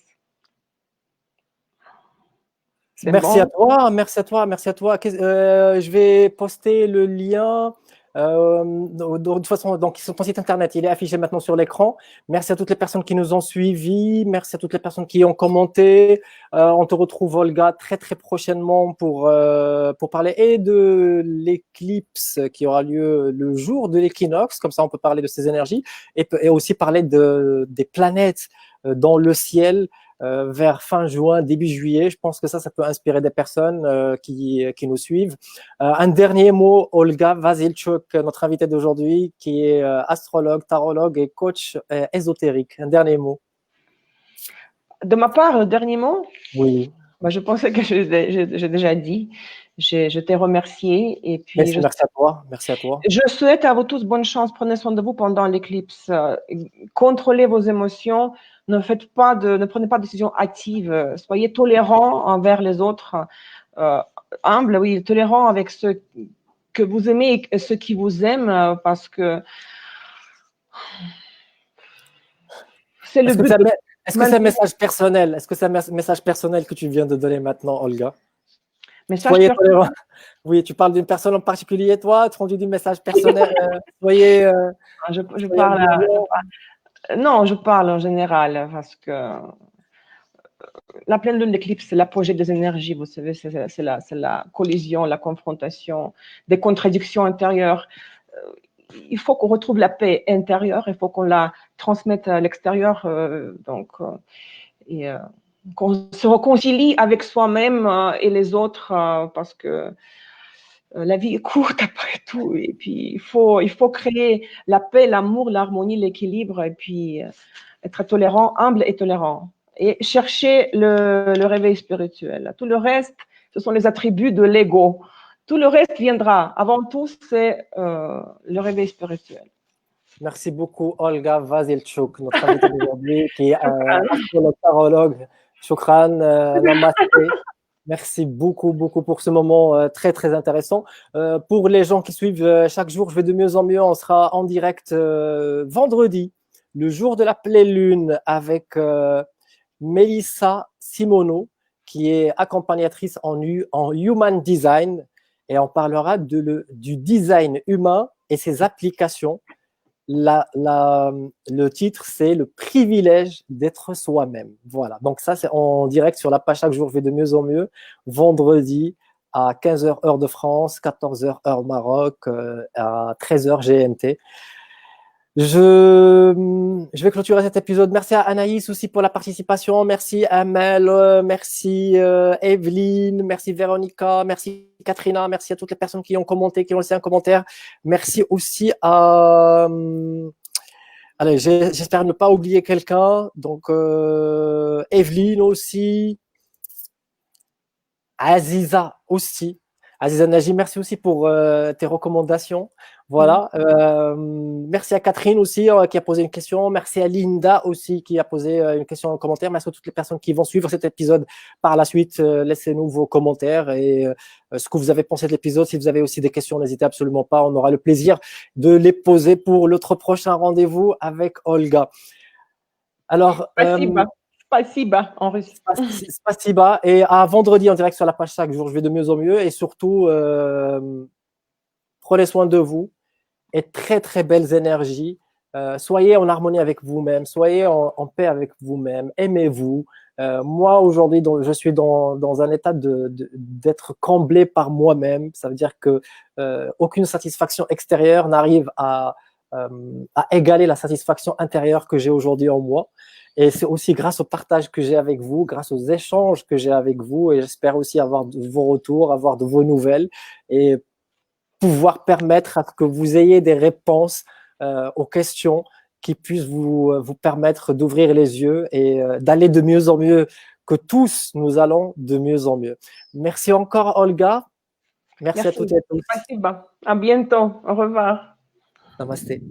Merci à toi, merci à toi, merci à toi. Je vais poster le lien. De toute façon, donc, sur ton site internet, il est affiché maintenant sur l'écran. Merci à toutes les personnes qui nous ont suivis. Merci à toutes les personnes qui ont commenté. On te retrouve, Olga, très très prochainement pour parler et de l'éclipse qui aura lieu le jour de l'équinoxe. Comme ça, on peut parler de ces énergies et aussi parler des planètes dans le ciel. Vers fin juin, début juillet. Je pense que ça peut inspirer des personnes qui nous suivent. Un dernier mot, Olga Vasilchuk, notre invitée d'aujourd'hui, qui est astrologue, tarologue et coach ésotérique. Un dernier mot. De ma part, un dernier mot? Oui. Je pensais que j'ai déjà dit. Je t'ai remercié. Et puis merci à toi. Merci à toi. Je souhaite à vous tous bonne chance. Prenez soin de vous pendant l'éclipse. Contrôlez vos émotions. ne prenez pas de décision hâtive. Soyez tolérants envers les autres, humble, oui, tolérant avec ceux que vous aimez et ceux qui vous aiment, parce que c'est le but. Est-ce que c'est un message personnel? Est-ce que c'est un message personnel que tu viens de donner maintenant, Olga? Soyez tolérant. Oui, tu parles d'une personne en particulier, toi, tu rendu du message personnel. Soyez. Non, je parle en général, parce que la pleine lune d'éclipse, c'est l'apogée des énergies, vous savez, c'est la collision, la confrontation, des contradictions intérieures. Il faut qu'on retrouve la paix intérieure, il faut qu'on la transmette à l'extérieur, qu'on se réconcilie avec soi-même et les autres, parce que la vie est courte après tout, et puis il faut créer la paix, l'amour, l'harmonie, l'équilibre, et puis être tolérant, humble et tolérant, et chercher le réveil spirituel. Tout le reste, ce sont les attributs de l'ego. Tout le reste viendra. Avant tout, c'est le réveil spirituel. Merci beaucoup, Olga Vasilchuk, notre invitée d'aujourd'hui, qui est astrologue, tarologue. Shukran, namasté. Merci beaucoup, beaucoup pour ce moment très, très intéressant. Pour les gens qui suivent chaque jour, je vais de mieux en mieux. On sera en direct vendredi, le jour de la pleine lune, avec Melissa Simono, qui est accompagnatrice en Human Design. Et on parlera du design humain et ses applications. Le titre, c'est le privilège d'être soi-même. Voilà, donc ça, c'est en direct sur la page chaque jour, je vais de mieux en mieux. Vendredi à 15h heure de France, 14h heure Maroc, à 13h GMT. Je vais clôturer cet épisode. Merci à Anaïs aussi pour la participation. Merci Amel, merci Evelyne, merci Véronica, merci Katrina, merci à toutes les personnes qui ont commenté, qui ont laissé un commentaire. Merci aussi à... Allez, j'espère ne pas oublier quelqu'un. Donc, Evelyne aussi. Aziza aussi. Aziza Naji, merci aussi pour tes recommandations. Voilà. Merci à Catherine aussi qui a posé une question. Merci à Linda aussi qui a posé une question en commentaire. Merci à toutes les personnes qui vont suivre cet épisode par la suite. Laissez-nous vos commentaires et ce que vous avez pensé de l'épisode. Si vous avez aussi des questions, n'hésitez absolument pas. On aura le plaisir de les poser pour notre prochain rendez-vous avec Olga. Alors, Spasiba en russe. Spasiba. Et à vendredi en direct sur la page chaque jour, je vais de mieux en mieux. Et surtout, prenez soin de vous et très, très belles énergies. Soyez en harmonie avec vous-même. Soyez en paix avec vous-même. Aimez-vous. Moi, aujourd'hui, je suis dans un état d'être comblé par moi-même. Ça veut dire que aucune satisfaction extérieure n'arrive à égaler la satisfaction intérieure que j'ai aujourd'hui en moi. Et c'est aussi grâce au partage que j'ai avec vous, grâce aux échanges que j'ai avec vous, et j'espère aussi avoir de vos retours, avoir de vos nouvelles, et pouvoir permettre à ce que vous ayez des réponses aux questions qui puissent vous permettre d'ouvrir les yeux et d'aller de mieux en mieux, que tous nous allons de mieux en mieux. Merci encore, Olga. Merci à toutes et à tous. À bientôt. Au revoir. Namasté.